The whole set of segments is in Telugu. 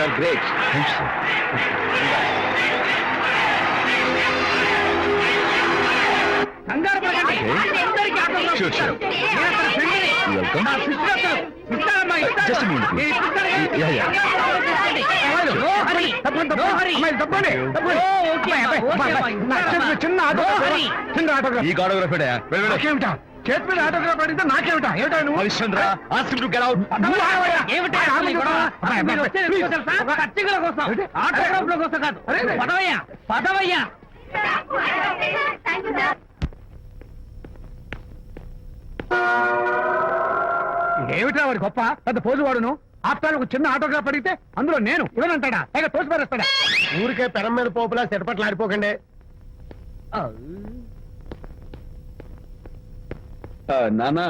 Are great. కంగారు పడకండి. అందరికీ ఆటోగ్రాఫ్ Sure, sure. నేను అతని ఫ్రెండ్ని. Welcome. నా సిస్టర్ అతను. ఇస్తానమ్మా, ఇస్తాను. Just a minute, please. నేను ఇప్పిస్తాను కానీ. Yeah, yeah. అమ్మాయిలు, no hurry. No hurry. Oh, okay, okay. చిన్న ఆటోగ్రాఫ్ ఈ ఆటోగ్రాఫ్ నాకేమిటా చేతి మీద ఆటోగ్రాఫ్ అడిగితే నాకేమిటా ఏమిటా నువ్వు Harishchandra ask him to get out. ఏమిటి అసలు ఈ గొడవ? మీరు వచ్చేది ఎందుకో తెలుసా? పత్రికల కోసం, ఆటోగ్రాఫ్ల కోసం కాదు. పదవయ్యా, పదవయ్యా. ఏమిటా వాడి గొప్ప పెద్ద పోజు వాడును ఆఫ్టర్ ఒక చిన్న ఆటోగ్రాఫ్ అడిగితే అందులో నేను ఇవ్వనంటాడా పైగా తోసి పారేస్తాడా ఊరికే పెరం మీద పోపులా చెటపట్లు ఆడిపోకండి నానా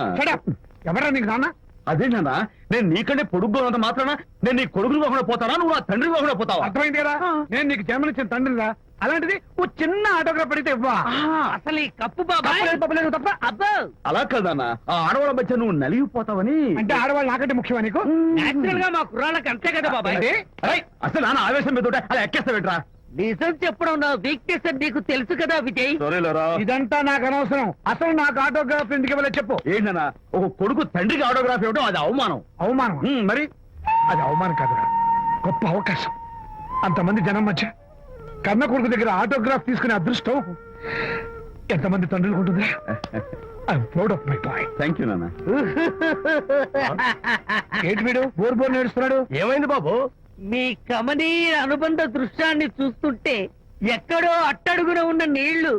ఎవరా నీకు నాన్న అదే నానా, నేను నీకంటే పొడుగ్గా ఉన్నంత మాత్రాన నేను నీ కొడుకుని కాకుండా పోతానా, నువ్వు నా తండ్రి కాకుండా పోతావా? అర్థమైంది కదా నేను నీకు జన్మనిచ్చిన తండ్రిరా అలాంటిది ఓ చిన్న ఆటోగ్రాఫ్ అడిగితే ఇవ్వా అసలు ఈ కప్పు బాబాయ్ తప్పలేదు తప్ప అబ్బో అలా కాదన్నా, ఆ ఆడవాళ్ళ మధ్య నువ్వు నలిగిపోతావని. అంటే ఆడవాళ్ళు నాకంటే ముఖ్యమా నీకు నేచురల్ గా మా కుర్రాళ్ళకి అంతే కదా బాబాయ్. అంటే? అరే, అసలు నాన్న ఆవేశం మీద ఉంటే అలా ఎక్కేస్తావేట్రా? నిజం చెప్పడం నా వీక్నెస్ అని నీకు తెలుసు కదా విజయ్. సరేలేరా. ఇదంతా నాకు అనవసరం అసలు నాకు ఆటోగ్రాఫ్ ఎందుకు ఇవ్వలేదు చెప్పు ఏంటన్నా, ఒక కొడుకు తండ్రికి ఆటోగ్రాఫ్ ఇవ్వడం అది అవమానం. అవమానం మరి అది అవమానం కాదురా గొప్ప అవకాశం అంతమంది జనం మధ్య కన్న కొడుకు దగ్గర ఆటోగ్రాఫ్ తీసుకునే అదృష్టం ఎంతమంది తండ్రులకు ఉంటుందా I'm proud of my boy thank you నాన్న. ఏంటి వీడు బోర్ బోర్ నేడుస్తున్నాడు ఏమైంది బాబు? మీ కమనీయ అనుబంధ దృశ్యాన్ని చూస్తుంటే ఎక్కడో అట్టడుగున ఉన్న నీళ్లు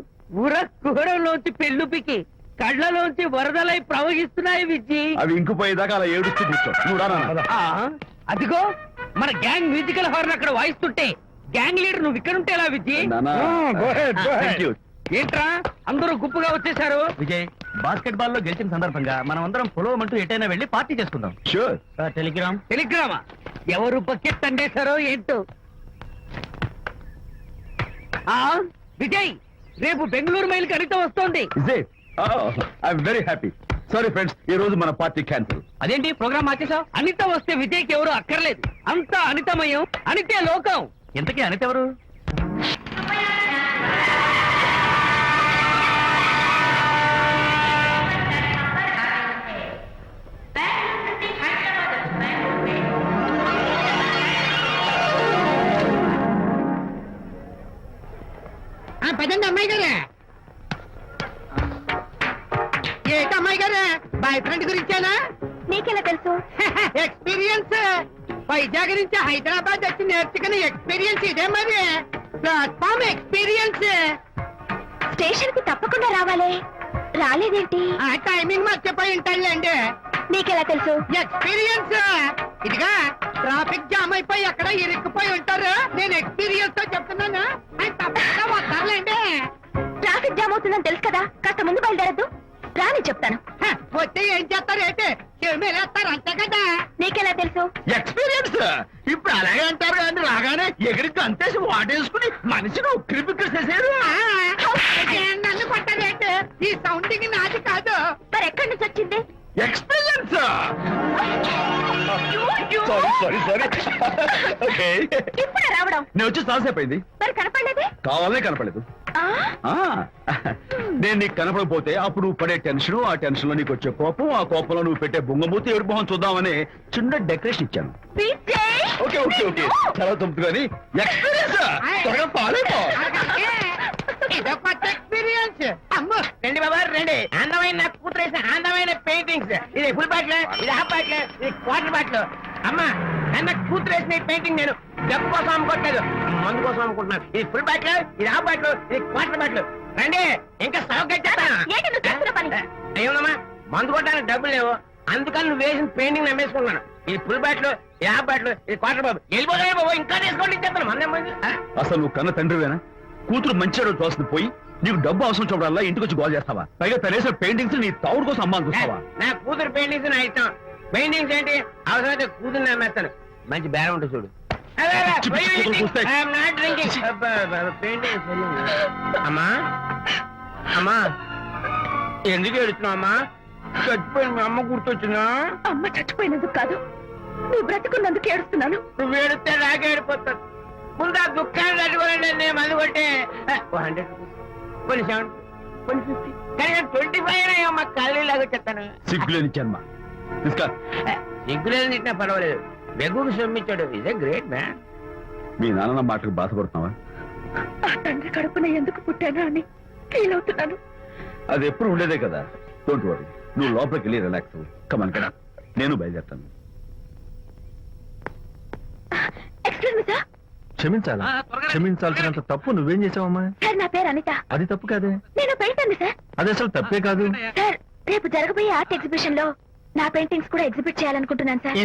ఉర కుహరంలోంచి పెళ్ళుపికి కళ్ళలోంచి వరదలై ప్రవహిస్తున్నాయి విజ్జి. అవి ఇంకుపోయేదాకా అలా ఏడుస్తూ కూర్చో. నువ్వు రా నాన్న. అదిగో మన గ్యాంగ్ మ్యూజికల్ హార్న్ అక్కడ వాయిస్తుంటే గ్యాంగ్ లీడర్ నువ్వు ఇక్కడ ఉంటే ఎలా విజ్జి? నాన్న. go ahead, go ahead. Thank you. ఏంట్రా అందరూ గుంపుగా వచ్చేసారు? విజయ్, బాస్కెట్ బాల్ లో గెలిచిన సందర్భంగా మనం అందరం పొలవమంటూ ఎటైనా వెళ్ళి పార్టీ చేసుకుందాం. Sure. టెలిగ్రామ్. టెలిగ్రామా? ఎవరు బకెట్ అండేశారో ఏంటో. విజయ్, రేపు బెంగళూరు మైల్ అనిత వస్తోంది. Is it? Oh, I'm very happy. Sorry friends, ఈ రోజు మన పార్టీ క్యాన్సిల్. అదేంటి ప్రోగ్రామ్ మార్చేసావు? అనిత వస్తే విజయ్కి ఎవరు అక్కర్లేదు. అంతా అనితమయం, అనితే లోకం. ఇంతకీ అనిత ఎవరు? పదండి అమ్మాయి గారే. ఏంటి అమ్మాయి గారే, బాయ్ ఫ్రెండ్ గురించేనా? నీకెలా తెలుసు? ఎక్స్పీరియన్స్. వైజాగ్ నుంచి హైదరాబాద్ వచ్చి నేర్చుకునే ఎక్స్పీరియన్స్ ఇదే మరి. Platform experience. స్టేషన్ కి తప్పకుండా రావాలి. రాలేదేంటి? ఆ టైమింగ్ మర్చిపోయి ఉంటాడులేండి. నీకెలా తెలుసు? ఎక్స్పీరియన్స్. ఇదిగా ట్రాఫిక్ జామ్ అయిపోయి ఎక్కడ ఇరుక్కుపోయి ఉంటారు. నేను ఎక్స్పీరియన్స్ తో చెప్తున్నాను. ఆయన తప్పకుండా వస్తారులేండి. ట్రాఫిక్ జామ్ అవుతుందని తెలుసు కదా, కాస్త ముందు బయలుదేరద్దు. రాని చెప్తాను. వచ్చి ఏం చేస్తారు ఏంటి? చెమేలేస్తారు అంతే కదా. నీకెలా తెలుసు? ఎక్స్పీరియన్స్. ఇప్పుడు అలాగే అంటారు కానీ రాగానే ఎగిరికి అంతేసి వాటేసుకుని మనిషిని ఉక్కిరి బిక్కిరి చేసేరు. నన్ను కొట్టారేంటి? ఈ సౌండింగ్ నాది కాదు. మరి ఎక్కడి నుంచి వచ్చింది? ఎక్స్పీరియన్స్. Sorry okay. ఇప్పుడే రావడం? నేను వచ్చి చాలాసేపు అయింది. మరి కనపడలేదే? కావాలనే కనపడలేదు. నేను నీకు కనపడకపోతే అప్పుడు నువ్వు పడే టెన్షన్, ఆ టెన్షన్ లో నీకు వచ్చే కోపం, ఆ కోపంలో నువ్వు పెట్టే బొంగమూతి ఏడు మొహం చూద్దామని చిన్న డెకరేషన్ ఇచ్చాను. ఓకే ఓకే ఓకే చాలా తొమ్మిది కానీ ఎక్స్పీరియన్స్. త్వరగా పాలేమో. ఇదో కొత్త ఎక్స్పీరియన్స్. అమ్మో రండి బాబా రండి. అందమైన నాకు కూతురేసిన అందమైన పెయింటింగ్స్. ఇది ఫుల్ బాటిల్, ఇది హాఫ్ బాటిల్, ఇది క్వార్టర్ బాటిల్. అమ్మా అన్న కూతురేసిన ఈ పెయింటింగ్ నేను డబ్బు కోసం అమ్ముకోవట్లేదు, మందు కోసం అమ్ముకుంటున్నాను. ఇది ఫుల్ బాటిల్, ఇది హాఫ్ బాటిల్, ఇది క్వార్టర్ బాటిల్. రండి ఇంకా అయ్యోనమ్మా మందు కొట్టడానికి డబ్బులు లేవు, అందుకని నువ్వు వేసిన పెయింటింగ్ నమ్మేసుకున్నాను. ఇది ఫుల్ బాటిల్, ఇది హాఫ్ బాటిల్, ఇది క్వార్టర్ బాబు. వెళ్ళిపోతాయి బాబు, ఇంకా తీసుకోండి చెప్తాను. మంది అసలు నువ్వు కన్న తండ్రివేనా? కూతురు మంచిగా చూస్తుంది పోయి నీకు డబ్బు అవసరం చూడాలా ఇంటికి వచ్చి గోల్ చేస్తావా? పైగా తనేసిన పెయింటింగ్స్ నీ తౌడు కోసం అమ్మాని చూస్తావా? నా కూతురు పెయింటింగ్స్ నా ఇష్టం. పెయింటింగ్స్ ఏంటి అవసరమైతే కూతురు నమ్మేస్తాను. మంచి బేరం ఉంటుంది చూడు. అమ్మా అమ్మా ఎందుకు ఏడుస్తున్నావు అమ్మా? చచ్చిపోయిన మీ అమ్మ గుర్తొచ్చిందా? అమ్మ చచ్చిపోయినందుకు కాదు, నువ్వు బ్రతుకున్నందుకు ఏడుస్తున్నాను. నువ్వు ఏడితే నాకే ఏడిపోతాను. ముందు ఆ దుఃఖాన్ని తట్టుకోవాలంటే నేను మందు కొట్టే 100 కొన్ని 70 కొన్ని 50 కానీ 25 అమ్మ ఖాళీ లాగా చెప్తాను. సిగ్గులేని జన్మ. తీసుకో. సిగ్గులేదు తిట్టినా పర్వాలేదు. వెగుకు సొమ్మిచ్చాడు. ఇదే గ్రేట్ మ్యాన్. మీ నాన్న మాటకు బాధపడుతున్నావా? ఆ తండ్రి కడుపున ఎందుకు పుట్టానా అని ఫీల్ అవుతున్నాను. అది ఎప్పుడు ఉండేదే కదా. డోంట్ వరీ, నువ్వు లోపలికి వెళ్ళి రిలాక్స్ అవ్వు. కమన్ కదా, నేను బయలుదేరుతాను. Excuse me sir. క్షమించాలా? క్షమించాల్సినంత తప్పు నువ్వేం చేసావమ్మా? సార్ నా పేరు అనిత. అది తప్పు కాదే. నేను పెయింటర్ సార్. అది అసలు తప్పే కాదు. సార్ రేపు జరగబోయే ఆర్ట్ ఎగ్జిబిషన్ లో నా పెయింటింగ్స్ కూడా ఎగ్జిబిట్ చేయాలనుకుంటున్నాను సార్.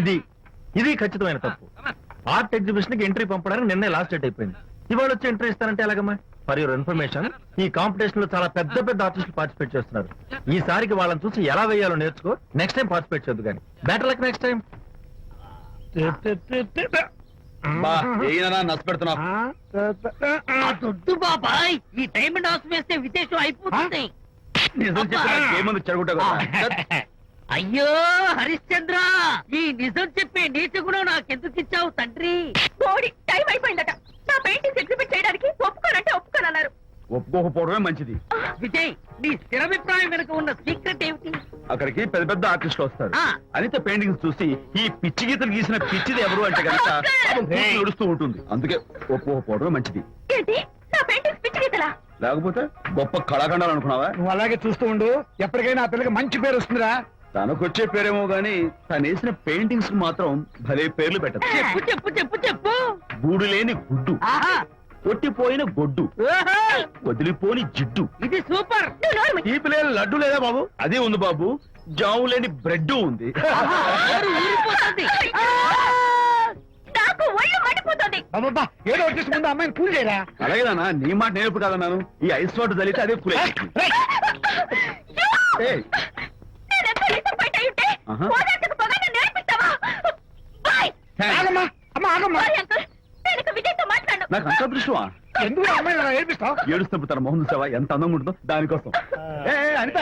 ఇది ఖచ్చితమైన తప్పు. ఆర్ట్ ఎగ్జిబిషన్ కి ఎంట్రీ పంపడానికి నిన్నే లాస్ట్ డేట్ అయిపోయింది. ఇవాళ వచ్చి ఎంట్రీ ఇస్తానంటే ఎలాగమ్మా? ఫర్ యువర్ ఇన్ఫర్మేషన్, ఈ కాంపిటీషన్ లో చాలా పెద్ద పెద్ద ఆర్టిస్టులు పార్టిసిపేట్ చేస్తున్నారు. ఈసారికి వాళ్ళని చూసి ఎలా వేయాలో నేర్చుకో. నెక్స్ట్ టైం పార్టిసిపేట్ చేయొద్దు కానీ. Better luck next time. నష్టపెడుతున్నావు. దొడ్డు బాబాయ్, ఈ టైం డాస్ వేస్తే విశేషం అయిపోతుంది. నిజం చెప్పిన ఏముంది చెడగొట్టా కదా. అయ్యో హరిశ్చంద్ర, ఈ నిజం చెప్పే నీతి కూడా నాకెందుకు ఇచ్చావు తండ్రి? బోడి టైం అయిపోయిందట. నా పెయింటింగ్స్ ఎగ్జిబిట్ చేయడానికి ఒప్పుకోనంటే ఒప్పుకోనన్నారు. ఒప్పుకోకపోవడమే మంచిది. విజయ్, నీ స్థిరాభిప్రాయం వెనుక ఉన్న సీక్రెట్ ఏమిటి? అక్కడికి పెద్ద పెద్ద ఆర్టిస్టులు వస్తారు. ఆ. అనిత పెయింటింగ్స్ చూసి ఈ పిచ్చి గీతలు గీసిన పిచ్చిది ఎవరు అంటే కనుక నడుస్తూ ఉంటుంది. అందుకే ఒప్పుకోకపోవడమే మంచిది. ఏంటి నా పెయింటింగ్స్ పిచ్చి గీతలా? లేకపోతే గొప్ప కళాఖండాలు అనుకున్నావా? నువ్వు అలాగే చూస్తూ ఉండు. ఎప్పటికైనా ఆ పిల్లకి మంచి పేరు వస్తుందిరా. తనకొచ్చే పేరేమో గాని తను వేసిన పెయింటింగ్స్ మాత్రం భలే పేర్లు పెట్టదు. చెప్పు చెప్పు చెప్పు చెప్పు. గూడు లేని గుడ్డు, ఆహా, కొట్టిపోయిన గొడ్డు, ఓహో, వదిలిపోని జిడ్డు, ఇది సూపర్. నువ్వు నోరు మూయి. తీపి లేని లడ్డు లేదా బాబు? అదే ఉంది బాబు. జాము లేని బ్రెడ్ ఉంది. నోరు ఊరిపోతుంది. ఆ! నాకు ఒళ్ళు మండిపోతుంది. అబ్బబ్బా, ఏదో వచ్చేసి ముందు అమ్మాయిని కూల్ చేయరా. అలాగే నాన్న, నీ మాట నేర్పు కాదన్నాను. ఈ ఐస్ వాటర్ చలితే అదే కూల్. నేనెంత disappoint అయి ఉంటే ఆహా. ఓదార్చకు పొగ నన్ను నేర్పిస్తావా? బాయ్. ఆగమ్మా, అమ్మ ఆగమ్మా. సారీ అంకుల్, నేను ఇక విజయ్తో మాట్లాడను. నాకు అంత దృష్టమా? ఎందుకు ఆ అమ్మాయిని అలా ఏడిపిస్తావు? ఏడుస్తున్నప్పుడు తన మొహం చూసావా ఎంత అందంగా ఉంటుందో దానికోసం. Anitha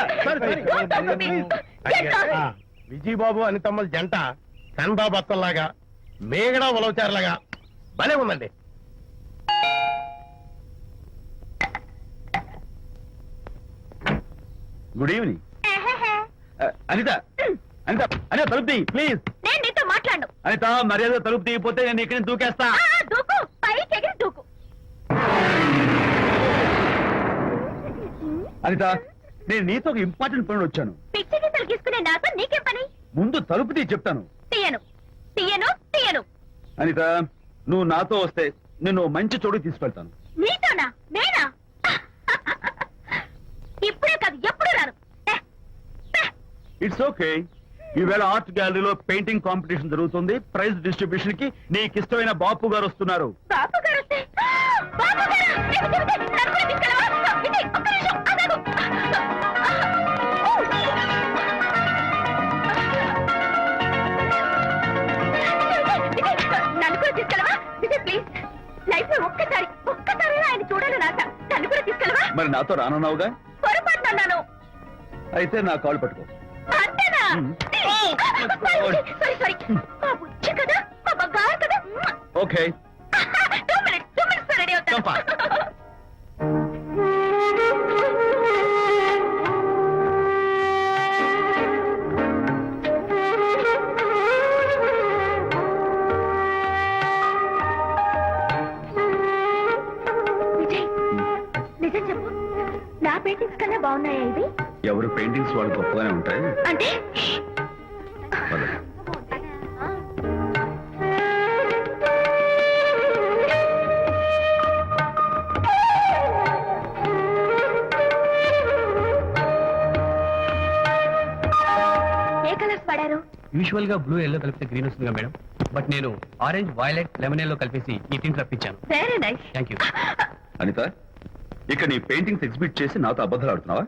Don't talk to me. Get lost. Vijaya Babu అనితమ్మల జంట కన్బాబు అత్తల్లాగా మేగడ ఉలవచారులాగా భలే ఉందండి. Good evening. అనిత అనిత అనిత తలుపు తీ ప్లీజ్. నేను నీతో మాట్లాడను. అనిత మర్యాద తలుపు తీయకపోతే నేను ఇక్కడ దూకేస్తా. దూకు, పైకి ఎగిరి దూకు. అనిత, నేను నీతో ఒక ఇంపార్టెంట్ పని వచ్చాను. పిచ్చి గీతలు గీసుకునే నాతో నీకేం పని? ముందు తలుపు తీ చెప్తాను. తీయను తీయను తీయను. అనిత, నువ్వు నాతో వస్తే నిన్ను మంచి చోటు తీసుకెళ్తాను. నీతోనా? నేనా? ఇప్పుడే కాదు ఎప్పుడు రాను. It's okay. ఈవేళ ఆర్ట్ గ్యాలరీలో పెయింటింగ్ కాంపిటీషన్ జరుగుతుంది. ప్రైజ్ డిస్ట్రిబ్యూషన్ కి నీకు ఇష్టమైన బాపు గారు వస్తున్నారు. బాబు గారు వస్తే బాబు గారు నన్ను కూడా తీసుకెళ్ళవా? విజయ్, ఒక్క నిమిషం ఆగు. నన్ను కూడా తీసుకెళ్ళవా? విజయ్ ప్లీజ్, లైఫ్ లో ఒక్కసారి ఆయన చూడాలని ఆశ. నన్ను కూడా తీసుకెళ్ళవా? మరి నాతో రానున్నావుగా? పొరపాటు అన్నాను. అయితే నా కాలు పట్టుకో. అంతేనా? సారీ మా బుజ్జి కదా, మా బంగారు కదా. Okay. 2 minutes ready Come fast. అవుతాను. విజయ్, నిజం చెప్పు, నా పెయింటింగ్స్ కన్నా బాగున్నాయా ఇవి? ఎవరు పెయింటింగ్స్ వాళ్ళు గొప్పగానే ఉంటాయి. అంటే పద. ఏ కలర్స్ పడారు? యూజువల్ గా బ్లూ ఎల్లో కలిపితే గ్రీన్ వస్తుందిగా మేడం, బట్ నేను ఆరెంజ్ వైలెట్ లెమన్ ఎల్లో కలిపేసి ఈ టింట్ రప్పించాను. Very nice. Thank you. Anitha, ఇక నీ పెయింటింగ్స్ ఎగ్జిబిట్ చేసి నాతో అబద్ధాలు ఆడుతున్నావా?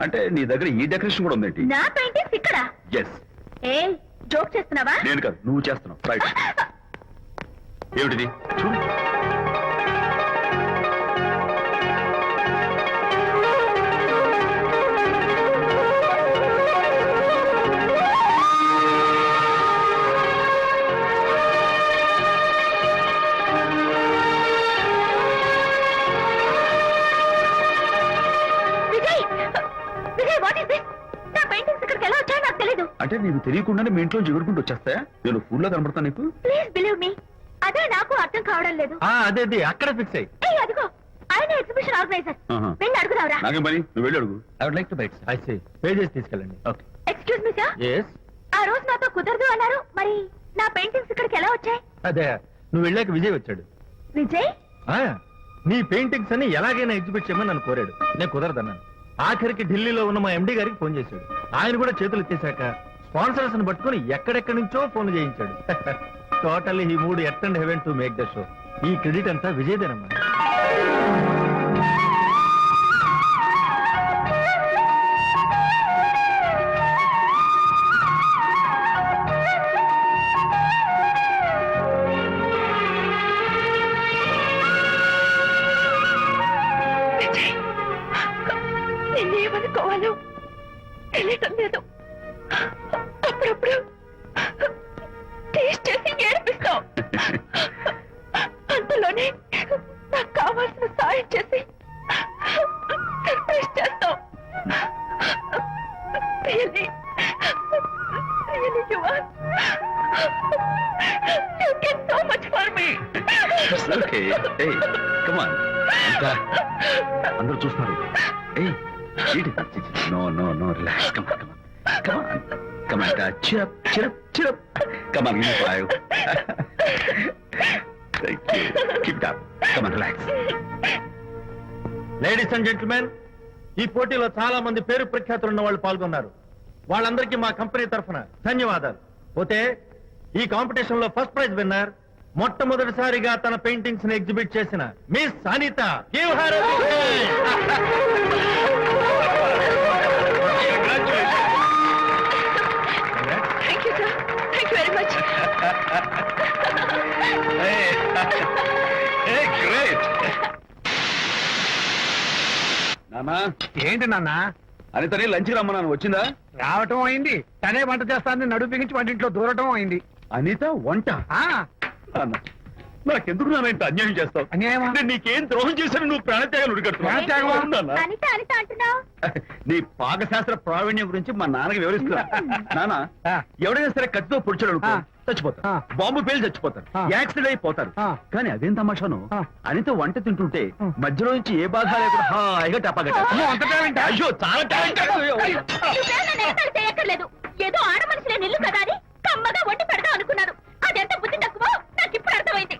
అంటే నీ దగ్గర ఈ డెకరేషన్ కూడా ఉందేంటి? నా పెయింటింగ్స్ ఇక్కడ? ఎస్. ఏ జోక్ చేస్తున్నావా? నేను కాదు, నువ్వు చేస్తున్నావు. రైట్. ఏమిటిది? చూడు. తెలీదు. అంటే నీకు తెలియకుండానే మీ ఇంట్లో ఎగురుకుంటూ వచ్చేస్తాయా? నేను ఫుల్ లో కనబడతాను నీకు. ప్లీజ్ బిలీవ్ మీ, అదే నాకు అర్థం కావడం లేదు. అదే అక్కడ ఫిక్స్ అయ్యి. ఏయ్ అదిగో ఆయన ఎగ్జిబిషన్ ఆర్గనైజర్. ఆహా. వెళ్ళి అడుగుదావరా. నాకేం పని, నువ్వు వెళ్ళి అడుగు. I would like to bite. I see. Pay చేసి తీసుకెళ్ళండి. Okay. Excuse me sir, yes. ఆ రోజు నాతో కుదరదు అన్నారు, మరి నా పెయింటింగ్స్ ఇక్కడికి ఎలా వచ్చాయి? అదే నువ్వు వెళ్ళాక విజయ్ వచ్చాడు. విజయ్ నీ పెయింటింగ్స్ అని ఎలాగైనా ఎగ్జిబిట్ చేయమని నన్ను కోరాడు. నేను కుదరదన్నాను. ఆఖరికి ఢిల్లీలో ఉన్న మా ఎండి గారికి ఫోన్ చేశాడు. ఆయన కూడా చేతులు ఎత్తేశాక స్పాన్సర్స్ ని పట్టుకుని ఎక్కడెక్కడి నుంచో ఫోన్ చేయించాడు. Totally he mood earth and heaven to make the show. ఈ క్రెడిట్ అంతా విజయ్దేనమ్మా. నేనేమనుకోవాలో తెలియటం లేదు. అప్పుడప్పుడు టేస్ట్ చేసి ఏడిపిస్తావు. అంతలోనే నాకు కావాల్సిన సాయం చేసి సర్ప్రైజ్ చేస్తావు. Really, really you are. You get so much for me. It's okay. Hey, come on. అంతా అందరూ చూస్తున్నారు. Hey, eat it. No, relax. Come on. Cheer up. Come on, give me 5. Thank you. Keep it up. Come on, relax. Ladies and gentlemen, ఈ పోటీలో చాలా మంది పేరు ప్రఖ్యాతులు ఉన్న వాళ్ళు పాల్గొన్నారు. వాళ్ళందరికీ మా కంపెనీ తరఫున ధన్యవాదాలు. పోతే ఈ కాంపిటీషన్ లో ఫస్ట్ ప్రైజ్ విన్నర్, మొట్టమొదటిసారిగా తన పెయింటింగ్స్ ని ఎగ్జిబిట్ చేసిన miss Anita. Give her a big hand. Thank you, sir. Thank you very much. Hey, great. నానా, ఏంటి నాన్న? అనితని లంచ్కి రమ్మన్నాను, వచ్చిందా? రావటం అయింది, తనే వంట చేస్తానని నడుపు బిగించి వంటింట్లో దూరటం అయింది. అనిత వంట? ఆ నాన్న, నాకెందుకు నాన్న ఇంత అన్యాయం చేస్తావు? అన్యాయమా? నేను నీకేం ద్రోహం చేశాను? నువ్వు ప్రాణత్యాగాలు ప్రాణత్యాగమా? ఉడికడుతున్నావు. అనిత అంటున్నావు. నీ పాకశాస్త్ర ప్రావీణ్యం గురించి మా నాన్నకి వివరిస్తున్నా. నాన్న, ఆ. ఎవడైనా సరే కత్తితో పొడిచాడు అనుకో, ఆ. చచ్చిపోతారు. ఆ. బాంబు పేలి చచ్చిపోతారు. ఆ. యాక్సిడెంట్ అయిపోతారు. ఆ. కానీ అదేం తమాషాను, ఆ. అనిత వంట తింటుంటే ఆ. మధ్యలో నుంచి ఏ బాధ లేకుండా హాయిగా టపాగట్ట. అమ్మో, అంత టాలెంటా? అయ్యో, చాలా టాలెంట్. నువ్వేం నన్ను ఎగతాళి చేయక్కర్లేదు. ఏదో ఆడ మనిషిలో నిల్లు కదా అని కమ్మగా వండి పెడదాం అనుకున్నాను. అదెంత బుద్ధి తక్కువ నాకు ఇప్పుడు అర్థమైంది.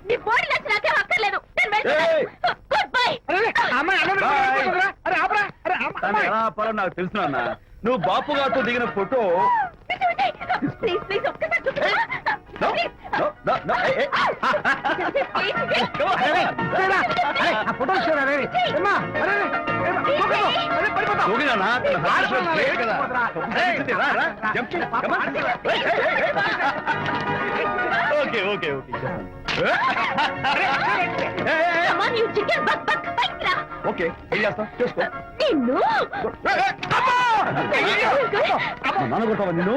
నీ బోడి లక్ష నాకేం అక్కర్లేదు. ఏయ్. Good bye. అరే, అమ్మాయి అన్నం Bye. పెట్టుకోరా? అరే, ఆపరా. అరే, అమ్మాయి. ఎలా ఆపాలో నాకు తెలుసు నాన్న. నువ్వు బాపు గారితో దిగిన ఫోటో. ప్లీజ్ ఒక్కసారి No, no, hey, hey. Come on. అరే, ఆ ఫోటో చూడరా, రే. ఏమ్మా, అరే, ఏమ్మా, పోకో, అరే, పడిపోతావు. ఓకే నాన్న, తన heart rate great కదా. ఏయ్, రా, రా. Jump చేయి. Come on. Hey, hey, hey. Okay. Come on, you chicken buck. బయటికి రా. ఓకే, ఏం చేస్తావు? చేసుకో. నిన్ను మా నాన్న కొట్టావా నిన్ను?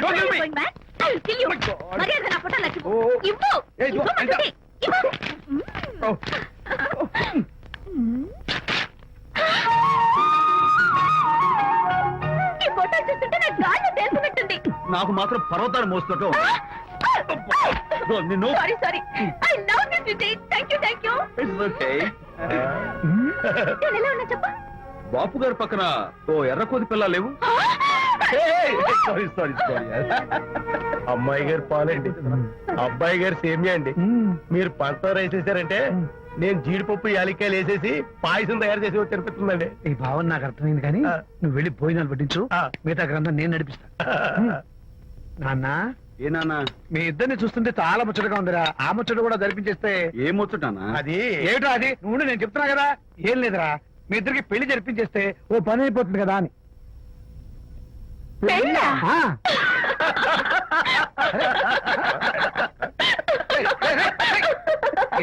Going back? I will kill you. మర్యాదగా నా ఫోటో నాకు ఓ. ఇవ్వు. ఏయ్, ఇదిగో, ఇవ్వమంటుంది. ఇవ్వు. ఈ ఫోటో చూస్తుంటే నాకు గాల్లో తేల్చినట్టుంది. నాకు మాత్రం పర్వతాలు మోస్తుంటూ నిన్ను. Sorry I love this Vijay. Thank you. It's okay. నేను ఎలా ఉన్నా చెప్పు. బాపు గారి పక్కన ఓ ఎర్ర కోతి పిల్ల లేవు? సారీ. అమ్మాయి గారు పాలండి, అబ్బాయి గారు సేమియా అండి. మీరు పంచదార వేసేసారంటే నేను జీడిపప్పు యాలక్కాయలు వేసేసి పాయసం తయారు చేసి తినిపిస్తుందండి. ఈ భావన నాకు అర్థమైంది, కానీ ఆ. నువ్వు వెళ్ళి భోజనాలు పట్టించు. ఆ. మిగతా గ్రంథం నేను నడిపిస్తా. నాన్న, ఏ నాన్న? మీ ఇద్దరిని చూస్తుంటే చాలా ముచ్చటగా ఉందిరా. ఆ ముచ్చట కూడా జరిపించేస్తే. ఏమొచ్చుటానా? అది ఏమిటో అది? నువ్వు నేను చెప్తున్నా కదా. ఏం లేదురా, మీ ఇద్దరికి పెళ్లి జరిపించేస్తే ఓ పని అయిపోతుంది కదా అని. పెళ్ళా? ఆ.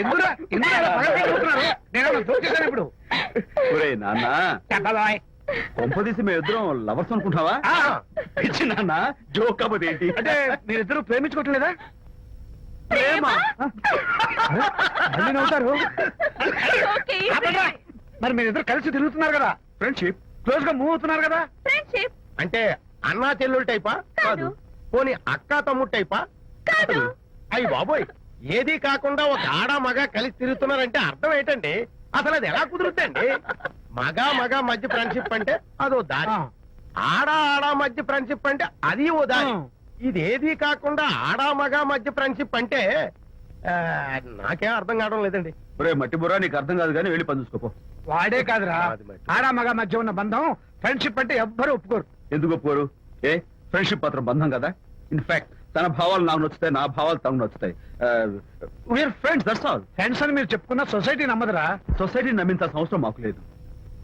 ఎందుకురా అలా పగలబడి చూస్తున్నారు? నేనేమన్నా జోక్ చేశాను ఇప్పుడు? ఒరేయ్ నాన్న, చెప్పబాయ్. కొంపదీసి మేము ఇద్దరం లవర్స్ అనుకుంటావా? ఆ. పిచ్చి నాన్న, జోక్ కాబట్టి ఏంటి? అంటే మీరిద్దరు ప్రేమించుకోవట్లేదా? ప్రేమ? అరే, మళ్ళీ నవ్వుతారు. Okay. ఆపండ్రా. మరి మీరిద్దరు కలిసి తిరుగుతున్నారు కదా. ఫ్రెండ్షిప్. క్లోజ్ గా మూవ్ అవుతున్నారు కదా. ఫ్రెండ్షిప్ అంటే అన్నా చెల్లెలు టైపా? కాదు. పోనీ అక్కా తమ్ముడు టైపా? కాదు. అయ్యి బాబోయ్, ఏది కాకుండా ఒక ఆడ మగ కలిసి తిరుగుతున్నారంటే అర్థం ఏంటండి? అసలు అది ఎలా కుదురుద్దండి? మగ మధ్య ఫ్రెండ్షిప్ అంటే అదో దారి, ఆడ మధ్య ఫ్రెండ్షిప్ అంటే అది ఓ దారి. ఇదేది కాకుండా ఆడ మగ మధ్య ఫ్రెండ్షిప్ అంటే నాకేం అర్థం కావడం లేదండి. ఒరే మట్టి బుర్రా, నీకు అర్థం కాదు కానీ వెళ్ళి పని చూసుకోపో. వాడే కాదురా, అది మరి. ఆడ మగ మధ్య ఉన్న బంధం ఫ్రెండ్షిప్ అంటే ఎవ్వరు ఒప్పుకోరు. ఎందుకు ఒప్పుకోరు? ఏ ఫ్రెండ్షిప్ మాత్రం బంధం కదా. ఇన్ఫాక్ట్ తన భావాలు నాకు నచ్చుతాయి, నా భావాలు తనకు నచ్చుతాయి. We're friends, that's all. Friends అని మీరు చెప్పుకున్న సొసైటీ నమ్మదురా. సొసైటీ నమ్మింత అవసరం మాకు లేదు.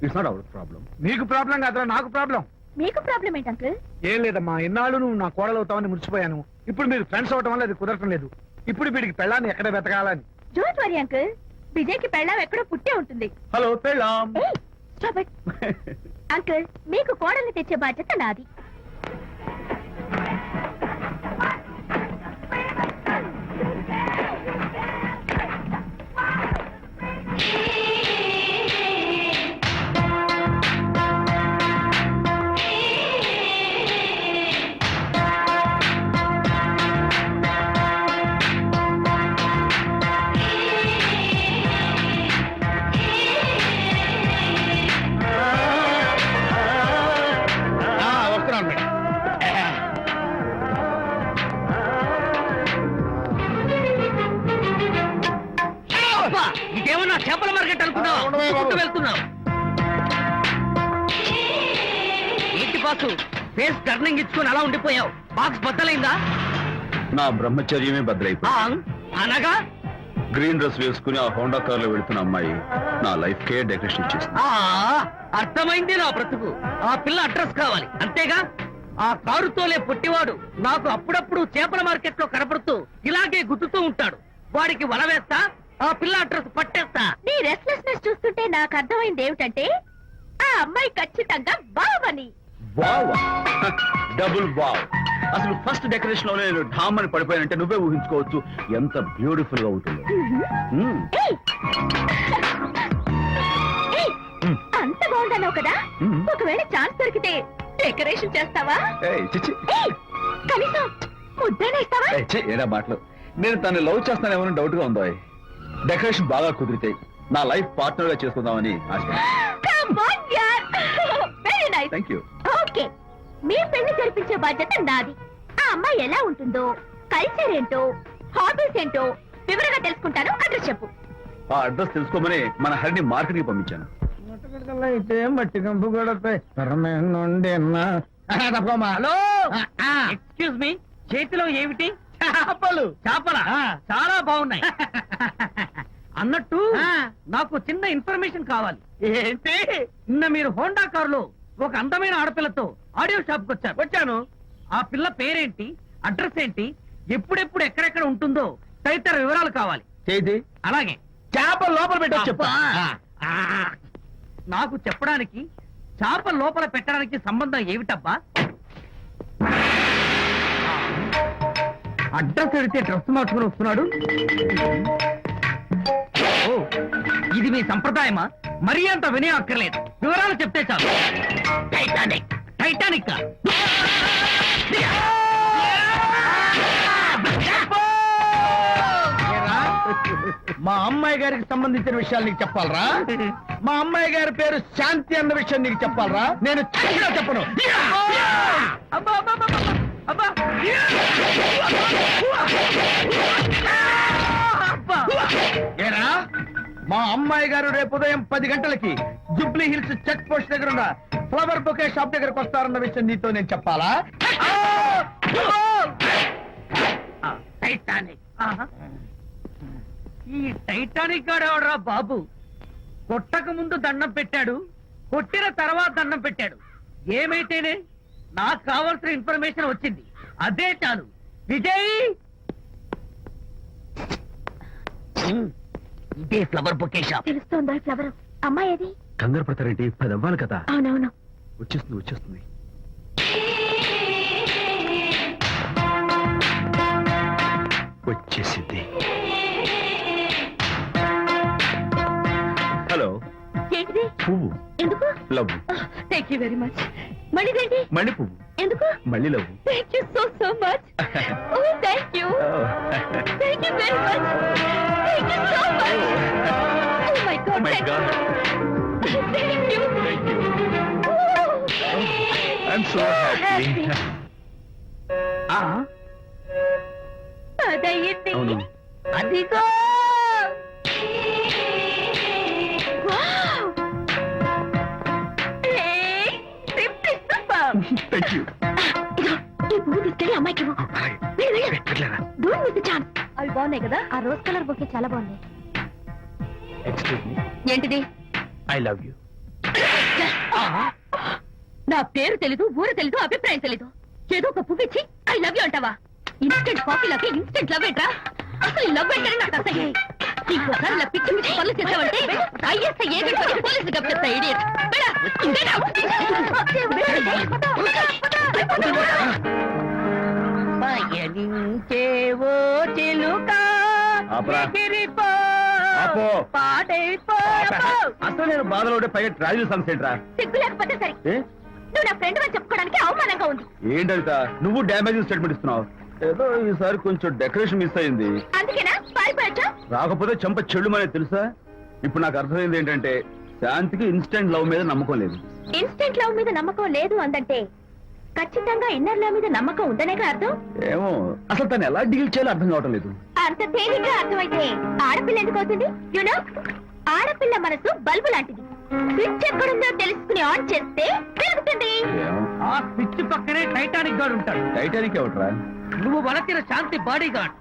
It's not our problem. నీకు ప్రాబ్లం కాదురా, నాకు ప్రాబ్లం. మీకు ప్రాబ్లం ఏంటి అంకుల్? ఏం లేదమ్మా, ఇన్నాళ్ళు నువ్వు నా కోడలు అవుతావని మురిసిపోయాను. ఇప్పుడు మీరు ఫ్రెండ్స్ అవటం వల్ల అది కుదరటం లేదు. ఇప్పుడు వీడికి పెళ్ళాన్ని ఎక్కడ వెతకాలని. డోంట్ వరీ అంకుల్, విజయ్ కి పెళ్ళాం ఎక్కడో పుట్టే ఉంటుంది. హలో పెళ్ళాం. ఏయ్, stop it. అంకుల్, మీకు కోడల్ని తెచ్చే బాధ్యత నాది. వస్తున్నాను మేడం. ఇదేమన్నా చేపల మార్కెట్ అనుకున్నావా? ఉండవే బాబు. చుట్టూ వెళ్తున్నావు ఏంటి బాసు? ఫేస్ టర్నింగ్ ఇచ్చుకొని అలా ఉండిపోయావు. బాక్స్ బద్దలైందా? నా బ్రహ్మచర్యమే బదులైపోయింది. అనగా గ్రీన్ డ్రెస్ వేసుకుని ఆ హోండా కార్ లో వెళుతున్న అమ్మాయి నా లైఫ్ కే డెకరేషన్ ఇచ్చేసింది. అర్థమైంది నా బ్రతుకు. ఆ పిల్ల అడ్రస్ కావాలి అంతేగా. ఆ కారుతోలే పొట్టివాడు నాకు అప్పుడప్పుడు చేపల మార్కెట్ లో కనపడుతూ ఇలాగే గుద్దుతూ ఉంటాడు. వాడికి వల వేస్తా, ఆ పిల్ల అడ్రస్ పట్టేస్తా. నీ రెస్ట్లెస్నెస్ చూస్తుంటే నాకు అర్థమైంది ఏమిటంటే ఆ అమ్మాయి ఖచ్చితంగా బావని. Wow, double wow. అసలు ఫస్ట్ డెకరేషన్ లో నేను ఢామ్ అని పడిపోయానంటే నువ్వే ఊహించుకోవచ్చు ఎంత బ్యూటిఫుల్ గా ఉంటుందో. మ్మ్. ఏయ్! ఏయ్! అంత బాగుందన్నావు కదా, మ్మ్. ఒకవేళ ఛాన్స్ దొరికితే డెకరేషన్ చేస్తావా? ఏయ్, చిచ్చి. ఏయ్! కనీసం ముద్దైనా ఇస్తావా? ఏయ్, ఛీ, ఏరా మాటలు. నేను తను లవ్ చేస్తానేమో డౌట్ గా ఉందో. డెకరేషన్ బాగా కుదిరితే నా లైఫ్ పార్ట్నర్ గా చేసుకుందామని ఆశ. Come on, yaar. Very nice. Thank you. Okay, మీ పెళ్లి జరిపించే బాధ్యత నాది. ఆ అమ్మాయి ఎలా ఉంటుందో, కల్చర్ ఏంటో, హాబీస్ ఏంటో వివరంగా తెలుసుకుంటాను. అడ్రస్ చెప్పు. ఆ అడ్రస్ తెలుసుకోమని మన హరిని మార్కెట్ కి పంపించాను. అయితే మట్టి కంపు కూడా హలో, ఎక్స్క్యూజ్ మీ, చేతిలో ఏమిటి? చేపలు. చేపల చాలా బాగున్నాయి. అన్నట్టు నాకు చిన్న ఇన్ఫర్మేషన్ కావాలి. ఏంటి? నిన్న మీరు హోండా కారులో ఒక అందమైన ఆడపిల్లతో ఆడియో షాప్ కు వచ్చాను. ఆ పిల్ల పేరేంటి, అడ్రస్ ఏంటి, ఎప్పుడెప్పుడు ఎక్కడెక్కడ ఉంటుందో తదితర వివరాలు కావాలి. చేతి అలాగే చేప లోపల పెట్టి చెప్పా. ఆ, నాకు చెప్పడానికి చేప లోపల పెట్టడానికి సంబంధం ఏమిటబ్బా? అడ్రస్ అడిగితే డ్రెస్ మార్చుకుని వస్తున్నాడు. ఓ, ఇది మీ సంప్రదాయమా? మరీ అంత వినయం అక్కర్లేదు, వివరాలు చెప్తే చాలు. టైటానిక్. టైటానిక్ మా అమ్మాయి గారికి సంబంధించిన విషయాలు నీకు చెప్పాలరా? మా అమ్మాయి గారి పేరు శాంతి అన్న విషయం నీకు చెప్పాలరా? నేను చచ్చినా చెప్పను. అబ్బా అబ్బా అబ్బా అబ్బా అబ్బా. ఏరా, మా అమ్మాయి గారు రేపు ఉదయం 10 గంటలకి జుబ్లీ హిల్స్ చెక్ పోస్ట్ దగ్గర ఉన్న ఫ్లవర్ బొకే షాప్ దగ్గరకు వస్తారన్న విషయం నీతో నేను చెప్పాలా? టైటానిక్. ఆహా. ఈ టైటానిక్ గాడెవడరా బాబు? కొట్టక ముందు దండం పెట్టాడు, కొట్టిన తర్వాత దండం పెట్టాడు. ఏమైతేనే నాకు కావాల్సిన ఇన్ఫర్మేషన్ వచ్చింది, అదే చాలు. విజయ్, ఇదే ఫ్లవర్ బొకే షాప్. తెలుస్తోందా ఫ్లవర్? అమ్మాయి ఏది? కంగారు పడతారేంటి? 10 అవ్వాలి కదా. అవునవును. వచ్చేస్తుంది వచ్చేస్తుంది. వచ్చేసింది. హలో. ఏంటి ఏంటిది పువ్వు ఎందుకు love. Thank you very much మళ్ళీదేంటి మళ్ళీ పువ్వు ఎందుకు మళ్ళీ love. Thank you so much oh thank you thank you very much thank you so much oh my God my God thank you thank you I'm so happy. అదయ్యింది అవును. అదిగో వావ్! ఏయ్, గిఫ్ట్ సూపర్. Thank you. ఇదిగో, ఈ పువ్వు తీసుకెళ్ళి అమ్మాయికి ఇవ్వు. వెళ్ళు, వెళ్ళు. Don't miss the chance. అవి బాగున్నాయి కదా ఆ రోజ్ కలర్ బొకే చాలా బాగుంది. ఎక్స్క్యూజ్ మీ, ఏంటిది ఐ లవ్ యూ. నా పేరు తెలీదు ఊరు తెలీదు అభిప్రాయం తెలీదు ఏదో ఒక పువ్వు ఇచ్చి ఐ లవ్ యూ అంటావా ఇన్స్టెంట్ కాఫీలకి ఇన్స్టెంట్ లవ్ ఏంట్రా అసలు లవ్ ఏంటని నాకు అసహ్యం ఇంకోసారి ఇలా పిచ్చి పిచ్చి పనులు చేసావంటే ఐఎస్ఐ ఏజెంట్ వచ్చి పోలీసులు కప్పిస్తా ఇడియట్ పయనించేవో చిలుక ఆపరా. ఎగిరిపో, ఆపో. పాడైపో. అసలు నేను బాధలో ఉంటే పైగా ట్రావెల్ సాంగ్స్ ఏంట్రా? సిగ్గు లేకపోతే సరే ఏ? నువ్వు నా ఫ్రెండ్ అని చెప్పుకోవడానికి అవమానంగా ఉంది ఏంటంట నువ్వు డ్యామేజింగ్ స్టేట్మెంట్ ఇస్తున్నావు. ఏదో ఈసారి కొంచెం డెకరేషన్ మిస్ అయింది. అందుకేనా పారిపోయచ్చా రాకపోతే చెంప చెడుమనే తెలుసా. ఇప్పుడు నాకు అర్థమైంది ఏంటంటే శాంతికి ఇన్స్టెంట్ లవ్ మీద నమ్మకం లేదు. ఇన్స్టెంట్ లవ్ మీద నమ్మకం లేదు అందంటే ఖచ్చితంగా ఇన్నర్ లవ్ మీద నమ్మకం ఉందనేగా అర్థం ఏమో అసలు తను ఎలా డీల్ చేయాలో అర్థం కావటం లేదు. అంత తేలిగ్గా అర్థమైతే ఆడపిల్ల ఎందుకు అవుతుంది యునో ఆడపిల్ల మనసు బల్బు లాంటిది స్విచ్ ఎక్కడుందో తెలుసుకుని ఆన్ చేస్తే పెరుగుతుంది ఏమో. ఆ పిచ్చి పక్కనే టైటానిక్ గార్డ్ ఉంటాడు. టైటానిక్ ఎవట్రా? నువ్వు వలచిన శాంతి బాడీ గార్డ్.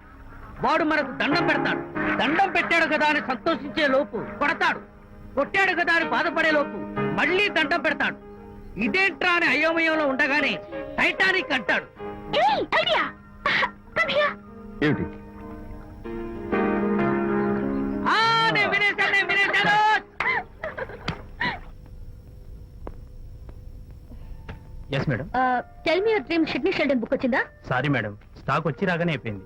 వాడు మనకు దండం పెడతాడు. దండం పెట్టాడు కదా అని సంతోషించే లోపు కొడతాడు. కొట్టాడు కదా అని బాధపడే లోపు మళ్ళీ దండం పెడతాడు. ఇదేంట్రా అని అయోమయంలో ఉండగానే టైటానిక్ అంటాడు. ఏయ్ ఐడియా కమ్ హియర్ ఏమిటి? నేను వినేశాను. Yes madam. Tell me your dream Sidney Sheldon book వచ్చిందా సారీ మేడం, స్టాక్ వచ్చి రాగానే అయిపోయింది.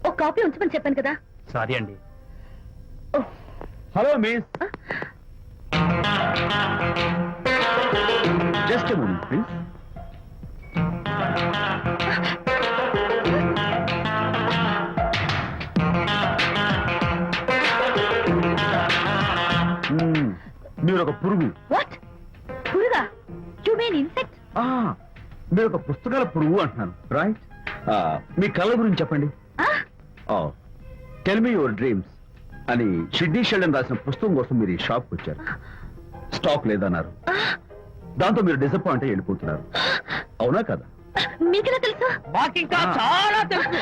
ఓ కాపీ ఉంచమని చెప్పాను కదా సారీ అండి. Hello miss, just a moment please. మీరు ఒక పురుగు. వాట్ పురుగా యు మీన్ ఇన్సెక్ట్ మీరు ఒక పుస్తకాల పురుగు అంటున్నాను రైట్. మీ కళ గురించి చెప్పండి. టెల్ మీ యువర్ డ్రీమ్స్ అని షిడ్నీ షెల్డన్ రాసిన పుస్తకం కోసం మీరు ఈ షాప్ వచ్చారు. స్టాక్ లేదన్నారు. దాంతో మీరు డిసప్పాయింట్ అయ్యి వెళ్ళిపోతున్నారు. అవునా కదా? మీకెలా తెలుసు మాకింకా చాలా తెలుసు.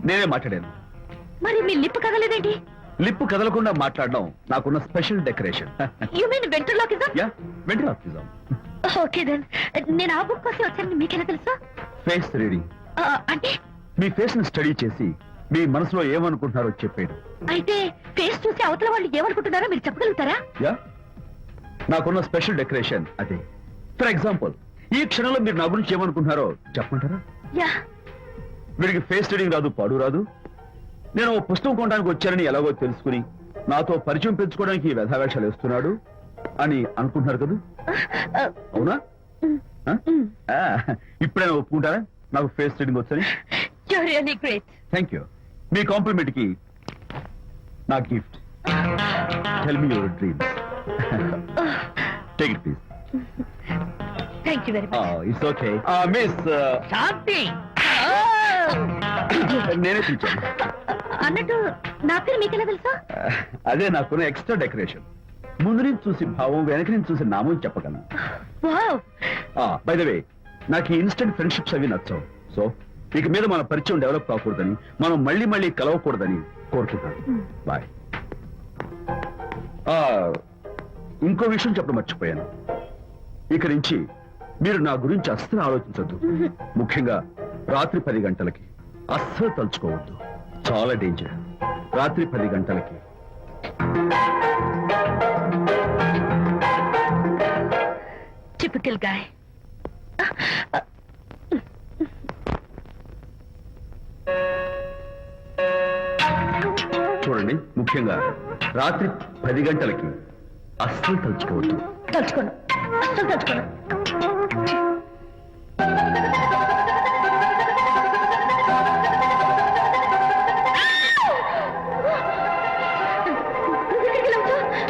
నేనే మాట్లాడాను. మరి మీ లిప్ కదలేదేంటి లిప్పు కదలకుండా మాట్లాడడం నాకున్న special decoration. You mean ventriloquism yeah, ventriloquism. Okay then నేను ఆ బుక్ కోసం వచ్చానని మీకెలా తెలుసు ఫేస్ రీడింగ్. అంటే మీ ఫేస్ ని స్టడీ చేసి మీ మనసులో ఏమనుకుంటున్నారో చెప్పేయడం. అయితే ఫేస్ చూసి అవతల వాళ్ళు ఏమనుకుంటున్నారో మీరు చెప్పగలుగుతారా యా, నాకున్న స్పెషల్ డెకరేషన్ అదే. ఫర్ ఎగ్జాంపుల్, ఈ క్షణంలో మీరు నా గురించి ఏమనుకుంటున్నారో చెప్పమంటారా? యా వీడికి ఫేస్ రీడింగ్ రాదు, పాడు రాదు. నేను ఓ పుస్తకం కొనడానికి వచ్చానని ఎలాగో తెలుసుకుని నాతో పరిచయం పెంచుకోవడానికి ఈ వ్యధావేషాలు వేస్తున్నాడు అని అనుకుంటున్నారు కదా? అవునా? ఇప్పుడైనా ఒప్పుకుంటారా నాకు ఫేస్ రీడింగ్ వచ్చని? You are really great thank you. మీ కాంప్లిమెంట్ కి నా gift. Tell me your dreams. Take it please. Thank you very much it's okay. Miss, Shanti నేనే పిలిచాను. అన్నట్టు నా పేరు మీకెలా తెలుసా అదే నాకున్న ఎక్స్ట్రా డెకరేషన్. ముందు నుంచి చూసి భావం, వెనక నుంచి చూసి నామం చెప్పగలను. వావ్ బై ద వే, నాకు ఈ ఇన్స్టెంట్ ఫ్రెండ్షిప్స్ అవి నచ్చవు. సో ఇక మీద మన పరిచయం డెవలప్ కాకూడదని, మనం మళ్ళీ మళ్ళీ కలవకూడదని కోరుకుంటాను. బాయ్. ఇంకో విషయం చెప్పడం మర్చిపోయాను. ఇక నుంచి మీరు నా గురించి అస్సలు ఆలోచించొద్దు. ముఖ్యంగా రాత్రి 10 గంటలకి అస్సలు తలుచుకోవద్దు. చాలా డేంజర్. రాత్రి 10 గంటలకి. టిపికల్ గాయ్ చూడండి, ముఖ్యంగా రాత్రి 10 గంటలకి అస్సలు తలుచుకోవద్దు. తలుచుకోను, అస్సలు తలుచుకోను.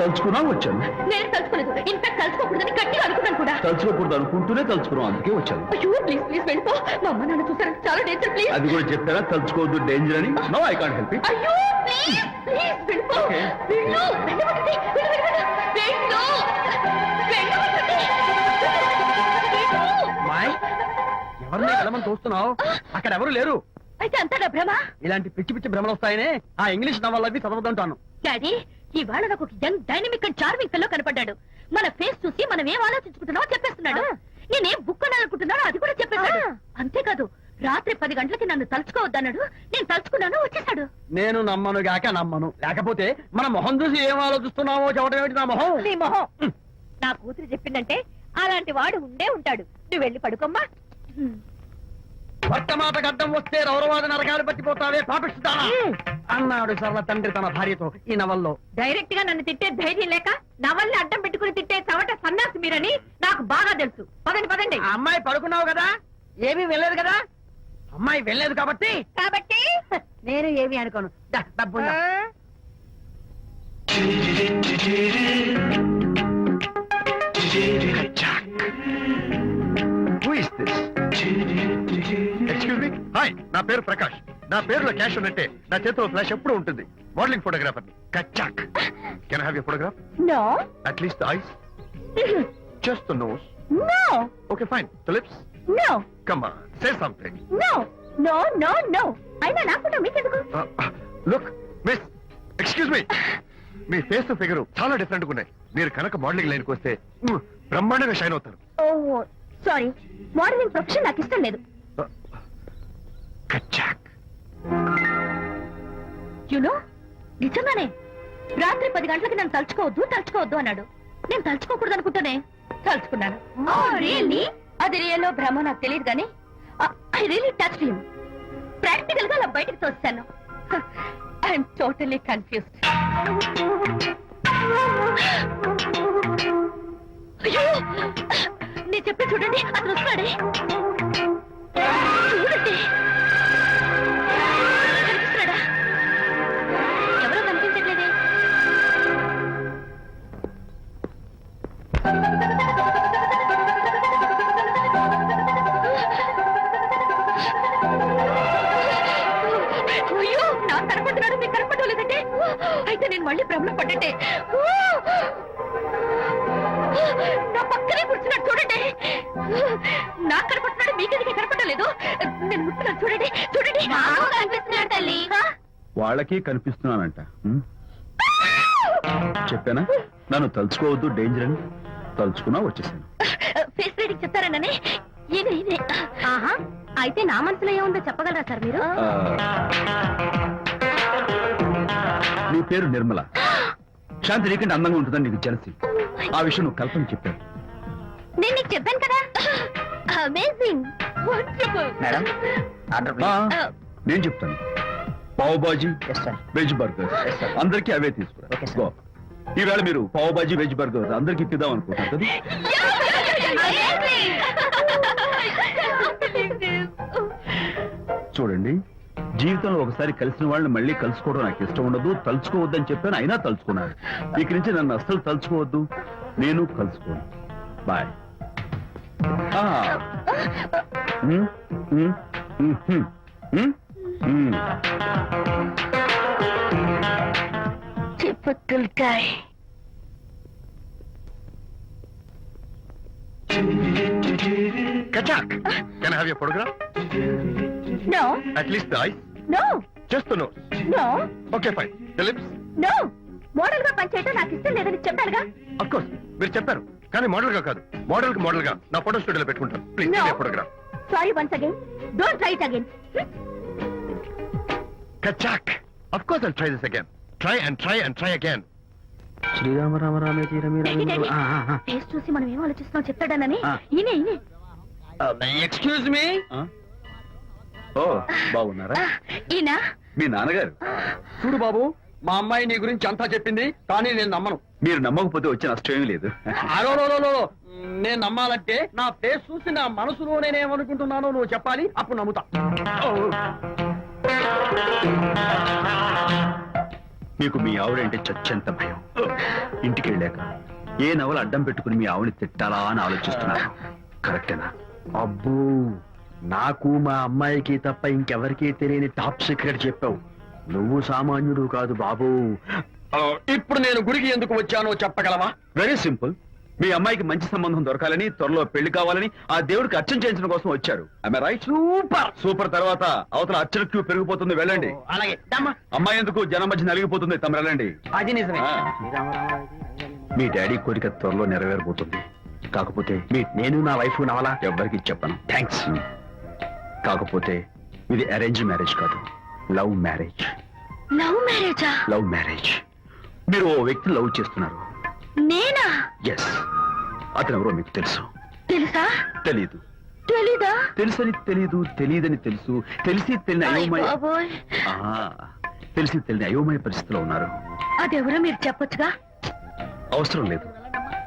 తలుచుకున్నా వచ్చాను. నేను తలుచుకోలేదు. ఇన్ఫాక్ట్ తలుచుకోకూడదని గట్టిగా అనుకున్నాను కూడా. తలుచుకోకూడదు అనుకుంటూనే తలుచుకున్నాం, అందుకే వచ్చాను. అయ్యో ప్లీజ్ ప్లీజ్ వెళ్ళిపో. మా అమ్మ నాన్న చూసారంటే చాలా డేంజర్. ప్లీజ్. అది కూడా చెప్పారా తలుచుకోవద్దు డేంజర్ అని? No, I can't help it. అయ్యో ప్లీజ్ ప్లీజ్ వెళ్ళిపో. Okay. వెళ్ళు, వెళ్ళమంటుంది. వెళ్ళు, వెళ్ళు, వెళ్ళు. వెళ్ళు. వెళ్ళమంటుంది. వెళ్ళు. మాయ్, ఎవరిని వెళ్ళమని చూస్తున్నావు? అక్కడ ఎవరు లేరు. అయితే అంతా నా భ్రమ. ఇలాంటి పిచ్చి పిచ్చి భ్రమలు వస్తాయనే ఆ ఇంగ్లీష్ నవల్ అవి చదవదంటాను. డాడీ, ఇవాళ నాకు ఒక young dynamic and charming pillow కనపడ్డాడు. మన ఫేస్ చూసి మనం ఏం ఆలోచించుకుంటున్నామో చెప్పేస్తున్నాడు. నేనేం బుక్ అనాలనుకుంటున్నానో అది కూడా చెప్పేశాడు. అంతేకాదు, రాత్రి 10 గంటలకి నన్ను తలుచుకోవద్దన్నాడు. నేను తలుచుకున్నాను, వచ్చేసాడు. నేను నమ్మను గాక నమ్మను. లేకపోతే మన మొహం చూసి ఏం ఆలోచిస్తున్నావో చెప్పడం ఏమిటి నా మొహం? నీ మొహం. నా కూతురు చెప్పిందంటే అలాంటి వాడు ఉండే ఉంటాడు. నువ్వు వెళ్ళి పడుకోమ్మా. భర్త మాట గడ్డం వస్తే రౌరవాద నరకాలు పట్టిపోతావే పాపిస్తానా అన్నాడు సరళ తండ్రి తన భార్యతో ఈ నవల్లో. డైరెక్ట్ గా నన్ను తిట్టే ధైర్యం లేక నవల్ని అడ్డం పెట్టుకుని తిట్టే చవట సన్నాసి మీరని నాకు బాగా తెలుసు. పదండి పదండి. ఆ అమ్మాయి పడుకున్నావు కదా, ఏమీ వెళ్ళలేదు కదా. అమ్మాయి వెళ్ళలేదు కాబట్టి కాబట్టి నేను ఏమీ అనుకోను. డబ్బు ఎక్స్క్యూజ్ మీ, హాయ్, నా పేరు ప్రకాష్. నా పేరులో క్యాష్ ఉన్నట్టే నా చేతిలో ఫ్లాష్ ఎప్పుడూ ఉంటుంది. మోడలింగ్ ఫోటోగ్రాఫర్ కచ్చాక్. Can I have your photograph? No at least the eyes, just the nose. No okay fine, the lips. No come on, say something. No no no no. అయినా నాకుండా మీకెందుకు? లుక్ మిస్, ఎక్స్క్యూజ్ మీ, మీ ఫేస్ ఫిగర్ చాలా డిఫరెంట్ గా ఉన్నాయి. మీరు కనుక మోడలింగ్ లైన్కి వస్తే బ్రహ్మాండంగా షైన్ అవుతారు. ఓ సారీ, మోడలింగ్ ప్రొఫెషన్ నాకు ఇష్టం లేదు. కచ్చాక్. యునో, నిజంగానే రాత్రి 10 గంటలకి నన్ను తలుచుకోవద్దు అన్నాడు. నేను తలుచుకోకూడదు అనుకుంటానే తలుచుకున్నాను. అది రియల్లో భ్రమ నాకు తెలియదు కానీ I really touch him. Practical గా అలా బయటకు తోస్తాను. I'm totally confused. అయ్యో, నేను చెప్పి చూడండి, అతను వస్తున్నాడే. చూడండి, కనిపిస్తున్నాడా? ఎవరో కనిపించట్లేదే. అయ్యో, నాకు కనపడుతున్నాడు, మీకు కనపడలేదు లేదంటే అయితే నేను మళ్ళీ భ్రమలో పడ్డంటే. నా పక్కనే కూర్చున్నాడు చూడండి. నాకు కనపడుతున్నాడు, మీకెందుకు కనపడలేదు? నేను ముట్టున్నాను చూడండి. చూడండి, కనిపిస్తున్నాడు తల్లి. వాళ్ళకి కనిపిస్తున్నానంట. చెప్పానా నన్ను తలుచుకోవద్దు డేంజర్ అని? తలుచుకున్నా వచ్చేసాను. ఫేస్ రీడింగ్ చెప్తారననే. ఆహా, అయితే నా మనసులో ఏముందో చెప్పగలరా సార్ మీరు? నీ పేరు నిర్మల. శాంతి నీకంటే అందంగా ఉంటుందని నీకు తెలిసి ఆ విషయం నువ్వు కల్పన చెప్పాను. నేను నీకు చెప్పాను కదా. Amazing, wonderful. మేడం, నేను చెప్తాను. పావ్ బాజీ, వెజ్ బర్గర్ అందరికీ అవే తీసుకురా. గో. ఈవేళ మీరు పావ్ బాజీ వెజ్ బర్గర్ అందరికీ తిద్దాం అనుకుంటారు కదా. చూడండి, జీవితంలో ఒకసారి కలిసిన వాళ్ళని మళ్ళీ కలుసుకోవడం నాకు ఇష్టం ఉండదు. తలుచుకోవద్దని చెప్పాను, అయినా తలుచుకున్నాను. ఇక నుంచి నన్ను అస్సలు తలుచుకోవద్దు, నేను కలుసుకోను. Bye. Typical guy. Kachak, can I have your photograph? No, At least the eyes, no, just the nose. no, Okay, fine. The lips? no. Model గా పనిచేయటం నాకు ఇష్టం లేదని చెప్పానుగా. Of course, మీరు చెప్పారు. కానీ మోడల్ గా కాదు. మోడల్ కి మోడల్ గా నా ఫోటో స్టూడియోలో పెట్టుకుంటాను. Please No. Photograph. Sorry once again. Don't try it again. Kachak. Of course I'll try this again. Try and try and try again. Srirama Rama రామే తీరమే ఫేస్ చూసి మనం ఏం ఆలోచిస్తున్నాం చెప్తాడనని. ఆ. ఈయనే ఈయనే. Excuse me. ఓ, బాగున్నారా? ఈయన మీ నాన్నగారు. చూడు బాబు, మా అమ్మాయి నీ గురించి అంతా చెప్పింది, కానీ నేను నమ్మను. మీరు నమ్మకపోతే వచ్చే నష్టం ఏమీ లేదు. అలో నేను నమ్మాలంటే నా ఫేస్ చూసి నా మనసులో నేనేమనుకుంటున్నానో నువ్వు చెప్పాలి, అప్పుడు నమ్ముతా. మీకు మీ ఆవిడంటే చచ్చెంత భయం. ఇంటికి వెళ్ళాక ఏ నవల అడ్డం పెట్టుకుని మీ ఆవిడని తిట్టాలా అని ఆలోచిస్తున్నారు. కరెక్టేనా? అబ్బో, నాకు మా అమ్మాయికి తప్ప ఇంకెవరికీ తెలియని టాప్ సీక్రెట్ చెప్పావు. నువ్వు సామాన్యుడు కాదు బాబు. ఇప్పుడు నేను గుడికి ఎందుకు వచ్చానో చెప్పగలవా? Very simple. మీ అమ్మాయికి మంచి సంబంధం దొరకాలని, త్వరలో పెళ్లి కావాలని ఆ దేవుడికి అర్చన చేయించడం కోసం వచ్చారు. రైట్? Super super. తర్వాత అవతల అర్చన క్యూ పెరిగిపోతుంది, వెళ్ళండి. అలాగే అమ్మాయి ఎందుకు జనం మధ్య నలిగిపోతుంది, తమ వెళ్ళండి. అది నిజమే. మీ డాడీ కోరిక త్వరలో నెరవేరబోతుంది. కాకపోతే నేను నా వైఫ్ నవలా ఎవ్వరికి చెప్పను. థ్యాంక్స్. కాకపోతే ఇది అరేంజ్ మ్యారేజ్ కాదు, లవ్ మ్యారేజ్. లవ్ మ్యారేజా? Love marriage. మీరు ఓ వ్యక్తి లవ్ చేస్తున్నారు. నేనా? ఎస్. అతను ఎవరో మీకు తెలుసు. తెలుసా? తెలీదు. తెలీదా? తెలుసని తెలీదు, తెలియదని తెలుసు, తెలిసి తెలియని అయోమయ బాబోయ్, తెలిసి తెలియని అయోమయ పరిస్థితిలో ఉన్నారు. అదెవరో మీరు చెప్పొచ్చుగా. అవసరం లేదు.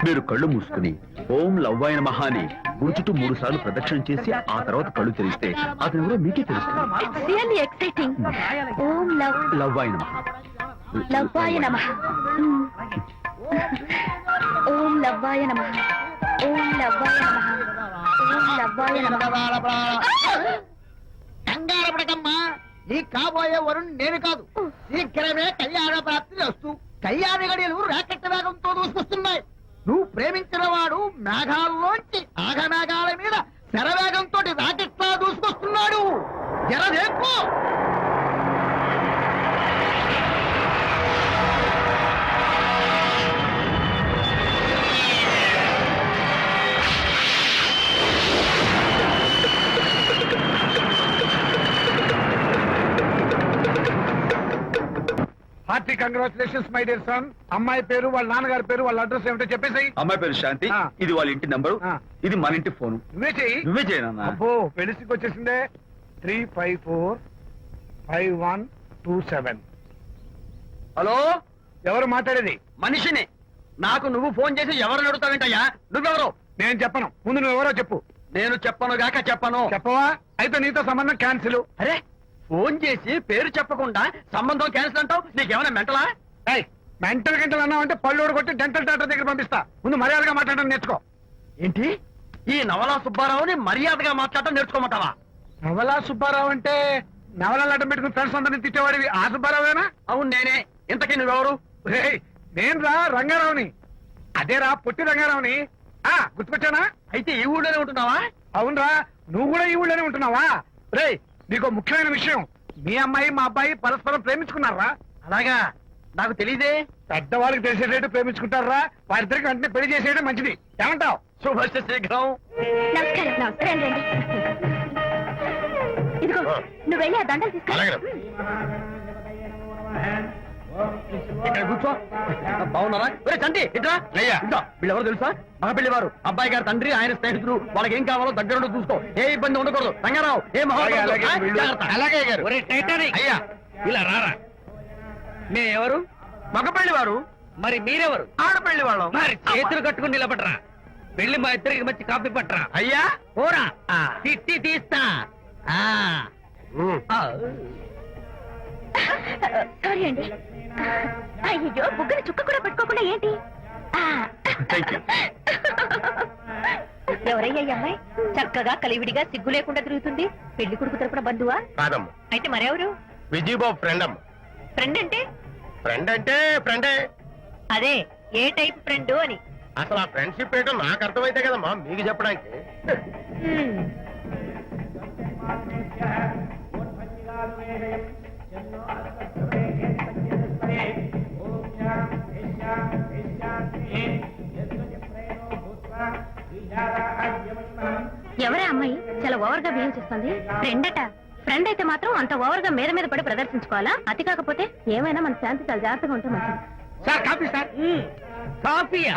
మీరు కళ్ళు మూసుకుని ఓం లవ్వాయ నమః అని గుడి చుట్టూ 3 సార్లు ప్రదక్షిణ చేసి ఆ తర్వాత కళ్ళు తెరిస్తే అతను ఎవరో మీకే తెలుస్తుంది. It's really exciting. ఓం లవ్వాయ నమః. లవ్వాయ నమః. ఓం లవ్వాయ నమః. ఓం లవ్వాయ నమః. ఓం లవ్వాయ నమః. కంగారు పడకమ్మా, ఈ కాబోయే వరుణ్ నేను కాదు. శీఘ్రమే కళ్యాణ ప్రాప్తి వస్తూ కళ్యాణ గడియలు రాకెట్ వేగంతో దూసుకొస్తున్నాయి. నువ్వు ప్రేమించిన వాడు మేఘాల్లోంచి ఆగమేఘాల మీద శరవేగంతో రాకెట్లా దూసుకొస్తున్నాడు. జరదేపు. Hearty congratulations my dear son. అమ్మాయి పేరు, వాళ్ళ నాన్నగారి పేరు, వాళ్ళ అడ్రస్ ఏమిటో చెప్పేసి. అమ్మాయి పేరు శాంతి. ఆ. ఇది వాళ్ళ ఇంటి నంబరు. ఆ. ఇది మన ఇంటి ఫోను. నువ్వే చెయ్యి. నువ్వే చేయనన్నా. అబ్బో, పెళ్లికి వచ్చేసిందే. 3545127. హలో, ఎవరు మాట్లాడేది? మనిషిని. నాకు నువ్వు ఫోన్ చేసి ఎవరు అడుగుతావేంటయ్యా? నువ్వెవరు? నేను చెప్పను. ముందు నువ్వు ఎవరో చెప్పు. నేను చెప్పను గాక చెప్పను. చెప్పవా? అయితే నీతో సంబంధం క్యాన్సిల్. అరే, ఫోన్ చేసి పేరు చెప్పకుండా సంబంధం క్యాన్సిల్ అంటావు? నీకేమైనా మెంటలా? మెంటల్ గంటలు అన్నావు అంటే పళ్ళు కొట్టి డెంటల్ డాక్టర్ దగ్గర పంపిస్తా. ముందు మర్యాదగా మాట్లాడడం నేర్చుకో. ఏంటి, ఈ నవలా సుబ్బారావుని మర్యాదగా మాట్లాడటం నేర్చుకోమంటావా? నవలా సుబ్బారావు అంటే నవలాలు అడ్డం పెట్టుకుని ఫ్రెండ్స్ అందరినీ తిట్టేవాడివి ఆ సుబ్బారావేనా? అవును నేనే. ఇంతకీ నువ్వెవరు? నేను రా రంగారావుని. అదేరా పొట్టి రంగారావుని. గుర్తుకొచ్చానా? అయితే ఈ ఊళ్ళోనే ఉంటున్నావా? అవునరా, నువ్వు కూడా ఈ ఊళ్ళోనే ఉంటున్నావా? రేయ్, నీకు ముఖ్యమైన విషయం. మీ అమ్మాయి మా అబ్బాయి పరస్పరం ప్రేమించుకున్నారా? అలాగా? నాకు తెలీదే. పెద్దవాళ్ళకి తెలిసేటట్టు ప్రేమించుకుంటారా? వారిద్దరికి వెంటనే పెళ్లి చేసేయడం మంచిది. ఏమంటావు? శుభశ్ర శీఘ్రం. నమస్కారం. నమస్కారం. రండి. ఇదిగో, నువ్వు వెళ్ళి ఆ దండలు తీసుకో. ఇక్కడ కూర్చో. బాగున్నారా? ఒరే చంటి, ఇట్రా. ఇద్దా, వీళ్ళెవరో తెలుసా? మగ పెళ్లివారు, అబ్బాయి గారు తండ్రి, ఆయన స్నేహితులు. వాళ్ళకి ఏం కావాలో దగ్గర చూసుకో. ఏ ఇబ్బంది ఉండకూడదు. రంగారావు, ఏ అలాగే గారు. అయ్యా, ఇలా రారా. మేమెవరు? మగ పెళ్లివారు. మరి మీరెవరు? ఆడపెళ్లి వాళ్ళం. మరి చేతులు కట్టుకుని నిలబడరా. పెళ్లి మా ఇద్దరికి మంచి కాఫీ పట్టరా. అయ్యా పోరా, తిట్టి తీస్తా. సారీ అండి. అయ్యో, బుగ్గని చుక్క కూడా పెట్టుకోకుండా ఏంటి? Thank you. ఎవరయ్యా ఈ అమ్మాయి? చక్కగా కలివిడిగా సిగ్గు లేకుండా తిరుగుతుంది. పెళ్లి కొడుకు తరపున బంధువా? కాదమ్మా, అయితే మరెవరు? విజయబాబు ఫ్రెండ్ అమ్మా. ఫ్రెండ్ అంటే? ఫ్రెండ్ అంటే ఫ్రెండే. అదే, ఏ టైప్ ఫ్రెండ్ అని. అసలు ఆ ఫ్రెండ్షిప్ ఏంటో నాకు అర్థమైతే కదమ్మా మీకు చెప్పడానికి. ఎవరే అమ్మాయి చాలా ఓవర్ గా బిహేవ్ చేస్తుంది? ఫ్రెండ్ అట. ఫ్రెండ్ అయితే మాత్రం అంత ఓవర్ గా మీద పడి ప్రదర్శించుకోవాలా? అతి కాకపోతే ఏమైనా మన శాంతి చాలా జాగ్రత్తగా ఉంటే మంచిది. Sir coffee sir. కాఫీయా?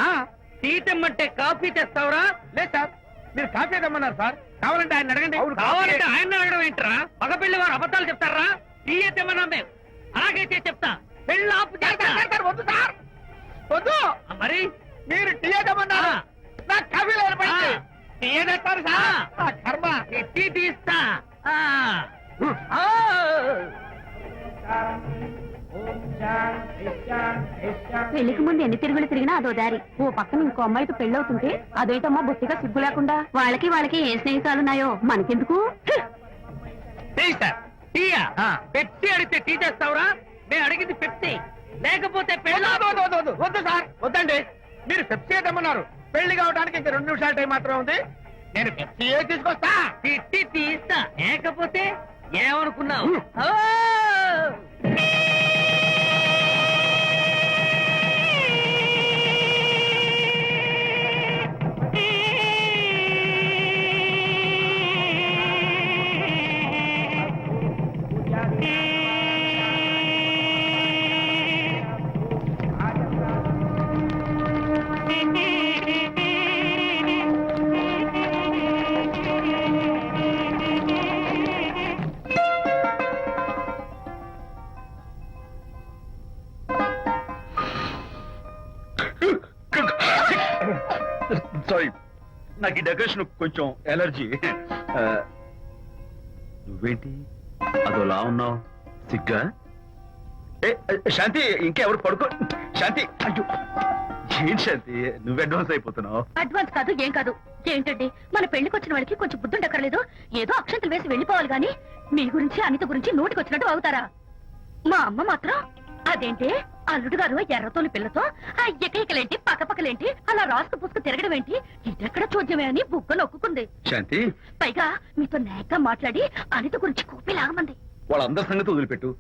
టీ తెమ్మంటే కాఫీ తెస్తావురా? లేదు సార్, మీరు కాఫీ తెమ్మన్నారు సార్. కావాలంటే ఆయన అడగండి. కావాలంటే ఆయన అడగడం ఏంట్రా? మగ పెళ్లి వారు అబద్ధాలు చెప్తారా? టీ తెమ్మన్నా మేము. అలాగైతే చెప్తా. పెళ్ళి ఆపు చేస్తా. వద్దు సార్ వద్దు. మరి మీరు టీ ఏదమన్నారు, ఆ. నాకు కాఫీ లేనపడింది. ఆ. టీ ఏదేస్తారు సార్? ఆ. ఆ కర్మ. ఎట్టి తీస్తా. ఆ. ఆ. పెళ్లికి ముందు ఎన్ని తిరుగులు తిరిగినా అదో దారి. ఓ పక్కన ఇంకో అమ్మాయితో పెళ్ళవుతుంటే అదేటమ్మా బొత్తిగా సిగ్గు లేకుండా. వాళ్ళకి ఏ స్నేహితాలున్నాయో మనకెందుకు? టీ సార్, టీయా? ఆ. పెప్సీ అడిగితే టీ చేస్తావురా? నేను అడిగింది పెప్సీ, లేకపోతే వద్దు, పెళ్ళి వద్దు, వద్దు, వద్దు, వద్దు సార్, వద్దండి. మీరు పెప్సీ ఏదమన్నారు, పెళ్లి కావడానికి ఇంకా 2 నిమిషాల టైం మాత్రం ఉంది. నేను పెప్సీ తీసుకొస్తా. తిట్టి తీస్తా, లేకపోతే ఏమనుకున్నావు? ఆ! సారీ, నాకు ఈ డెకరేషన్ కొంచెం ఎలర్జీ. నువ్వేంటి అదోలా ఉన్నావు? సిగ్గా? శాంతి, ఇంకెవరు పడుకో. శాంతి, అయ్యో ఏంటి శాంతి, నువ్వు అడ్వాన్స్ అయిపోతున్నావు. అడ్వాన్స్ కాదు, ఏం కాదు. ఏంటండి, మన పెళ్లికి వచ్చిన వాళ్ళకి కొంచెం బుద్ధుండక్కర్లేదు. ఏదో అక్షంతలు వేసి వెళ్ళిపోవాలి గాని మీ గురించి అనిత గురించి నోటికొచ్చినట్టు అవుతారా? మా అమ్మ మాత్రం అదేంటి అల్లుడు గారు ఎర్రతోని పిల్లతో ఆ ఎకైకలేంటి పక్కపక్కలేంటి అలా రాసుకు పుసుకు తిరగడం ఏంటి, ఇదెక్కడ చూద్యమే అని బుగ్గ నొక్కుంది. శాంతి, పైగా మీతో నేగ్గా మాట్లాడి అనిత గురించి కూపి లాగమంది. వాళ్ళందరి సంగతి వదిలిపెట్టు.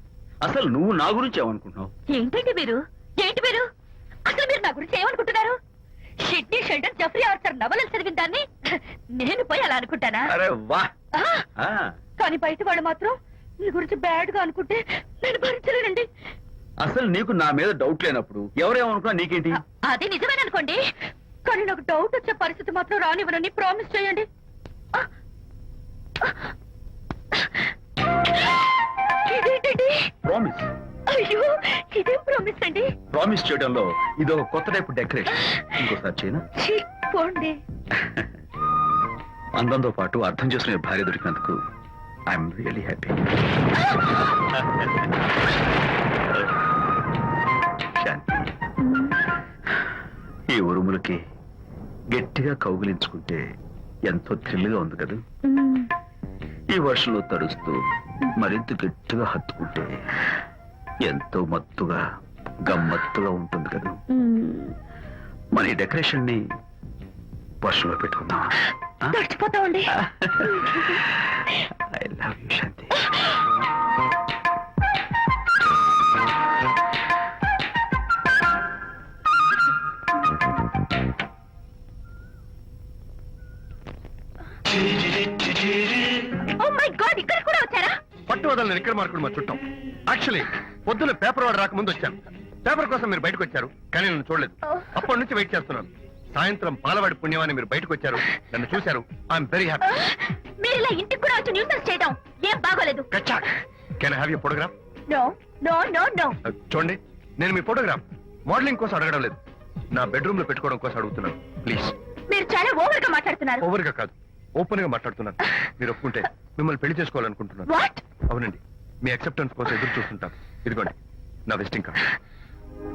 అసలు నువ్వు నా గురించి ఏమనుకుంటున్నావు? ఏంటండి మీరు, ఏంటి మీరు అసలు మీరు నా గురించి ఏమనుకుంటున్నారు? షిడ్నీ షెల్డన్ జఫ్రీ ఆర్చర్ నవలలు చదివిన దాన్ని నేను పోయి అలా అనుకుంటానా? అరే వా. ఆ, ఆ, కానీ బయట వాడు మాత్రం మీ గురించి బ్యాడ్ గా అనుకుంటే నేను భరించలేనండి. అసలు నీకు నా మీద డౌట్ లేనప్పుడు ఎవరేమనుకున్నా నీకేంటి? అది నిజమేననుకోండి, కానీ నాకు డౌట్ వచ్చే పరిస్థితి మాత్రం రానివ్వనని ప్రామిస్ చేయండి. ఇదేంటండి? ప్రామిస్. అయ్యో, ఇదేం ప్రామిస్ అండి? ప్రామిస్ చేయడంలో ఇది ఒక కొత్త టైపు డెకరేషన్. ఇంకోసారి చేయనా? ఛీ, పోండి. అందంతో పాటు అర్థం చేసుకునే భార్య దొరికినందుకు ఐఎమ్ రియలీ హ్యాపీ. శాంతి, ఈ ఉరుములకి గట్టిగా కౌగిలించుకుంటే ఎంతో థ్రిల్గా ఉంది కదా. ఈ వర్షంలో తడుస్తూ మరింత గట్టిగా హత్తుకుంటే ఎంతో మత్తుగా గమ్మత్తుగా ఉంటుంది కదా. మన ఈ డెకరేషన్ ని వర్షంలో పెట్టుకుందాం. తడిచిపోతామండి. I love you Shanti. Oh my god, ఇక్కడ కూడా వచ్చారా? పట్టు వదలని ఇక్కడ మార్కుడు మా చుట్టం. యాక్చువల్లీ పొద్దున పేపర్ వాడు రాకముందు వచ్చాను. పేపర్ కోసం మీరు బయటకు వచ్చారు, కానీ నన్ను చూడలేదు. అప్పటి నుంచి వెయిట్ చేస్తున్నాను. సాయంత్రం పాలవాడి పుణ్యమాన్ని మీరు బయటకు వచ్చారు, నన్ను చూశారు. I'm very happy. మీరు ఇలా ఇంటికి కూడా వచ్చి న్యూసెన్స్ చేయడం ఏం బాగోలేదు. Can I have your photograph? No no no no. చూడండి, నేను మీ ఫోటోగ్రాఫ్ మోడలింగ్ కోసం అడగడం లేదు, నా బెడ్రూమ్ లో పెట్టుకోవడం కోసం అడుగుతున్నాను. ప్లీజ్. మీరు చాలా ఓవర్ గా మాట్లాడుతున్నారు. ఓవర్ గా కాదు, ఓపెన్ గా మాట్లాడుతున్నాను. మీరు ఒప్పుకుంటే మిమ్మల్ని పెళ్లి చేసుకోవాలనుకుంటున్నాను. వాట్? అవునండి, మీ అక్సెప్టెన్స్ కోసం ఎదురు చూస్తుంటాను. ఇదిగోండి నా విజిటింగ్ కార్డ్.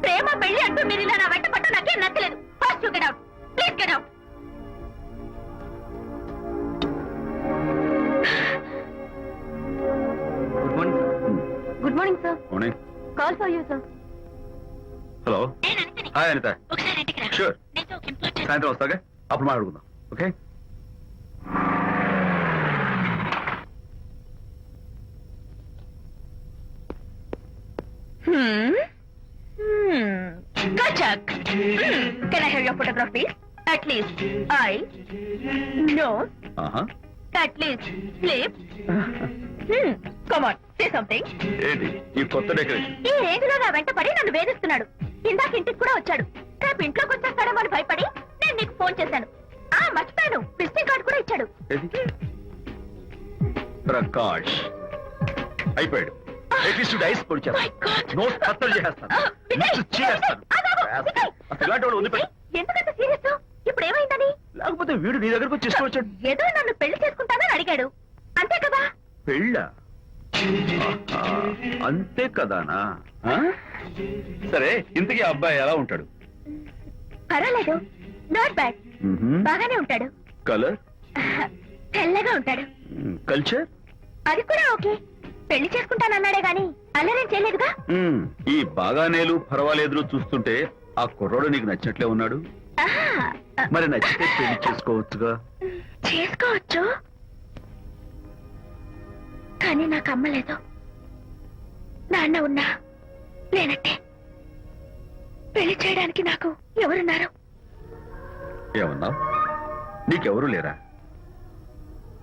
ప్రేమ పెళ్లి అంటూ మీరు ఇలా నా వెంట పట్టు నాకేం నచ్చలేదు. First you get out, please get out. Good morning. Good morning sir. Morning. Call for you sir. Hello. Hi Anita. ఒకసారి ఇంటికి రా. షూర్. నీతో ఒక ఇంపార్టెంట్. సాయంత్రం వస్తాగా, అప్పుడు మాట్లాడుకుందాం. Okay. Kachak. Can I have your photograph, please? At least eye, nose, ఆహా. at least lips. Come on, say something. ఏంటి ఈ కొత్త డెకరేషన్? ఈ రేంజ్ లో నా వెంట పడి నన్ను వేధిస్తున్నాడు. ఇందాక ఇంటికి కూడా వచ్చాడు. రేపు ఇంట్లోకి వచ్చేస్తాడేమో అని భయపడి నేను నీకు ఫోన్ చేశాను. మర్చిపోయాను, విజిటింగ్ కార్డు కూడా ఇచ్చాడు. ఏది? ప్రకాష్ అయిపోయాడు. అట్లీస్ట్ ఐస్ పొడి My God. చేస్తాను నోట్ కత్తలు చేస్తాను విజయ్, లిప్స్ చీరేస్తాను విజయ్. అసలు ఇలాంటి వాడు వదిలిపెట్టి ఎందుకంత సీరియస్? ఇప్పుడు ఏమైందని? లేకపోతే వీడు నీ దగ్గరకు వచ్చి ఇష్టం వచ్చాడు ఏదో నన్ను పెళ్లి చేసుకుంటానని అడిగాడు, అంతే కదా? పెళ్ళ అంతే కదానా ఆ? సరే ఇంతకీ ఆ అబ్బాయి ఎలా ఉంటాడు? పర్వాలేదు, నాట్ బ్యాడ్, బాగానే ఉంటాడు. కలర్, తెల్లగా ఉంటాడు. కల్చర్, అది కూడా ఓకే. పెళ్లి చేసుకుంటానన్నాడే గాని అల్లరేం చేయలేదుగా. ఈ బాగానేలు పర్వాలేదు చూస్తుంటే ఆ కుర్రోడు నీకు నచ్చినట్లే ఉన్నాడు. ఆహా, మరి నచ్చితే పెళ్లి చేసుకోవచ్చుగా. చేసుకోవచ్చు, కానీ నాకు అమ్మ లేదు, నాన్న ఉన్నా లేనట్టే. పెళ్లి చేయడానికి నాకు ఎవరున్నారు? ఏమన్నా నీకెవరూ లేరా?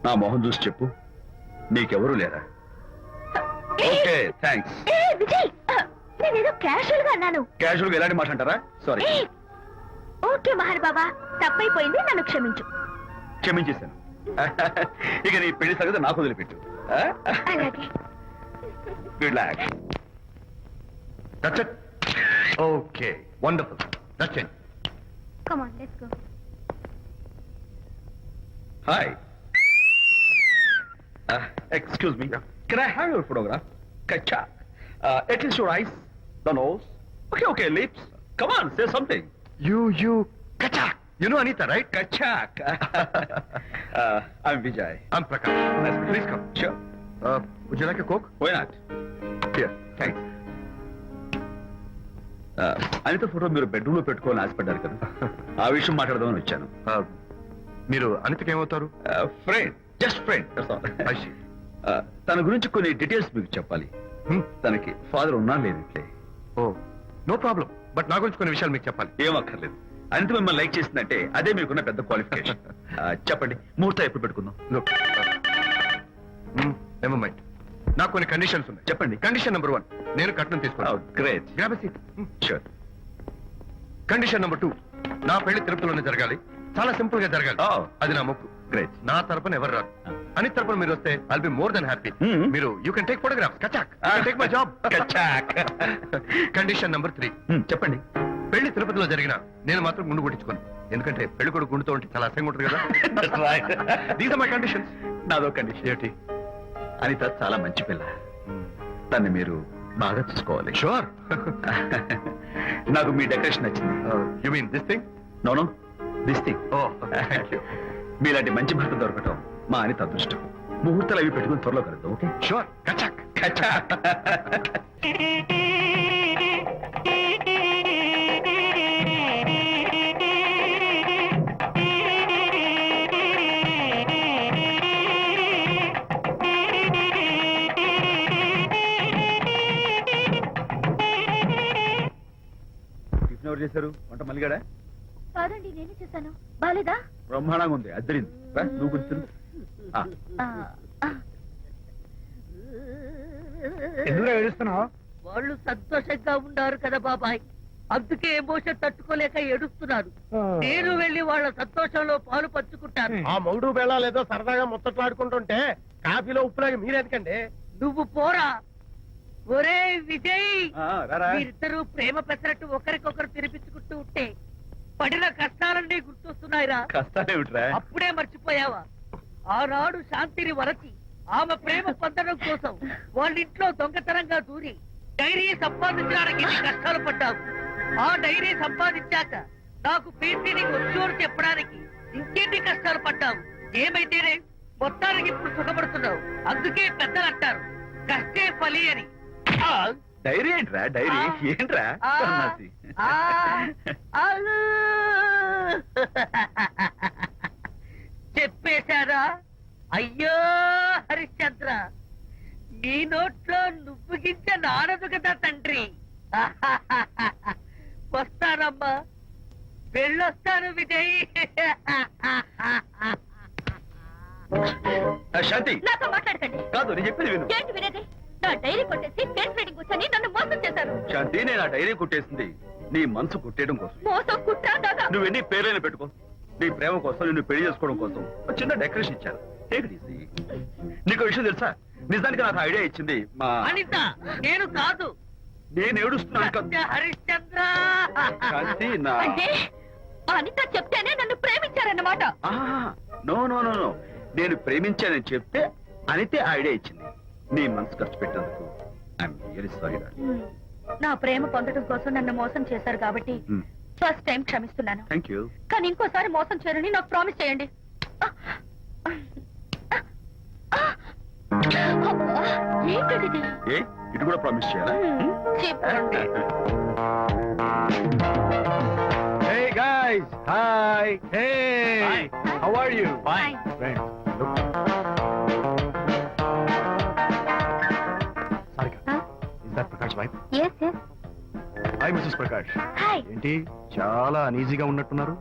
నా మొహం చూసి చెప్పు, నీకెవరూ లేరా? Okay thanks. ఏ విజయ్, నేనేదో క్యాషువల్ గా అన్నాను. క్యాజువల్ గా ఎలాంటి మాట అంటారా? సారీ. ఏ, ఓకే మహర్ బాబా, తప్పైపోయింది, నన్ను క్షమించు. క్షమించేశాను. ఇక నీ పెళ్లి సంగతి నాకు వదిలిపెట్టు. అలాగే. Relax. That's it. Okay, wonderful. That's it. Come on, let's go. Hi. Excuse me. Can I have your photograph? Kacha. At least your eyes, the nose. Okay, lips. Come on, say something. You, Kachak. You know Anita, right? Kachak. I'm Vijay. I'm Prakash. Nice to meet you. Please come. Sure. Would you like a Coke? Why not? Here, thanks. Anita photo మీరు బెడ్రూమ్ లో పెట్టుకోవాలని ఆశపడ్డారు కదా, ఆ విషయం మాట్లాడదామని వచ్చాను. మీరు అనితకి ఏమవుతారు? Friend, just friend. I see. తన గురించి కొన్ని డీటెయిల్స్ మీకు చెప్పాలి. తనకి ఫాదర్ ఉన్నా లేనట్లే. ఓ నో ప్రాబ్లం, బట్ నా గురించి కొన్ని విషయాలు మీకు చెప్పాలి. ఏం అక్కర్లేదు. అనిత మిమ్మల్ని లైక్ చేసిందంటే అదే మీకున్న పెద్ద క్వాలిఫికేషన్. చెప్పండి, ముహూర్తం ఎప్పుడు పెట్టుకుందాం? Look, never mind. నాకు కొన్ని కండిషన్స్ ఉన్నాయి. చెప్పండి. కండిషన్ నెంబర్ 1, నేను కట్నం తీసుకున్నాను. Great. Grab a seat. Sure. Condition number 2, నా పెళ్లి తిరుపతిలోనే జరగాలి, చాలా సింపుల్ గా జరగాలి. Oh. అది నా మొక్కు. గ్రేట్. నా తరపున ఎవరు రాదు. అని తరపున మీరు వస్తే I'll be more than happy. మీరు యూ కెన్ టేక్ ఫోటోగ్రాఫ్స్. కచాక్, టేక్ మై జాబ్. కచాక్. కండిషన్ నెంబర్ 3, చెప్పండి. పెళ్లి తిరుపతిలో జరిగిన నేను మాత్రం గుండు కొట్టించుకోను, ఎందుకంటే పెళ్లి కొడుకు గుండుతో ఉంటే చాలా అసహ్యంగా ఉంటుంది కదా. These are my conditions. నాదో కండిషన్. ఏంటి? అనిత చాలా మంచి పిల్ల, తన్ని మీరు బాగా చూసుకోవాలి. షూర్. నాకు మీ డెకరేషన్ నచ్చింది. You mean this thing? No no, this thing. Oh thank you. మీలాంటి మంచి భర్త దొరకటం మా అనిత అదృష్టం. ముహూర్తాలు అవి పెట్టుకుని త్వరలో కలుద్దాం. ఓకే? షూర్. కచాక్. కచాక్. టిఫిన్ ఎవరు చేశారు? వంట మల్లిగాడా? కాదండి, నేనే చేశాను. బాలేదా? బ్రహ్మాండంగా ఉంది, అద్దరింది. నువ్వు గుర్తు. ఎందుకు ఏడుస్తున్నావు? వాళ్ళు సంతోషంగా ఉన్నారు కదా బాబాయ్, అందుకే ఎమోషన్ తట్టుకోలేక ఏడుస్తున్నారు. నేను వెళ్ళి వాళ్ళ సంతోషంలో పాలు పంచుకుంటాను. ఆ మౌడు బేళాలు ఏదో సరదాగా ముచ్చట్లాడుకుంటుంటే కాఫీలో ఉప్పులాగా మీరెందుకండి? నువ్వు పోరా. ఒరే విజయ్, రారా. మీరిద్దరూ ప్రేమ పెసరట్టు ఒకరికొకరు తినిపించుకుంటూ ఉంటే పడిన కష్టాలన్నీ గుర్తొస్తున్నాయిరా. కష్టాలేమిట్రా? అప్పుడే మర్చిపోయావా? ఆనాడు శాంతిని వరచి ఆమె ప్రేమ పొందడం కోసం వాళ్ళింట్లో దొంగతనంగా దూరి డైరీ సంపాదించడానికి ఎన్ని కష్టాలు పడ్డావు. ఆ డైరీ సంపాదించాక నాకు పీసీని వచ్చోడు చెప్పడానికి ఇంకెన్ని కష్టాలు పడ్డావు. ఏమైతేనే మొత్తానికి ఇప్పుడు సుఖపడుతున్నావు. అందుకే పెద్దలు అంటారు కష్టే ఫలి అని. డైరీ ఏంట్రా? డైరీ ఏంట్రా? సన్నాసి. చెప్పేశారా? అయ్యో హరిశ్చంద్ర, నీ నోట్లో నువ్వు గింజ నానదు కదా తండ్రి. వస్తానమ్మా, వెళ్ళొస్తాను విజయ్. శాంతి, నాతో మాట్లాడకండి. కాదు నేను చెప్పేది విను. ఏంటి వినేది? నా డైరీ కొట్టేసి ఫేస్ రీడింగ్ వచ్చని నన్ను మోసం చేశారు. శాంతి, నేను ఆ డైరీ కుట్టేసింది నీ మనసు కుట్టేయడం కోసం. మోసం కుట్రా దాదా? నువ్వు ఎన్ని పేర్లైనా పెట్టుకో, నీ ప్రేమ కోసం, నిన్ను పెళ్లి చేసుకోవడం కోసం ఒక చిన్న డెకరేషన్ ఇచ్చాను. Take it easy. నీకు విషయం తెలుసా, నిజానికి నాకు ఐడియా ఇచ్చింది మా అనిత నేను కాదు, నేను ఏడుస్తున్నాను కదా. సత్య హరిశ్చంద్ర. కాంతి నా అంటే అనిత చెప్తేనే నన్ను ప్రేమించారన్నమాట. నో నో నో నో నేను ప్రేమించానని చెప్తే అనితే ఐడియా ఇచ్చింది. నీ మనసు ఖర్చు పెట్టినందుకు ఐఎమ్ రియల్లీ సారీ. నా ప్రేమ పొందడం కోసం నన్ను మోసం చేశారు కాబట్టి ఫస్ట్ టైం క్షమిస్తున్నాను. Thank you. కానీ ఇంకోసారి మోసం చేయరని నాకు ప్రామిస్ చేయండి. అబ్బా, ఏంటిది? ఏ ఇటు కూడా ప్రామిస్ చేయాలా? చెప్పండి. Hey guys, hi. Hey, Hi. how are you? Fine. Fine. Look. Sarika, Huh? is that Prakash wife? Yes, yes. Hi, Mrs. Prakash. Hi. ఏంటి చాలా అనీజీగా ఉన్నట్టున్నారు?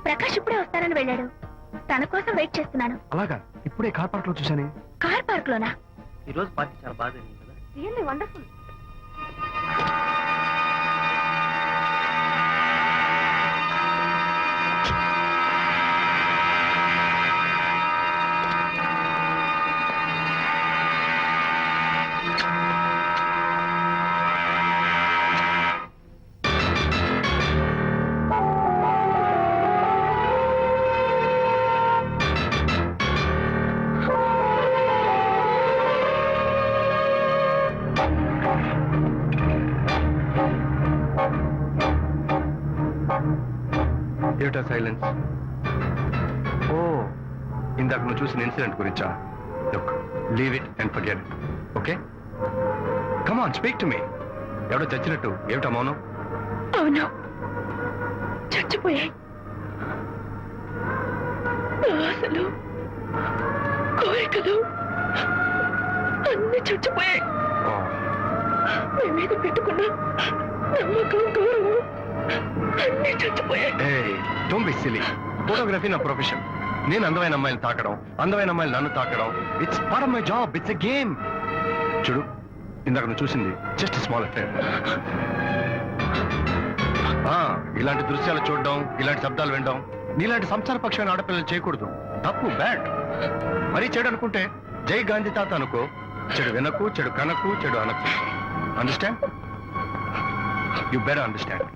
ప్రకాష్ ఇప్పుడే వస్తారని వెళ్ళాడు. తన కోసం వెయిట్ చేస్తున్నాను. అలాగా ఇప్పుడే కార్ పార్క్ లో చూశానే. కార్ పార్క్ లోనా? ఈ రోజు పార్టీ చాలా బాగా జరిగింది కదా. Really wonderful. ఏమిటా సైలెన్స్? ఓ, ఇందాక నువ్వు చూసిన ఇన్సిడెంట్ గురించా? Look, leave it and forget it. Okay, come on, speak to me. ఎవడో చచ్చినట్టు ఏమిటా మౌనం? అవును, చచ్చిపోయాయి. ఆశలు, కోరికలు అన్ని చచ్చిపోయాయి. ఓ, మీ మీద పెట్టుకున్న నమ్మకం, గౌరవం అన్ని చచ్చిపోయాయి. ఏయ్, డోంట్ బి సిలీ. ఫోటోగ్రఫీ నా ప్రొఫెషన్. నేను అందమైన అమ్మాయిని తాకడం, అందమైన అమ్మాయిలు నన్ను తాకడం, it's part of my job. It's a game. చూడు, ఇందాక నువ్వు చూసింది జస్ట్ స్మాల్ అఫేర్. ఇలాంటి దృశ్యాలు చూడడం, ఇలాంటి శబ్దాలు వినడం నీలాంటి సంసార పక్షమైన ఆడపిల్లలు చేయకూడదు. తప్పు, బ్యాడ్. మరీ చెడు అనుకుంటే జై గాంధీ తాత అనుకో. చెడు వినకు, చెడు కనకు, చెడు అనకు. Understand? You better understand.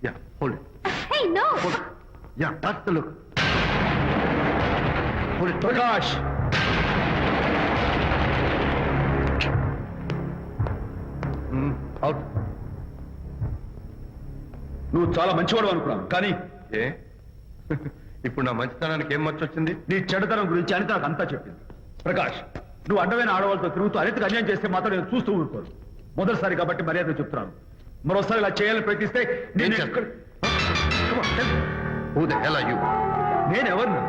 Yeah, hold it. Hey, no! Hold it. Yeah, that's the look. Hold it. Prakash, Out. నువ్వు చాలా మంచివాడు అనుకున్నాను, కానీ ఏ ఇప్పుడు నా మంచితనానికి ఏం మర్చొచ్చింది? నీ చెడుతనం గురించి అనిత నాకు అంతా చెప్పింది. ప్రకాష్, నువ్వు అడ్డమైన ఆడవాళ్ళతో తిరుగుతూ అనితకు అన్యాయం చేస్తే మాత్రం నేను చూస్తూ ఊరుకోను. మొదటిసారి కాబట్టి మర్యాద చెప్తున్నాను. మరోసారి ఇలా చేయాలని ప్రయత్నిస్తే నేను Come on, tell me. Who the hell are you? నేను ఎవరిని?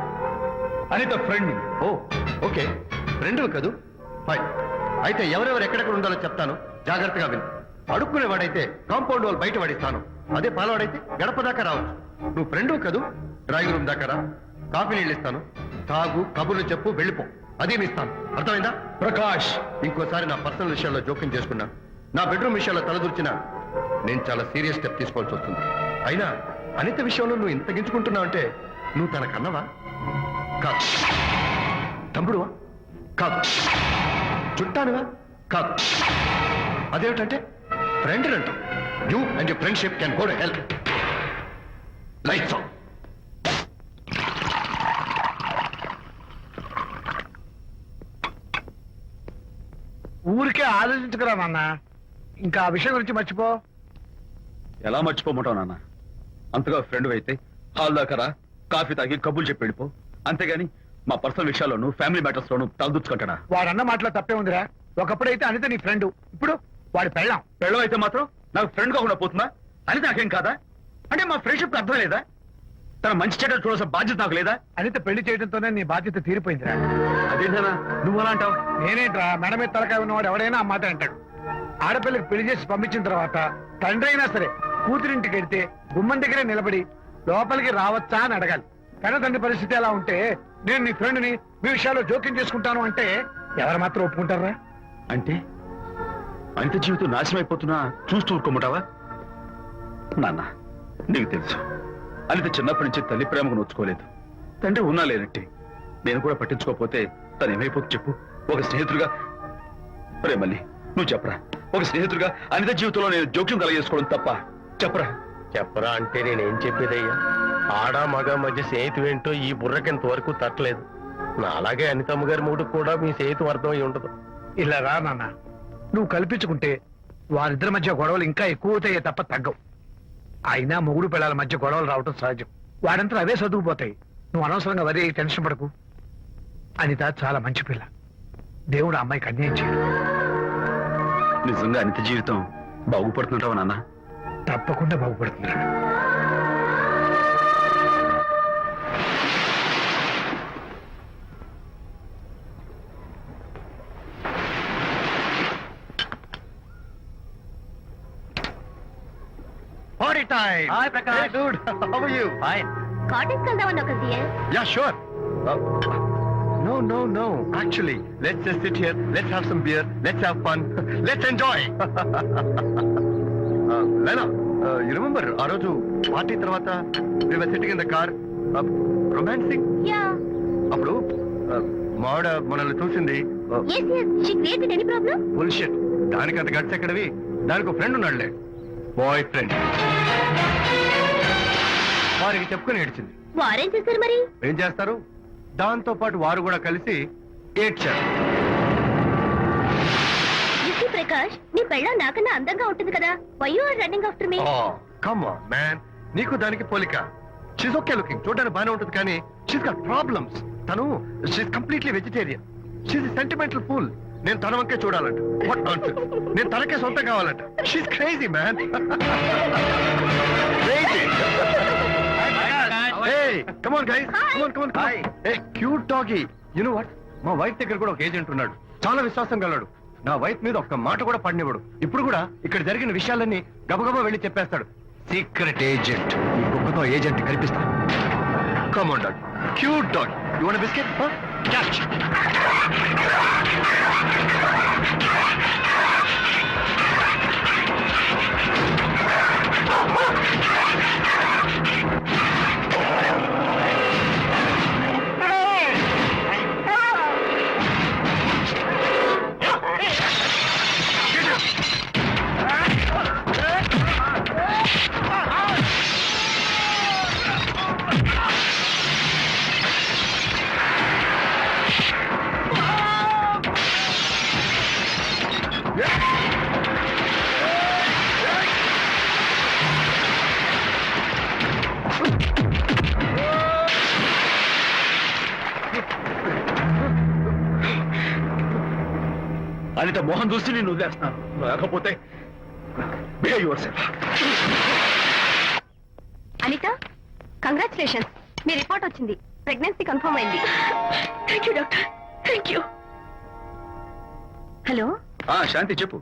అనిత ఫ్రెండ్. ఓ, ఓకే, ఫ్రెండ్ కదూ. ఫైన్. అయితే ఎవరెవరు ఎక్కడెక్కడ ఉండాలో చెప్తాను, జాగ్రత్తగా విను. అడుక్కునేవాడైతే కాంపౌండ్ వాళ్ళు బయట పడిస్తాను. అదే పాలవాడైతే గడప దాకా రావచ్చు. నువ్వు ఫ్రెండ్ కదూ, డ్రాయింగ్ రూమ్ దాకా రా. కాఫీ నీళ్ళు ఇస్తాను, తాగు, కబుర్లు చెప్పు, వెళ్ళిపో. అదేమి ఇస్తాను, అర్థమైందా? ప్రకాష్, ఇంకోసారి నా పర్సనల్ విషయాల్లో జోక్యం చేసుకున్నా, నా బెడ్రూమ్ విషయాల్లో తలదూర్చినా నేను చాలా సీరియస్ స్టెప్ తీసుకోవాల్సి వస్తుంది. అయినా అనిత విషయంలో నువ్వు ఇంత గించుకుంటున్నావు అంటే నువ్వు తనకన్నవా? కాదు. తమ్ముడువా? కాదు. చుట్టానువా? కాదు. అదేమిటంటే ఫ్రెండ్ అంటూ. You and your friendship can go to help. Lights on. ఊరికే ఆలోచించుకురా నాన్న. ఇంకా ఆ విషయం గురించి మర్చిపో. ఎలా మర్చిపోమంటావు నాన్న? అంతగా ఫ్రెండ్ అయితే హాల్ దాకా రా, కాఫీ తాగి కబుర్లు చెప్పి వెళ్ళిపో. అంతేగాని మా పర్సనల్ విషయాల్లోనూ ఫ్యామిలీ మ్యాటర్స్ లోను తలదూర్చుకుంటాడా? వాడన్న మాటలో తప్పే ఉందిరా. ఒకప్పుడైతే అనిత నీ ఫ్రెండ్, ఇప్పుడు వాడి పెళ్ళాం. పెళ్ళం అయితే మాత్రం నాకు ఫ్రెండ్ కాకుండా పోతుందా? అనిత నాకేం కాదా? అంటే మా ఫ్రెండ్షిప్ అర్థం లేదా? తన మంచి చెడ్డ చూడాల్సిన బాధ్యత నాకు లేదా? అనిత పెళ్లి చేయడంతోనే నీ బాధ్యత తీరిపోయిందిరా. అదేంటనా నువ్వు అలా అంటావు? నేనేంట్రా, మెడ మీద తలకాయ ఉన్నవాడు ఎవడైనా ఆ మాట అంటాడు. ఆడపిల్లకి పెళ్లి చేసి పంపించిన తర్వాత తండ్రి అయినా సరే కూతురింటికి వెళ్తే గుమ్మం దగ్గరే నిలబడి లోపలికి రావచ్చా అని అడగాలి. కన్న తండ్రి పరిస్థితి ఎలా ఉంటే నేను నీ ఫ్రెండ్ని మీ విషయాల్లో జోక్యం చేసుకుంటాను అంటే ఎవరు మాత్రం ఒప్పుకుంటారా? అంటే అనిత జీవితం నాశనం అయిపోతున్నా చూస్తూ ఊరుకోమంటావా? నాన్న, నీకు తెలుసు అనిత చిన్నప్పటి నుంచి తల్లి ప్రేమకు నోచుకోలేదు. తండ్రి ఉన్నా లేనట్టే. నేను కూడా పట్టించుకోకపోతే తను ఏమైపోతుంది చెప్పు? ఒక స్నేహితుడిగా మళ్ళీ నువ్వు చెప్పరా, ఒక స్నేహితుడిగా అనిత జీవితంలో నేను జోక్యం కలగజేసుకోవడం తప్ప? చెప్పరా. చెప్పరా అంటే నేనేం చెప్పేదయ్యా? ఆడ మగ మధ్య స్నేహితు ఏంటో ఈ బుర్రకింత వరకు తట్టలేదు. నా అలాగే అనితమ్మ గారి మూడు కూడా మీ స్నేహితం అర్థమై ఉండదు. ఇలా రా నాన్న, నువ్వు కల్పించుకుంటే వారిద్దరి మధ్య గొడవలు ఇంకా ఎక్కువ అవుతాయే తప్ప తగ్గవు. అయినా మొగుడు పిల్లల మధ్య గొడవలు రావటం సహజం. వాడంతా అవే చదువుకుపోతాయి. నువ్వు అనవసరంగా వరే టెన్షన్ పడకు. అనిత చాలా మంచి పిల్ల. దేవుడు ఆ అమ్మాయికి అన్యాయం చేయడు. నిజంగా అనిత జీవితం బాగుపడుతుంటావా నాన్న? తప్పకుండా బాగుపడుతున్నాడు. Party time! Hi, Prakash. Hey, dude. How are you? Fine. Cottage వెళ్దామని ఒక Yeah, sure. No. Actually, let's just sit here. Let's have some beer. Let's have fun. Let's enjoy. Lena, you remember ఆ రోజు పార్టీ తర్వాత we were sitting in the car, romancing. Yeah అప్పుడు మావిడ మనల్ని చూసింది. yes she created any problem bullshit. దానికి అంత గట్స్ ఎక్కడవి? దానికి ఒక ఫ్రెండ్ ఉన్నాడులే, బాయ్ ఫ్రెండ్. వారికి చెప్పుకొని ఏడ్చింది. వారేం చేశారు మరి ఏం చేస్తారు? దాంతో పాటు వారు కూడా కలిసి ఏడ్చారు. యూసీ ప్రకాష్, నీ పెళ్ళం నాకన్నా అందంగా ఉంటుంది కదా. Why you are running after me? Come on man, నీకు దానికి పోలిక. షీస్ ఓకే లుకింగ్, చూడడానికి బాగానే ఉంటుంది, కానీ షీస్ గాట్ ప్రాబ్లమ్స్. తను she's completely vegetarian. She's sentimental pool. నేను తన వంకే చూడాలంట. What nonsense. నేను తనకే సొంతం కావాలంట. She's crazy man. Crazy. Hey, come on guys. Hi. Come on. Hey, cute doggy. You know what? మా వైఫ్ దగ్గర కూడా ఒక ఏజెంట్ ఉన్నాడు. చాలా విశ్వాసం గలడు. నా వైఫ్ మీద ఒక్క మాట కూడా పడినివ్వడు. ఇప్పుడు కూడా ఇక్కడ జరిగిన విషయాలన్నీ గబగబా వెళ్ళి చెప్పేస్తాడు. Secret agent. ఈ కుక్కతో ఏజెంట్ కనిపిస్తా. Come on dog. Cute dog. You want a biscuit? Huh? Catch. Anitha Mohan చూసి నేను వదిలేస్తున్నాను. లేకపోతే behave yourself. Anitha, congratulations, మీ రిపోర్ట్ వచ్చింది. ప్రెగ్నెన్సీ కన్ఫర్మ్ అయింది. Thank you doctor, thank you. Hello, Shanti చెప్పు.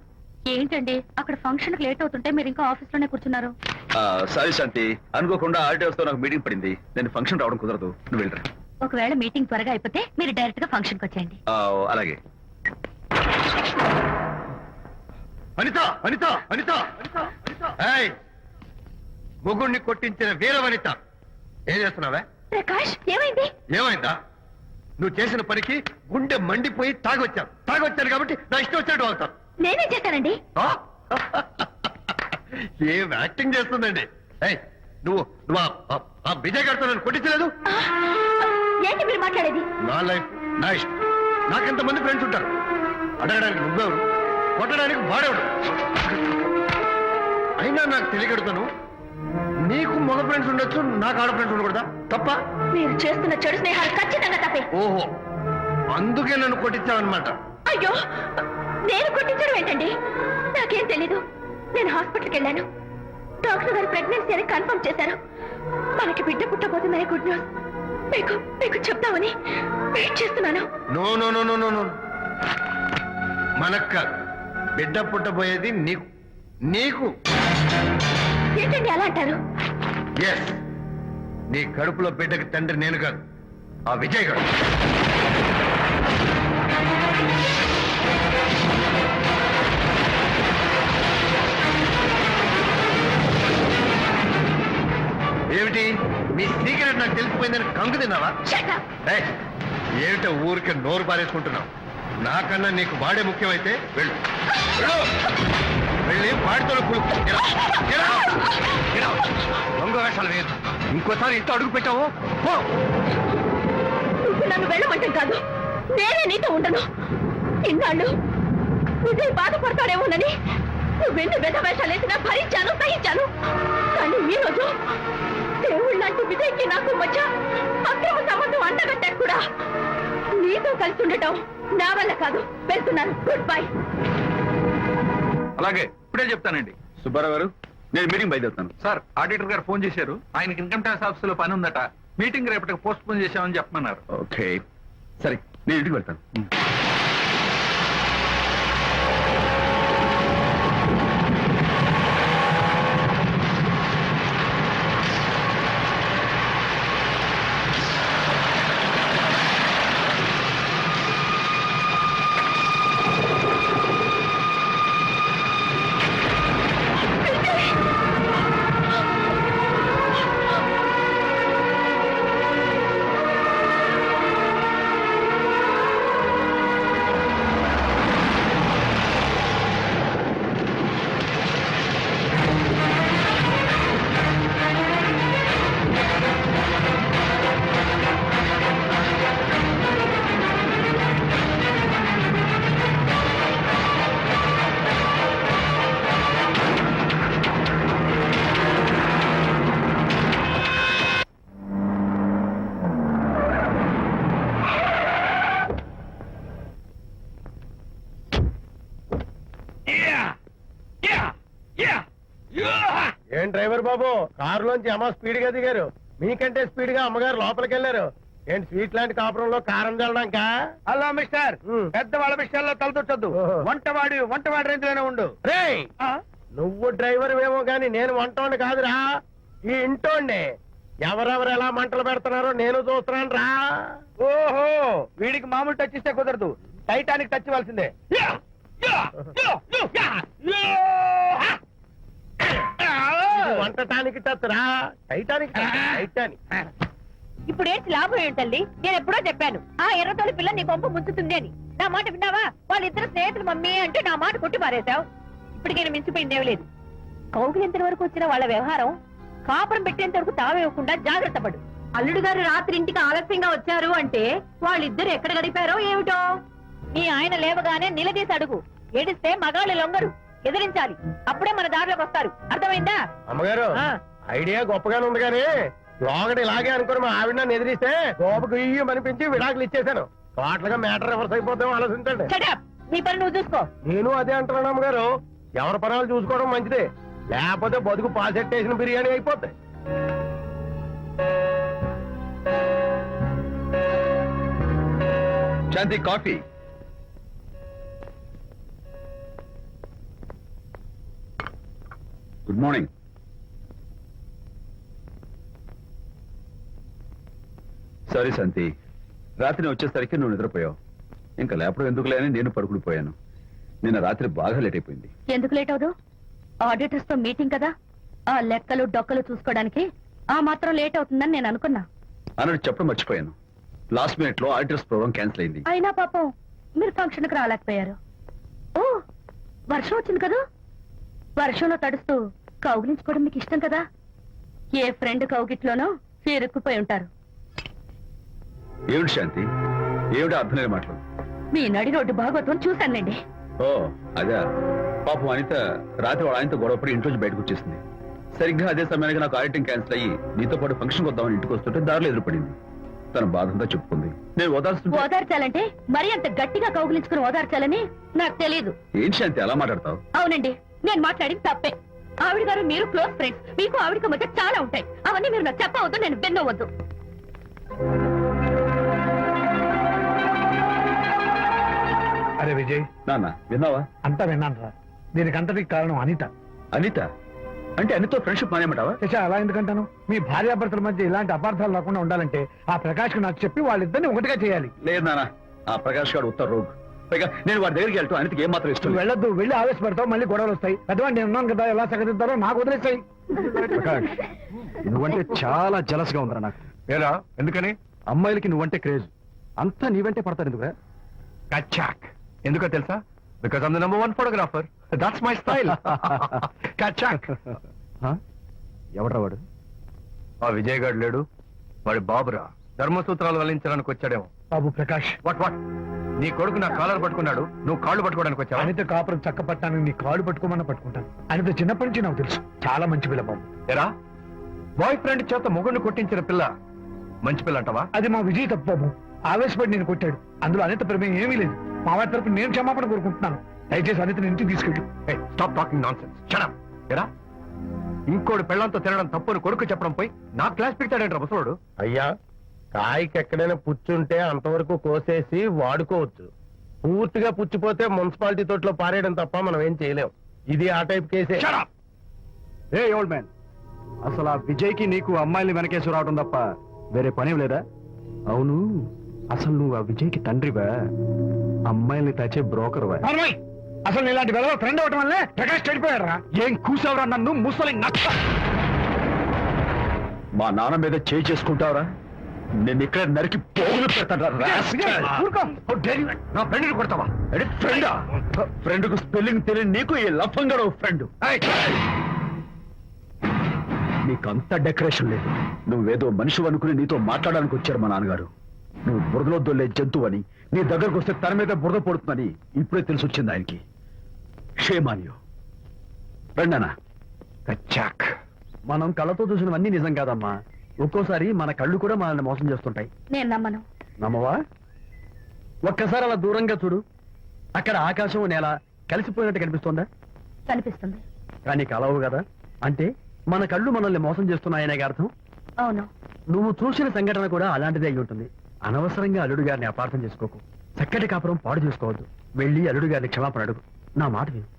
ఏంటండి అక్కడ ఫంక్షన్ లేట్ అవుతుంటే మీరు ఇంకా ఆఫీస్ లోనే కూర్చున్నారు? సారీ శాంతి, అనుకోకుండా ఆర్టీఎస్ తో నాకు మీటింగ్ పడింది. నేను ఫంక్షన్ రావడం కుదరదు. నువ్వు వెళ్ళరా. ఒకవేళ మీటింగ్ త్వరగా అయిపోతే మీరు డైరెక్ట్ గా ఫంక్షన్ కి వచ్చేయండి. అలాగే. అనిత. ఏయ్, మొగుణ్ణి కొట్టించిన వీర వనిత, ఏం చేస్తున్నావే? ప్రకాష్, ఏమైంది? ఏమైందా? నువ్వు చేసిన పనికి గుండె మండిపోయి తాగొచ్చాను కాబట్టి నా ఇష్టం వచ్చినట్టు అవుతాను. నేనేం చేశానండి? ఏం యాక్టింగ్ చేస్తుందండి. ఏయ్, నువ్వు ఆ విజయ్ గారితో నన్ను కొట్టించలేదు. ఏంటి మీరు మాట్లాడేది? నా లైఫ్ నా ఇష్టం. నాకెంతమంది ఫ్రెండ్స్ ఉంటారు. అడగడానికి నువ్వెవరు, కొట్టడానికి వాడేవాడు. అయినా నాకు తెలియగడుతాను, నీకు మగ ఫ్రెండ్స్ ఉండొచ్చు, నాకు ఆడ ఫ్రెండ్స్ ఉండకూడదా? తప్ప? మీరు చేస్తున్న చెడు స్నేహాలు ఖచ్చితంగా తప్పే. ఓహో, అందుకే నన్ను కొట్టించావన్నమాట. అయ్యో, నేను కొట్టించడం ఏంటండి? నాకేం తెలీదు. నేను హాస్పిటల్కి వెళ్ళాను. డాక్టర్ గారు ప్రెగ్నెన్సీ అని కన్ఫర్మ్ చేశారు. మనకి బిడ్డ పుట్టబోతుందనే గుడ్ న్యూస్ మీకు చెప్తామని వెయిట్ చేస్తున్నాను. నో, మనక్క బిడ్డ పుట్టబోయేది నీకు. ఏంటండి అలా అంటారు? ఎస్, నీ కడుపులో బిడ్డకి తండ్రి నేను కాదు, ఆ విజయ్ గారు. కంగు తిన్నావా Shut up! ఏయ్, ఏమిటో ఊరికి నోరు పారేసుకుంటున్నావు? నాకన్నా నీకు వాడే ముఖ్యమైతే వెళ్ళు వెళ్ళు. వెళ్ళి వాడితో దొంగ వేషాలు వేయద్దు. ఇంకోసారి ఇంట్లో అడుగు పెట్టావు పో. నువ్వు నన్ను వెళ్ళమంటే కాదు, నేనే నీతో ఉండను. ఇన్నాళ్ళు విజయ్ బాధపడతాడేమోనని నువ్వెన్ని వేషాలు వేసినా భరించాను, సహించాను. కానీ ఈ రోజు దేవుళ్ళ లాంటి విజయ్కి నాకు మధ్య అక్రమ సంబంధం అంటగట్టాక కూడా నీతో కలిసి ఉండటం నా వల్ల కాదు. వెళ్తున్నాను. Good bye. అలాగే ఇప్పుడే చెప్తానండి. సుబ్బారావు గారు, నేను మీటింగ్ బయలుదేరుతాను. సార్, ఆడిటర్ గారు ఫోన్ చేశారు. ఆయనకి ఇన్కమ్ ట్యాక్స్ ఆఫీస్ లో పని ఉందట. మీటింగ్ రేపటికి పోస్ట్ పోన్ చేశామని చెప్పమన్నారు. ఓకే, సరే నేను ఇంటికి వెళ్తాను. ఏం డ్రైవర్ బాబు, కారులోంచి అమ్మ స్పీడ్ గా దిగారు. మీకంటే స్పీడ్ గా అమ్మగారు లోపలికి వెళ్ళారు. ఏంటి స్వీట్ లాంటి కాపురంలో కారం చల్లడానికా? హలో మిస్టర్, ఉమ్. పెద్దవాళ్ళ విషయాల్లో తలదొచ్చొద్దు. ఓహో. వంటవాడి రేంజ్ లోనే ఉండు. రేయ్, నువ్వు డ్రైవర్ ఏమో గాని నేను వంటోండి కాదురా, ఈ ఇంటోండి. ఎవరెవరు ఎలా మంటలు పెడుతున్నారో నేను చూస్తున్నాను రా. ఓహో, వీడికి మామూలు టచ్ ఇస్తే కుదరదు, టైటానిక్ టచ్ ఇవ్వాల్సిందే. ఇది వంటటానికి టచ్ రా, టైటానిక్ టచ్, టైటానిక్. ఇప్పుడు ఏంటి లాభం ఏంటల్లి? నేను ఎప్పుడో చెప్పాను ఆ ఎర్రతోలి పిల్ల నీ కొంప ముంచుతుంది అని. నా మాట విన్నావా? వాళ్ళిద్దరు స్నేహితులు మమ్మీ అంటే నా మాట కొట్టి పారేశావు. ఇప్పటికైనా మించిపోయిందేం లేదు. కౌగిలింత వరకు వచ్చిన వాళ్ళ వ్యవహారం కాపురం పెట్టేంత వరకు తావేయకుండా జాగ్రత్త పడు. అల్లుడు గారు రాత్రి ఇంటికి ఆలస్యంగా వచ్చారు అంటే వాళ్ళిద్దరు ఎక్కడ గడిపారో ఏమిటో. నీ ఆయన లేవగానే నిలదీసి అడుగు. ఏడిస్తే మగాళ్ళు లొంగరు, ఎదిరించాలి. అప్పుడే మన దారిలోకి వస్తారు. అర్థమైందా? అమ్మగారు, ఆ. ఐడియా గొప్పగానే ఉంది కానీ లోగడ ఇలాగే అనుకుని మా ఆవిడ నన్ను ఎదిరిస్తే గోపకు ఇయ్యం అనిపించి విడాకులు ఇచ్చేశాను. టోటల్ గా మ్యాటర్ రివర్స్ అయిపోతాం, ఆలోచించండి. Shut up! నీ పని నువ్వు చూసుకో. నేను అదే అంటున్నాను అమ్మగారు, ఎవరి పనాలు చూసుకోవడం మంచిదే, లేకపోతే బతుకు పాసెట్టేసిన బిర్యానీ అయిపోతాయి. శాంతి, కాఫీ. Good morning. సారీ శాంతి, రాత్రి వచ్చేసరికి నువ్వు నిద్రపోయావు. ఇంకా లేపడం ఎందుకులే అని నేను పడుకుడిపోయాను. నిన్న రాత్రి బాగా లేట్ అయిపోయింది. ఎందుకు లేట్ అవదు? ఆడిటర్స్ తో మీటింగ్ కదా, ఆ లెక్కలు డొక్కలు చూసుకోవడానికి ఆ మాత్రం లేట్ అవుతుందని నేను అనుకున్నా. అన్నట్టు చెప్పడం మర్చిపోయాను. లాస్ట్ మినిట్ లో ఆడిటర్స్ ప్రోగ్రామ్ క్యాన్సిల్ అయింది. అయినా పాపం మీరు ఫంక్షన్ కి రాలేకపోయారు. ఓ, వర్షం వచ్చింది కదా, వర్షంలో తడుస్తూ కౌగిలించుకోవడం మీకు ఇష్టం కదా. ఏ ఫ్రెండ్ కౌగిట్లోనో ఇరుక్కుపోయి ఉంటారు. ఏమిటి శాంతి, ఏమిటి అర్థం లేని మాటలు? మీ నడి రోడ్డు భాగవతం చూశానండి. ఓ అదే, పాపం అనిత రాత్రి వాళ్ళ ఆయనతో గొడవపడి ఇంట్లోంచి బయటకు వచ్చేసింది. సరిగ్గా అదే సమయానికి నాకు ఆడిటింగ్ క్యాన్సిల్ అయ్యి నీతో పాటు ఫంక్షన్ వద్దామని ఇంటికి వస్తుంటే దారిలో ఎదురుపడింది. తన బాధంతా చెప్పుకుంది. నేను ఓదార్చాలంటే మరి అంత గట్టిగా కౌగిలించుకుని ఓదార్చాలని నాకు తెలియదు. ఏం శాంతి అలా మాట్లాడతావు? అవునండి, నేను మాట్లాడింది తప్పే. ఆవిడ గారు మీరు క్లోజ్ ఫ్రెండ్స్, మీకు ఆవిడకి మధ్య చాలా ఉంటాయి. అవన్నీ మీరు నాకు చెప్పవద్దు, నేను విన్నవద్దు. అరే విజయ్, నాన్న విన్నావా? అంతా విన్నాను రా. దీనికి అంతటికి కారణం అనిత. అనిత అంటే అనితో ఫ్రెండ్షిప్ మానేమంటావా? శశా, అలా ఎందుకంటాను? మీ భార్యాభర్తల మధ్య ఇలాంటి అపార్థాలు రాకుండా ఉండాలంటే ఆ ప్రకాష్ నాకు చెప్పి వాళ్ళిద్దరిని ఒకటిగా చేయాలి. లేదు నాన్న, ఆ ప్రకాష్ గారు ఉత్తర రోగ్. పైగా నేను వాడి దగ్గరికి వెళ్తాను, అనితకి ఏం మాత్రం ఇష్టం నువ్వు లేదు. వెళ్ళొద్దు, వెళ్ళి ఆవేశపడతావు, మళ్ళీ గొడవలు వస్తాయి. పెద్దవాడు నేను ఉన్నాను కదా, ఎలా సగదిద్దారో నాకు వదిలేస్తాయి. ప్రకాష్, నువ్వంటే చాలా జలస్ గా ఉందిరా నాకు. ఏరా ఎందుకని? అమ్మాయిలకి నువ్వంటే క్రేజ్, అంతా నీవంటే పడతారు ఎందుకురా? కచాక్. ఎందుకో తెలుసా? Because I'm the number 1 photographer. That's my style. కచాక్. ఎవడ్రా వాడు? ఆ విజయ్ గారు లేడు, వాడి బాబురా. ధర్మసూత్రాలు వల్లించడానికి వచ్చాడేమో. బాబు ప్రకాష్, వాట్ నీ కొడుకు నా కాలర్ పట్టుకున్నాడు, నువ్వు కాళ్ళు పట్టుకోవడానికి వచ్చావా? అనిత కాపురం చక్క పట్టాను, నీ కాళ్ళు పట్టుకోమన్నా పట్టుకుంటాను. అనిత చిన్నప్పటి నుంచి నాకు తెలుసు, చాలా మంచి పిల్ల బాబు. ఎరా, బాయ్ ఫ్రెండ్ చేత మొగుడిని కొట్టించిన పిల్ల మంచి పిల్ల అంటావా? అది మా విజయ్ తప్పు బాబు. ఆవేశపడి నేను కొట్టాడు, అందులో అనిత ప్రమేయం ఏమీ లేదు. మా వారి తరపు నేను క్షమాపణ కోరుకుంటున్నాను. దయచేసి అనితని ఇంటికి తీసుకెళ్ళి. Stop talking nonsense. Shut up. ఎరా, ఇంకోటి పెళ్ళంతో తినడం తప్పుని కొడుకు చెప్పడం పోయి నా క్లాస్ పెట్టాడంట ముసలోడు. అయ్యా, కాయకి ఎక్కడైనా పుచ్చుంటే అంతవరకు కోసేసి వాడుకోవచ్చు. పూర్తిగా పుచ్చిపోతే మున్సిపాలిటీ తోటలో పారేయడం తప్ప మనం ఏం చేయలేం. ఇది ఆ టైప్ కేసే. ఏ ఓల్డ్ మ్యాన్, అసలు ఆ విజయ్కి నీకు అమ్మాయిని వెనకేసి రావడం తప్ప వేరే పని లేదా? అవును, అసలు నువ్వు ఆ విజయ్కి తండ్రివా, అమ్మాయిని తెచ్చే బ్రోకర్వా? అమ్మాయి, అసలు ఇలాంటి వెళ్ళ ఫ్రెండ్ అవటం వల్లే ప్రకాష్ చెడిపోయారా? ఏం కూసావురా నన్ను ముసలి నచ్చ? మా నాన్న మీద చేయి చేసుకుంటావరా? నేను ఇక్కడ నరికి పోగులు పెడతాను. ఊరుకో. నా ఫ్రెండ్ని కొడతావా? ఫ్రెండా? ఫ్రెండ్ కు స్పెల్లింగ్ తెలియని నీకు ఈ లఫంగా ఫ్రెండ్. నీకంత డెకరేషన్ లేదు. నువ్వేదో మనిషి అనుకుని నీతో మాట్లాడడానికి వచ్చారు మా నాన్నగారు. నువ్వు బురదలో దొల్లే జంతువు అని, నీ దగ్గరకు వస్తే తన మీద బురద పడుతుందని ఇప్పుడే తెలిసి వచ్చింది ఆయనకి. షేమాన్యో రండనా. కచ్చాక్. మనం కళ్ళతో చూసినవన్నీ నిజం కాదమ్మా. ఒక్కోసారి మన కళ్ళు కూడా మనల్ని మోసం చేస్తుంటాయి. నేను నమ్మను. నమ్మవా? ఒక్కసారి అలా దూరంగా చూడు. అక్కడ ఆకాశం నేల కలిసిపోయినట్టు కనిపిస్తోందా? కనిపిస్తుంది. కానీ కలవు కదా. అంటే మన కళ్ళు మనల్ని మోసం చేస్తున్నాయనే అర్థం. అవును. నువ్వు చూసిన సంఘటన కూడా అలాంటిదే అయి ఉంటుంది. అనవసరంగా అల్లుడు గారిని అపార్థం చేసుకోకు. చక్కటి కాపురం పాడు చేసుకోవద్దు. వెళ్ళి అల్లుడు గారిని క్షమాపణ అడుగు. నా మాట విను.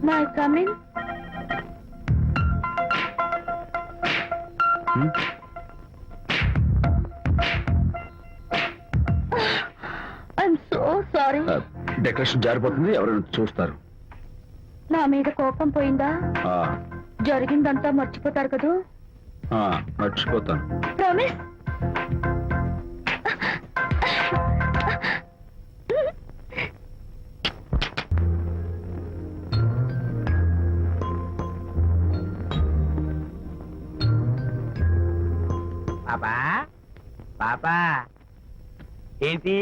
My coming. I'm so sorry. Decoration జారిపోతుంది, ఎవరైనా చూస్తారు. నా మీద కోపం పోయిందా? ఆ, జరిగిందంతా మర్చిపోతారు కదూ? ఆ, మర్చిపోతాను. ప్రామిస్. పాపా పాపా, ఏంటి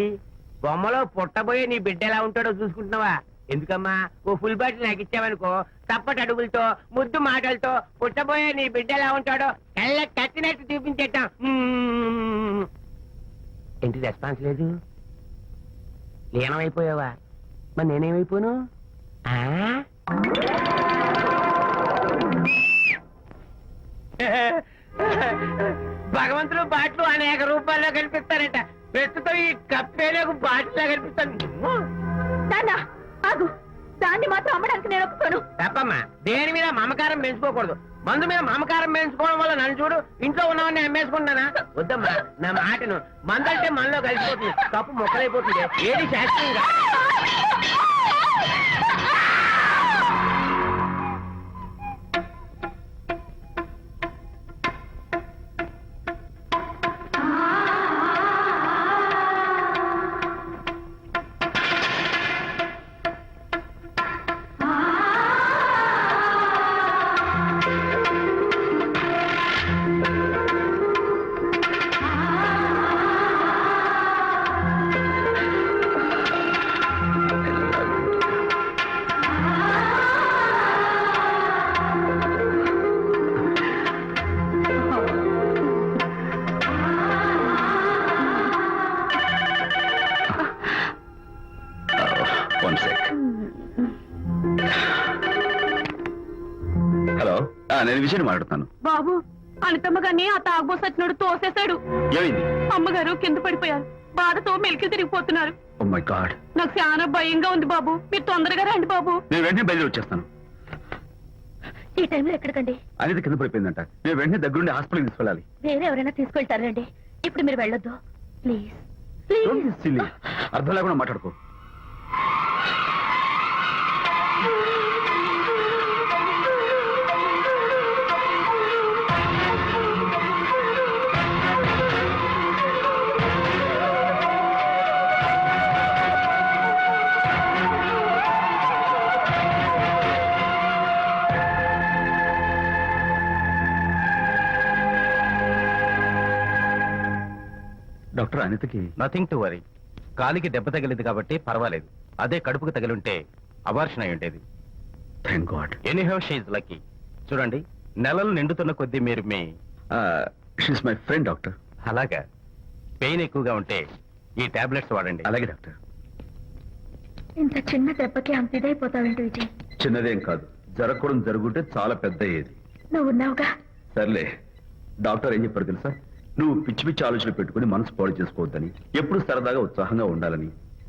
బొమ్మలో పుట్టబోయే నీ బిడ్డ ఎలా ఉంటాడో చూసుకుంటున్నావా? ఎందుకమ్మా, ఓ ఫుల్ బాటిల్ నాకు ఇచ్చావనుకో, తప్పటి అడుగులతో ముద్దు మాటలతో పుట్టబోయే నీ బిడ్డ ఎలా ఉంటాడో కళ్ళ కట్టినట్టు చూపించేద్దాం. ఏంటి రెస్పాన్స్ లేదు? లీనమైపోయావా? మరి నేనేమైపోను? భగవంతుడు బాట్లు అనేక రూపాల్లో కనిపిస్తారట. ప్రస్తుతం ఈ కప్పేలకు బాటిలా కనిపిస్తాను. నాన్న ఆగు, దాన్ని మాత్రం అమ్మడానికి నేను ఒప్పుకోను. తప్పమ్మా, దేని మీద మమకారం పెంచుకోకూడదు. మందు మీద మమకారం పెంచుకోవడం వల్ల నన్ను చూడు, ఇంట్లో ఉన్నవాడిని అమ్మేసుకుంటానా? వద్దమ్మా, నా మాటను. మందంటే మనలో కలిసిపోతుంది, కప్పు మొక్కలైపోతుంది. ఏది శాస్త్రంగా హలో, నేను విజయ్ మాట్లాడుతాను. బాబు, అనితమ్మ గారిని ఆ తాగుబోసు వచ్చినోడు తోసేశాడు. ఏమైంది? అమ్మగారు కింద పడిపోయారు. బాధతో మెలికి తిరిగిపోతున్నారు. ఓ మై గాడ్. నాకు చాలా భయంగా ఉంది బాబు. మీరు తొందరగా రండి బాబు. నేను వెంటనే బయలుదేరి వచ్చేస్తాను. ఈ టైంలో ఎక్కడికండి? అనేది కింద పడిపోయిందంట. నేను వెంటనే దగ్గరుండి హాస్పిటల్కి తీసుకెళ్ళాలి. వేరే ఎవరైనా తీసుకెళ్తారండి. ఇప్పుడు మీరు వెళ్ళొద్దు ప్లీజ్. Don't be silly. అర్థం లేకుండా మాట్లాడుకో. డాక్టర్ అనితకి నథింగ్ టు వరీ. కాలికి దెబ్బ తగిలింది కాబట్టి పర్వాలేదు. అదే కడుపుకు తగిలి ఉంటే అబార్షన్ అయి ఉండేది. Thank God. Anyhow she's lucky. చూడండి, నెలలు నిండుతున్న కొద్దీ మీరు మీ షీస్ మై ఫ్రెండ్ డాక్టర్. అలాగా పెయిన్ ఎక్కువగా ఉంటే ఈ టాబ్లెట్స్ వాడండి. అలాగే డాక్టర్. ఇంత చిన్న దెబ్బకి అంత ఇదైపోతావేంటి విజయ్? చిన్నదేం కాదు, జరగకూడదు జరుగుంటే చాలా పెద్ద అయ్యేది. నువ్వు ఉన్నావుగా. సర్లే, డాక్టర్ ఏం చెప్పారు తెలుసా? నువ్వు పిచ్చి పిచ్చి ఆలోచనలు పెట్టుకుని మనసు పాడు చేసుకోవద్దని, ఎప్పుడు సరదాగా ఉత్సాహంగా ఉండాలని,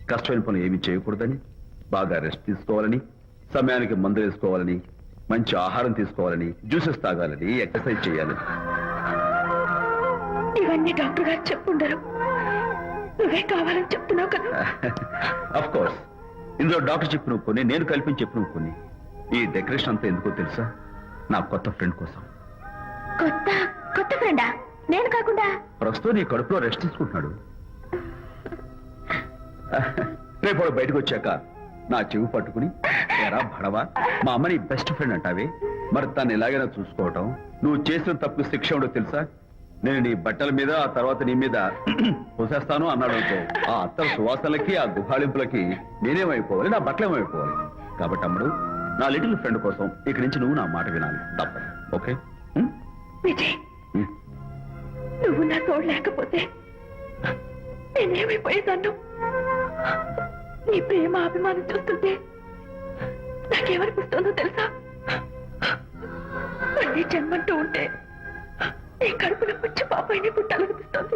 కష్టమైన పనులు ఏమీ చేయకూడదని, బాగా రెస్ట్ తీసుకోవాలని, సమయానికి మందులు వేసుకోవాలని, మంచి ఆహారం తీసుకోవాలని, జ్యూసెస్ తాగాలని, ఎక్సర్సైజ్ చేయాలని. ఇవన్నీ డాక్టర్ గారు చెప్పుండరు, నువ్వే కావాలని చెప్తున్నావు కదా. అఫ్ కోర్స్, ఇందులో డాక్టర్ చెప్పిన కొన్ని, నేను కల్పించి చెప్పిన కొన్ని. ఈ డెకరేషన్ అంతా ఎందుకో తెలుసా? నా కొత్త ఫ్రెండ్ కోసం. కొత్త కొత్త ఫ్రెండా? నేను కాకుండా? ప్రస్తుతం నీ కడుపులో రెస్ట్ తీసుకుంటున్నాడు. రేపు వాడు బయటకు వచ్చాక నా చెవి పట్టుకుని, ఎరా భడవా, మా అమ్మని బెస్ట్ ఫ్రెండ్ అంటావే, మరి తను ఎలాగైనా చూసుకోవటం, నువ్వు చేసిన తప్పు శిక్ష ఉండో తెలుసా? నేను నీ బట్టల మీద, ఆ తర్వాత నీ మీద పోసేస్తాను అన్నాడు అనుకో, ఆ అత్తల సువాసనలకి, ఆ గుహాళింపులకి నేనేమైపోవాలి, నా బట్టలేమైపోవాలి. కాబట్టి అమ్ముడు, నా లిటిల్ ఫ్రెండ్ కోసం ఇక్కడి నుంచి నువ్వు నా మాట వినాలి, తప్పదు. ఓకే? విజయ్, నువ్వు నా తోడు లేకపోతే నేనేమైపోయేదాన్ని. నీ ప్రేమ అభిమానం చూస్తుంటే నాకేమనిపిస్తుందో తెలుసా? మళ్ళీ జన్మంటూ ఉంటే నీ కడుపులో వచ్చి పాపాయిని పుట్టాలనిపిస్తుంది.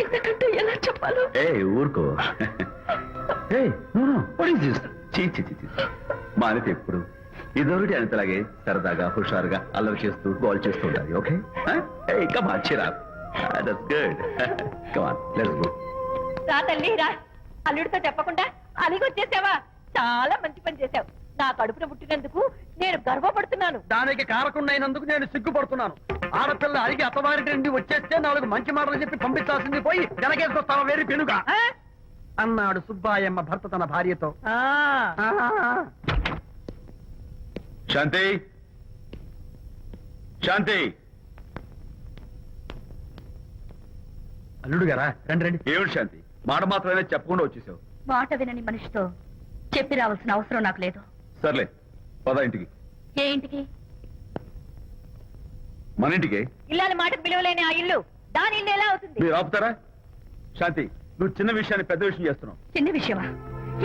ఎందుకంటే ఎలా చెప్పాలో. ఏ ఊరుకో. మా అనిత ఎప్పుడు ఇదొకటి అనితలాగే సరదాగా, హుషారుగా, అల్లరి చేస్తూ, గోల్ చేస్తూ ఉండాలి. ఓకే? రా తల్లి రా. అల్లుడితో చెప్పకుండా అలిగొచ్చేసావా? చాలా మంచి పని చేశావు. నా కడుపున పుట్టినందుకు నేను గర్వపడుతున్నాను. దానికి కారకుండైనందుకు నేను సిగ్గుపడుతున్నాను. ఆడపిల్ల అడిగి అత్తవారి నుండి వచ్చేస్తే 4 మంచి మాటలు చెప్పి పంపించాల్సింది పోయి వెనకేసుకొస్తావా వేరు పెనుగా అన్నాడు సుబ్బాయమ్మ భర్త తన భార్యతో. శాంతి, శాంతి. అల్లుడు గారా, రండి రండి. ఏమిటి శాంతి, మాట మాత్రమే చెప్పకుండా వచ్చేసావు? మాట వినని మనిషితో చెప్పి రావాల్సిన అవసరం నాకు లేదు. సర్లే, పద ఇంటికి. ఏ ఇంటికి? మన ఇంటికి. ఇల్లాలి మాటకు విలువలేని ఆ ఇల్లు దాని ఇల్లు ఎలా అవుతుంది? మీరు ఆపుతారా? శాంతి, నువ్వు చిన్న విషయాన్ని పెద్ద విషయం చేస్తున్నావు. చిన్న విషయమా?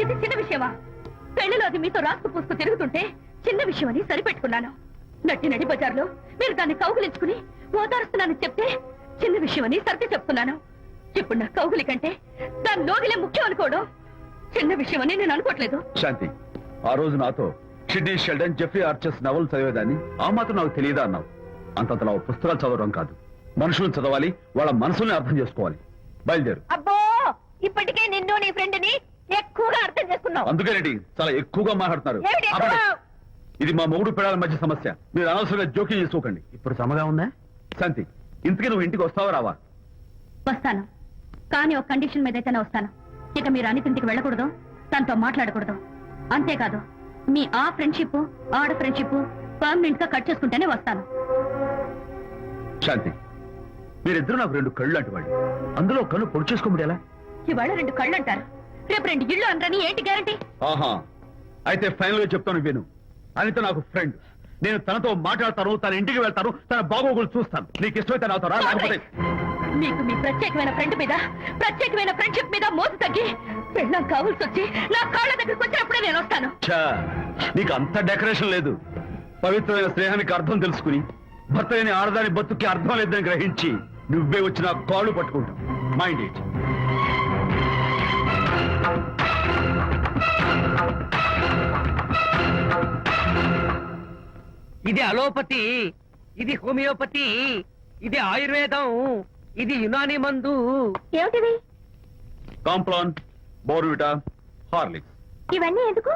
ఇది చిన్న విషయమా? పెళ్లిలో అది మీతో రాసుకు పూసుకు తిరుగుతుంటే చిన్న విషయం అని సరిపెట్టుకున్నాను. నట్టి నడి బజార్లో మీరు దాన్ని కౌగులించుకుని ఓదారుస్తున్నానని చెప్తే చిన్న విషయం అని సర్ది చెప్తున్నాను. ఇప్పుడు నా కౌగులి కంటే దాని లోగిలే ముఖ్యం అనుకోవడం చిన్న విషయం అని నేను అనుకోవట్లేదు. శాంతి, ఆ రోజు నాతో షిడ్నీ షెల్డన్, జెఫ్రీ ఆర్చర్స్ నవలు చదివేదాన్ని, ఆ మాత్రం నాకు తెలియదా అన్నావు. అంతంతలా పుస్తకాలు చదవడం కాదు, మనుషులను చదవాలి, వాళ్ళ మనసుల్ని అర్థం చేసుకోవాలి. బయలుదేరు. అబ్బో, ఇప్పటికే నిన్ను నీ ఫ్రెండ్ ని ఎక్కువగా అర్థం చేసుకున్నావు. అందుకేనండి చాలా ఎక్కువగా మాట్లాడుతున్నారు. ఏమిటి ఎక్కువ? ఆపండి. ఇది మా మొగుడు పిల్లల మధ్య సమస్య, మీరు అనవసరంగా జోక్యం చేసుకోకండి. ఇప్పుడు సమగా ఉందా? శాంతి, ఇంతకీ నువ్వు ఇంటికి వస్తావా రావా? వస్తాను, కానీ ఒక కండిషన్ మీద అయితేనే వస్తాను. ఇక మీరు అనితింటికి వెళ్ళకూడదు, తనతో మాట్లాడకూడదు. అంతేకాదు, మీ ఆ ఫ్రెండ్షిప్, ఆడ ఫ్రెండ్షిప్ పర్మనెంట్ గా కట్ చేసుకుంటేనే వస్తాను. శాంతి, మీరిద్దరూ నాకు 2 కళ్ళు లాంటి వాళ్ళు, అందులో కళ్ళు పొడి చేసుకోమడి ఎలా? ఇవాళ 2 కళ్ళు అంటారు, రేపు 2 ఇళ్ళు అంటారని ఏంటి గ్యారంటీ? ఆహా, అయితే ఫైనల్ గా చెప్తాను విను. అనిత నాకు ఫ్రెండ్, నేను తనతో మాట్లాడతాను, తన ఇంటికి వెళ్తాను, తన బాగోగులు చూస్తాను. నీకు ఇష్టమైతే నాతో రా, లేకపోతే మీకు మీ ప్రత్యేకమైన ఫ్రెండ్ మీద, ప్రత్యేకమైన ఫ్రెండ్షిప్ మీద మోసు తగ్గి పెళ్ళం కావాల్సి వచ్చి నా కాళ్ళ దగ్గరికి వచ్చినప్పుడే నేను వస్తాను. ఛా, నీకు అంత డెకరేషన్ లేదు. పవిత్రమైన స్నేహానికి అర్థం తెలుసుకుని, భర్త లేని ఆడదాని బతుక్కి అర్థం లేదని గ్రహించి నువ్వే వచ్చి నా కాళ్ళు పట్టుకుంటావు. Mind it. ఇది అలోపతి, ఇది హోమియోపతి, ఇది ఆయుర్వేదం, ఇది యునాని మందు. ఏమిటివి? Complan, Bournvita, Horlicks. ఇవన్నీ ఎందుకు?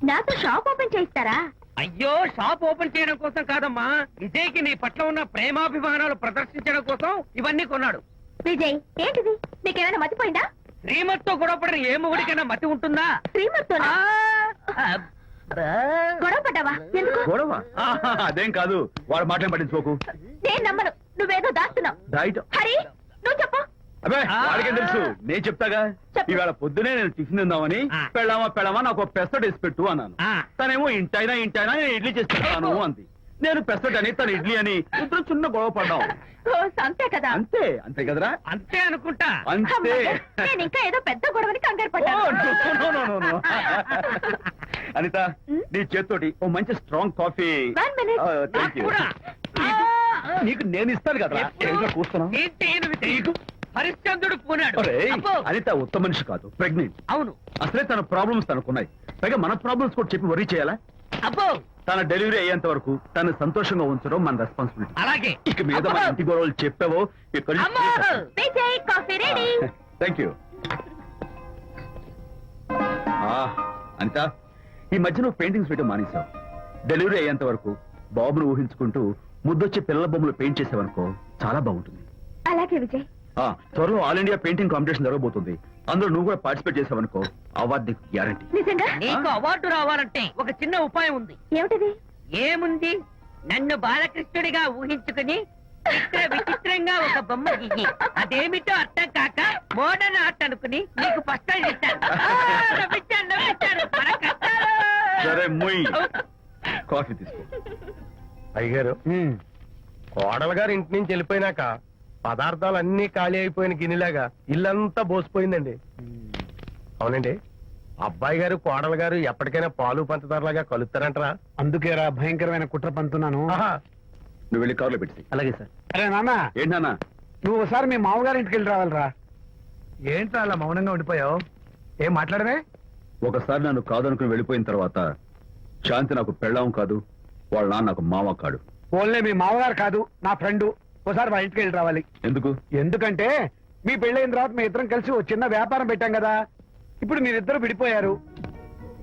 నాతో షాప్ ఓపెన్ చేయిస్తారా? అయ్యో, షాప్ ఓపెన్ చేయడం కోసం కాదమ్మా, విజయ్కి నీ పట్ల ఉన్న ప్రేమాభిమానాలు ప్రదర్శించడం కోసం ఇవన్నీ కొన్నాడు. విజయ్, ఏంటిది? నీకేమైనా మతిపోయిందా? శ్రీమతితో గొడవపడిన ఏ మొగుడికైనా మతి ఉంటుందా? శ్రీమతితో గొడవ పడ్డావా? ఎందుకు? గొడవ? ఆహా, అదేం కాదు, వాడు మాటలు పట్టించుకోకు. నేను నమ్మను, నువ్వేదో దాస్తున్నావు. రైట్. హరి, నువ్వు చెప్పు. అబ్బే ఆ. వాడికేం తెలుసు నేను చెప్తాగా చెప్పు. ఇవాళ పొద్దునే నేను టిఫిన్ తిందామని ఆ. పెళ్ళామా నాకు పెసరట్ వేసి పెట్టు అన్నాను ఆ. తనేమో ఇంటైనా నేను ఇడ్లీ చేసి పెడతాను అంది నేను పెసరట్ అని తను ఇడ్లీ అని ఇద్దరు చిన్న గొడవ పడ్డాం ఓ, అంతే కదా అంతే కదరా అంతే అనుకుంటా అంతే అమ్మయ్య, నేను ఇంకా ఏదో పెద్ద గొడవని కంగారు ఓ, పడ్డాను no, no, no, no. Anitha నీ చేత్తోటి ఓ మంచి స్ట్రాంగ్ కాఫీ 1 minute. నాకు కూడా. నీకు నేను ఇస్తాను కదా కూర్చున్నావు ఏంటి ఈయనవి తెలియదు? హరిశ్చంద్రుడు పూనాడు ఒరేయ్, అబ్బో. అనిత ఉత్తమ మనిషి కాదు ప్రెగ్నెంట్ అవును అసలే తన ప్రాబ్లమ్స్ తనకున్నాయి పైగా మన ప్రాబ్లమ్స్ కూడా చెప్పి వరీ చేయాలా అబ్బో తన డెలివరీ అయ్యేంత వరకు తను సంతోషంగా ఉంచడం మన రెస్పాన్సిబిలిటీ అలాగే ఇక మీద మన ఇంటి గొడవలు చెప్పావో ఇక్కడ అమ్మో. Vijay coffee ready thank you Anita ఈ మధ్య నువ్వు పెయింటింగ్స్ వేయడం మానేశావు డెలివరీ అయ్యేంత వరకు బాబును ఊహించుకుంటూ ముద్దొచ్చి పిల్లల బొమ్మలు పెయింట్ చేసావనుకో చాలా బాగుంటుంది అలాగే విజయ్ త్వరలో ఆల్ ఇండియా పెయింటింగ్ కాంపిటీషన్ జరగబోతుంది అందులో నువ్వు కూడా పార్టిసిపేట్ చేసావనుకో అవార్డు నీకు గ్యారంటీ నిజంగా నీకు అవార్డు రావాలంటే ఒక చిన్న ఉపాయం ఉంది ఏమిటిది ఏముంది నన్ను బాలకృష్ణుడిగా ఊహించుకుని విచిత్రంగా ఒక బొమ్మ గీయి అదేమిటో అర్థం కాక మోడర్న్ ఆర్ట్ అనుకుని నీకు ఫస్ట్ ఇస్తాను నవ్వించాను మన కష్టాలు. సరే మొయ్ కాఫీ తీసుకో అయ్యగారు కోడలు గారు ఇంటి నుంచి వెళ్ళిపోయినాక పదార్థాలు అన్ని ఖాళీ అయిపోయిన గిన్నెలాగా ఇల్లంతా బోసిపోయిందండి అవునండి అబ్బాయి గారు కోడలు గారు ఎప్పటికైనా పాలు పంచదారలాగా కలుస్తారంటరా అందుకేరా భయంకరమైన కుట్ర పంతున్నాను నువ్వు వెళ్ళి కారులో పెట్టి అలాగే సార్ అరే నాన్న ఏంటన్నా నువ్వు ఒకసారి మీ మామగారి ఇంటికి వెళ్ళి రావాలిరా ఏంట్రా అలా మౌనంగా ఉండిపోయావు ఏం మాట్లాడమే ఒకసారి నన్ను కాదనుకుని వెళ్ళిపోయిన తర్వాత శాంతి నాకు పెళ్ళాం కాదు వాళ్ళ నాన్న నాకు మామ కాడు ఓన్లే మీ మామగారు కాదు నా ఫ్రెండ్ ఒకసారి మా ఇంటికి వెళ్ళి రావాలి ఎందుకు ఎందుకంటే మీ పెళ్ళైన తర్వాత మీ ఇద్దరం కలిసి ఒక చిన్న వ్యాపారం పెట్టాం కదా ఇప్పుడు మీరిద్దరు విడిపోయారు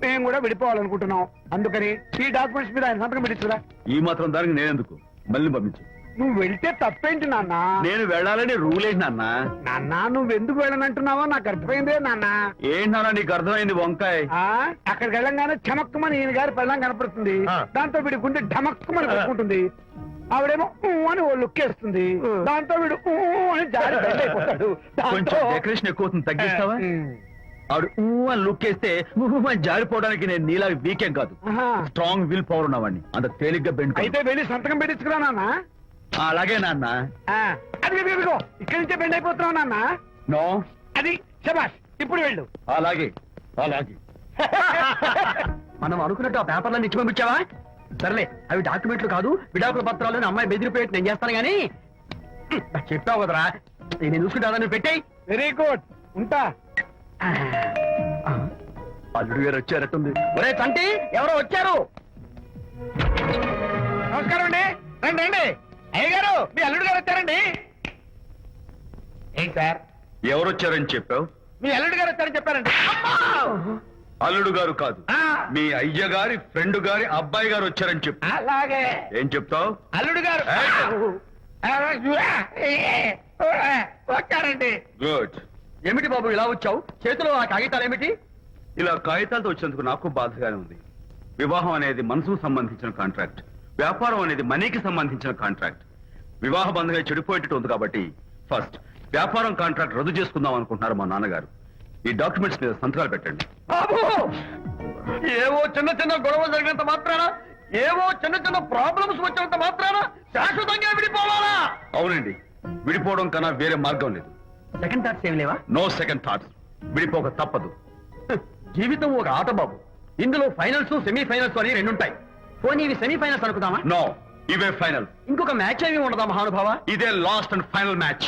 మేము కూడా విడిపోవాలనుకుంటున్నాం అందుకని ఈ డాక్యుమెంట్స్ మీద ఆయన సంతకం పెట్టించురా ఈ మాత్రం దానికి నేనెందుకు మళ్ళీ పంపించు నువ్వు వెళ్తే తప్పేంటి నాన్న నేను వెళ్ళాలని రూల్ ఏంటి నాన్న నాన్న నువ్వు ఎందుకు వెళ్ళనంటున్నావో నాకు అర్థమైందే నాన్న ఏంటి నాన్న నీకు అర్థమైంది వంకాయ అక్కడికి వెళ్ళంగానే చమక్కుమని ఈయన గారి పెళ్ళం కనపడుతుంది దాంతో వీడి గుండె ఢమక్కుమని కొట్టుకుంటుంది ఆవిడేమో ఊ అని ఓ లుక్ వేస్తుంది దాంతో వీడు ఊ అని జారి బెడ్ అయిపోతాడు కొంచెం డెకరేషన్ ఎక్కువ అవుతుంది తగ్గిస్తావా ఆవిడ ఊ అని లుక్ వేస్తే ఊ అని జారిపోవడానికి నేను నీలా వీకెం కాదు స్ట్రాంగ్ విల్ పవర్ ఉన్నవాడిని అంత తేలిగ్గా బెండ్ అయితే వెళ్ళి సంతకం పెట్టించుకురా నాన్న అలాగే నాన్న అది ఇదిగో ఇక్కడి నుంచే బెండ్ అయిపోతున్నావు నాన్న నో అది శబాష్ ఇప్పుడు వెళ్ళు అలాగే మనం అనుకున్నట్టు ఆ పేపర్లను ఇచ్చి పంపించావా సర్లే అవి డాక్యుమెంట్లు కాదు విడాకుల పత్రాలు అమ్మాయి బెదిరిపోయేట్టు నేను చేస్తాను గానీ చెప్పావు కదరా నేను చూసుకుంటా నువ్వు పెట్టాయి వెరీ గుడ్ ఉంటా అల్లుడు గారు వచ్చారట్టుంది ఒరే తంటి ఎవరో వచ్చారు నమస్కారం అండి రండి రండి అయ్య గారు మీ అల్లుడు గారు వచ్చారండి ఏంటి సార్ ఎవరు వచ్చారని చెప్పావు మీ అల్లుడు గారు వచ్చారని చెప్పారండి అల్లుడు గారు కాదు మీ అయ్య గారి ఫ్రెండ్ గారి అబ్బాయి గారు వచ్చారని చెప్పు అలాగే ఏం చెప్తావు అల్లుడు గారు వచ్చారండి గుడ్ ఏమిటి బాబు ఇలా వచ్చావు చేతిలో ఆ కాగితాలు ఏమిటి ఇలా కాగితాలతో వచ్చినందుకు నాకు బాధగానే ఉంది వివాహం అనేది మనసుకు సంబంధించిన కాంట్రాక్ట్ వ్యాపారం అనేది మనీకి సంబంధించిన కాంట్రాక్ట్ వివాహ బంధంగా చెడిపోయేటట్టు ఉంది కాబట్టి ఫస్ట్ వ్యాపారం కాంట్రాక్ట్ రద్దు చేసుకుందాం అనుకుంటున్నారు మా నాన్నగారు ఈ డాక్యుమెంట్స్ మీద సంతకాలు పెట్టండి బాబు ఏవో చిన్న చిన్న గొడవలు జరిగినంత మాత్రాన ఏవో చిన్న చిన్న ప్రాబ్లమ్స్ వచ్చినంత మాత్రాన శాశ్వతంగా విడిపోవాలా అవునండి విడిపోవడం కన్నా వేరే మార్గం లేదు సెకండ్ థాట్స్ ఏమి లేవా నో సెకండ్ థాట్స్ విడిపోక తప్పదు జీవితం ఒక ఆట బాబు ఇందులో ఫైనల్స్ సెమీఫైనల్స్ అని రెండుంటాయి పోనీ ఇవి సెమీఫైనల్స్ అనుకుందామా నో ఇవే ఫైనల్ ఇంకొక మ్యాచ్ ఏమి ఉండదా మహానుభావ ఇదే లాస్ట్ అండ్ ఫైనల్ మ్యాచ్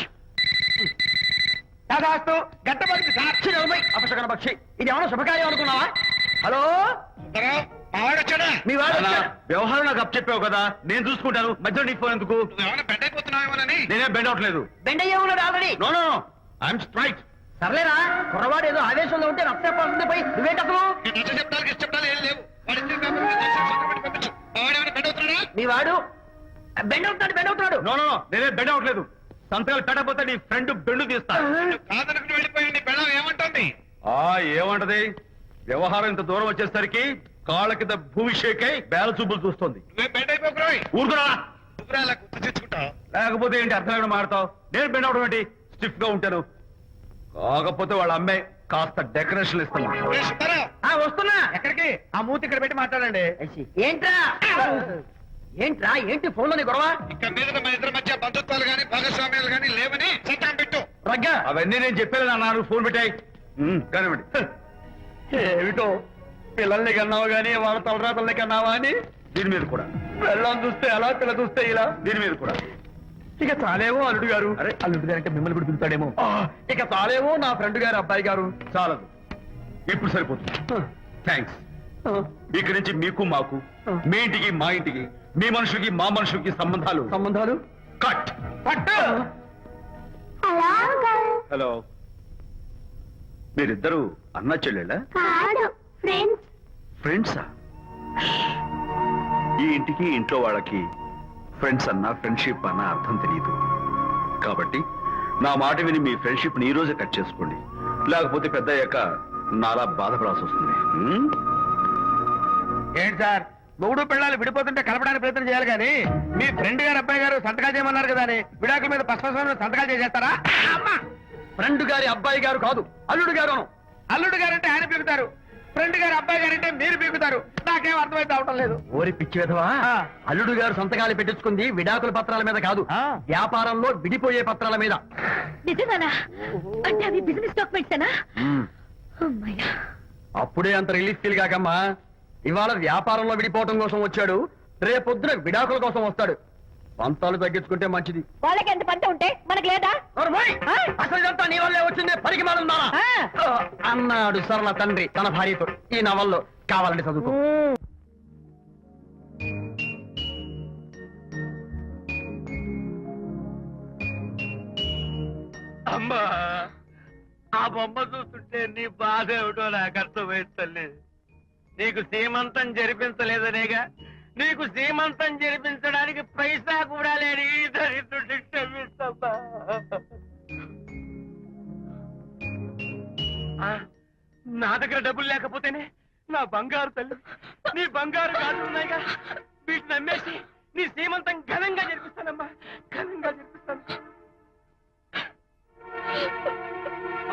దాదాస్తు గట్టపడింది సార్ సాక్షి నిలబై అపశకన పక్షి ఇది ఏమైనా శుభకార్యం అనుకున్నావా హలో మీ వాడు వచ్చాడు. వ్యవహారం నాకు అప్ చెప్పావు కదా నేను చూసుకుంటాను మధ్యలో నీకు ఫోన్ ఎందుకు నేనే బెండ్ అవట్లేదు బెండ్ అయ్యే ఉన్నాడు already no no I'm straight సర్లేరా కుర్రవాడు ఏదో ఆవేశంలో ఉంటే రక్తపోతుంది పోయి నువ్వేంటి అసలు మీ వాడు బెండ్ అవుతున్నాడు నో నో నేనే బెండ్ అవట్లేదు సంతకాలు పెట్టకపోతే నీ ఫ్రెండ్ బెండు తీస్తా ఏమంటది వ్యవహారం ఇంత దూరం వచ్చేసరికి కాళ్ళ కింద భూమి షేక్ అయి బేల చూపులు చూస్తుంది ఊరుకురా లేకపోతే ఏంటి అర్థం ఏమైనా మాడతావు నేను బెండ్ అవడం ఏంటి స్టిఫ్ గా ఉంటాను కాకపోతే వాళ్ళ అమ్మాయి కాస్త డెకరేషన్ ఇస్తున్నా. వస్తున్నా. ఎక్కడికి? ఆ మూతి ఇక్కడ పెట్టి మాట్లాడండి. ఏంట్రా ఏంట్రా ఏంటి ఫోన్ లోని గొడవ? ఇక మీద మన ఇద్దరి మధ్య బంధుత్వాలు గాని భాగస్వామ్యాలు గాని లేవని చట్టం పెట్టు. రగ్గా అవన్నీ నేను చెప్పాను అన్నారు. ఫోన్ పెట్టాయి కానివ్వండి. ఏమిటో పిల్లల్ని కన్నావు గానీ వాళ్ళ తలరాతల్ని కన్నావా అని దీని మీద కూడా పిల్లల్ని చూస్తే అలా పిల్ల చూస్తే ఇలా దీని మీద కూడా ఇక చాలేమో అల్లుడు గారు. అరే అల్లుడు గారు అంటే మిమ్మల్ని కూడా పిలుతాడేమో. ఇక చాలేమో నా ఫ్రెండ్ గారు అబ్బాయి గారు. చాలదు, ఇప్పుడు సరిపోతుంది. థ్యాంక్స్. ఇక్కడి నుంచి మీకు మాకు, మీ ఇంటికి మా ఇంటికి, మీ మనుషులకి మా మనుషులకి సంబంధాలు కట్. హలో, మీరిద్దరు అన్నా చెల్లెళ్ళా? ఫ్రెండ్సా? ఈ ఇంటికి ఇంట్లో వాళ్ళకి ఫ్రెండ్స్ అన్నా ఫ్రెండ్షిప్ అన్నా అర్థం తెలియదు. కాబట్టి నా మాట విని మీ ఫ్రెండ్షిప్ ని ఈ రోజే కట్ చేసుకోండి. లేకపోతే పెద్ద అయ్యాక నాలా బాధపడాల్సి వస్తుంది. ఏంటి సార్, మొగుడు పిల్లలు విడిపోతుంటే కలపడానికి ప్రయత్నం చేయాలి కానీ మీ ఫ్రెండ్ గారు అబ్బాయి గారు సంతకాలు చేయమన్నారు కదా అని విడాకుల మీద పశ్చిమ సంతకాలు చేసేస్తారా? ఫ్రెండ్ గారి అబ్బాయి గారు కాదు, అల్లుడు గారు. అల్లుడు గారు అంటే ఆయన పీకుతారు, ఫ్రెండ్ గారు అబ్బాయి గారు అంటే మీరు పీకుతారు. నాకేం అర్థమైతే అవటం లేదు. ఓరి పిచ్చి విధవా, అల్లుడు గారు సంతకాలు పెట్టించుకుంది విడాకుల పత్రాల మీద కాదు, వ్యాపారంలో విడిపోయే పత్రాల మీద. నిజంగానా? అంటే అవి బిజినెస్ డాక్యుమెంట్సేనా? అమ్మయ్యా, అప్పుడే అంత రిలీఫ్ ఫీల్ కాకమ్మా. ఇవాళ వ్యాపారంలో విడిపోవటం కోసం వచ్చాడు, రేపొద్దున విడాకుల కోసం వస్తాడు. పంతాలు తగ్గించుకుంటే మంచిది. వాళ్ళకి ఎంత పంట ఉంటే మనకు లేదా? అసలు ఇదంతా నీ వల్లే వచ్చింది, పనికి మాలుందా అన్నాడు సరళ తండ్రి తన భార్యతో. ఈ నవల్లో కావాలంటే చదువుకో. అమ్మా, ఆ బొమ్మ చూస్తుంటే నీ బాధ ఏమిటో నాకు అర్థమైంది తల్లి. నీకు సీమంతం జరిపించలేదనేగా, నీకు సీమంతం జరిపించడానికి పైసా కూడా లేని ఈ దరిద్రుడిని క్షమిస్తమ్మా. నా దగ్గర డబ్బులు లేకపోతేనే నా బంగారు తల్లి, నీ బంగారు గాజులు ఉన్నాయిగా, వీటిని నమ్మేసి నీ సీమంతం ఘనంగా జరిపిస్తానమ్మా, ఘనంగా జరిపిస్తాను.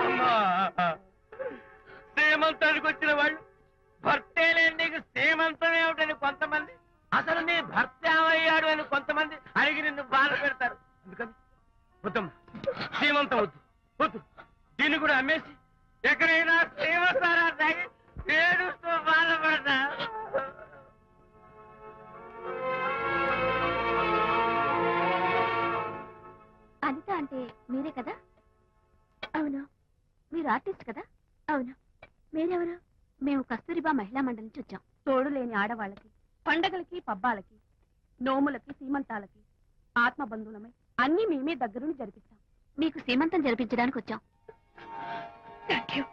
అమ్మా, సీమంతానికి వచ్చిన వాళ్ళు భర్తే లేని నీకు సీమంతం ఏమిటని కొంతమంది, అసలు నీ భర్త ఏమయ్యాడు అని కొంతమంది అడిగి నిన్ను బాధ పెడతారు. అందుకని వద్దమ్మా, సీమంతం వద్దు వద్దు. దీన్ని కూడా అమ్మేసి ఎక్కడైనా సీమసారా తాగి ఏడుస్తూ బాధపడతా. అనిత అంటే మీరే కదా? అవును. మీరు ఆర్టిస్ట్ కదా? అవును. మీరెవరు? మేము కస్తూరిబా మహిళా మండలి నుంచి వచ్చాం. తోడు లేని ఆడవాళ్ళకి, పండగలకి, పబ్బాలకి, నోములకి, సీమంతాలకి ఆత్మ బంధువులమై అన్ని మేమే దగ్గరుండి జరిపిస్తాం. మీకు సీమంతం జరిపించడానికి వచ్చాం. Thank you.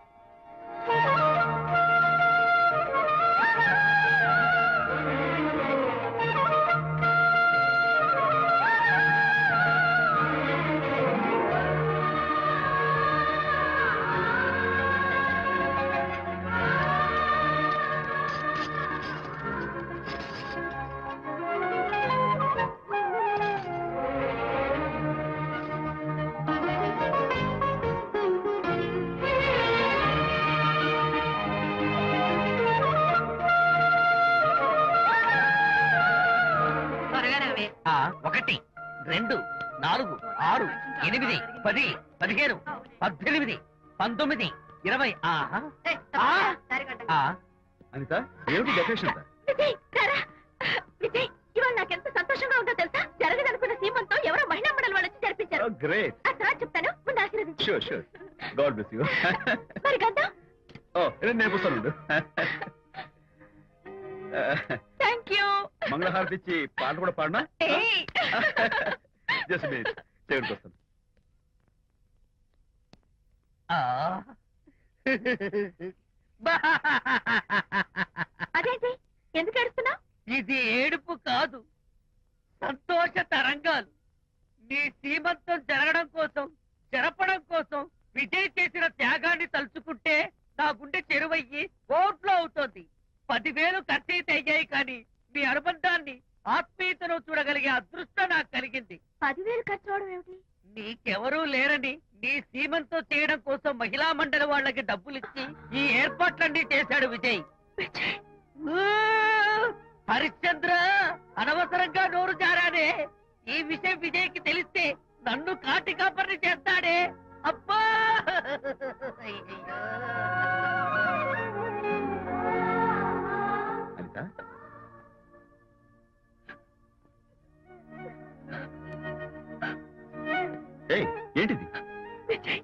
ఒకటి, 2, 4, 6, 8, 10, 15, 18, 19, 20. అనిత, ఏమిటి డెకరేషన్? విజయ్, రారా. విజయ్, ఇవాళ నాకెంత సంతోషంగా ఉందో తెలుసా? జరగదనుకున్న సీమంతో ఎవరో మహిళా మండలి వాళ్ళు వచ్చి జరిపించారు. గ్రేట్. ఆ తర్వాత చెప్తాను, ముందు ఆశీర్వదించు. Sure sure. God bless you. మరి గంధం? నేర్పుతాను. Thank you. మంగళహారతి ఇచ్చి పాట కూడా పాడినా? ఏయ్. జస్ట్ చేయడానికి వస్తాను. అదేంటి, ఎందుకు ఏడుస్తున్నావు? ఇది ఏడుపు కాదు, సంతోష తరంగాలు. నీ సీమంతం జరగడం కోసం, జరపడం కోసం విజయ్ చేసిన త్యాగాన్ని తలుచుకుంటే నా గుండె చెరువయ్యి ఓట్లో అవుతోంది. 10,000 ఖర్చయితే అయ్యాయి కానీ మీ అనుబంధాన్ని, ఆత్మీయతను చూడగలిగే అదృష్టం నాకు కలిగింది. 10,000 ఖర్చు అవడం ఏమిటి? నీకెవరూ లేరని నీ సీమంతో చేయడం కోసం వాళ్ళకి డబ్బులు ఇచ్చి ఈ ఏర్పాట్లన్నీ చేశాడు విజయ్. ఊ, హరిశ్చంద్ర అనవసరంగా నోరు జారానే. ఈ విషయం విజయ్కి తెలిస్తే నన్ను కాటి కాపర్ని చేస్తాడే. అబ్బా అయ్యయ్యో. అనిత ఏయ్, ఏంటిది? విజయ్,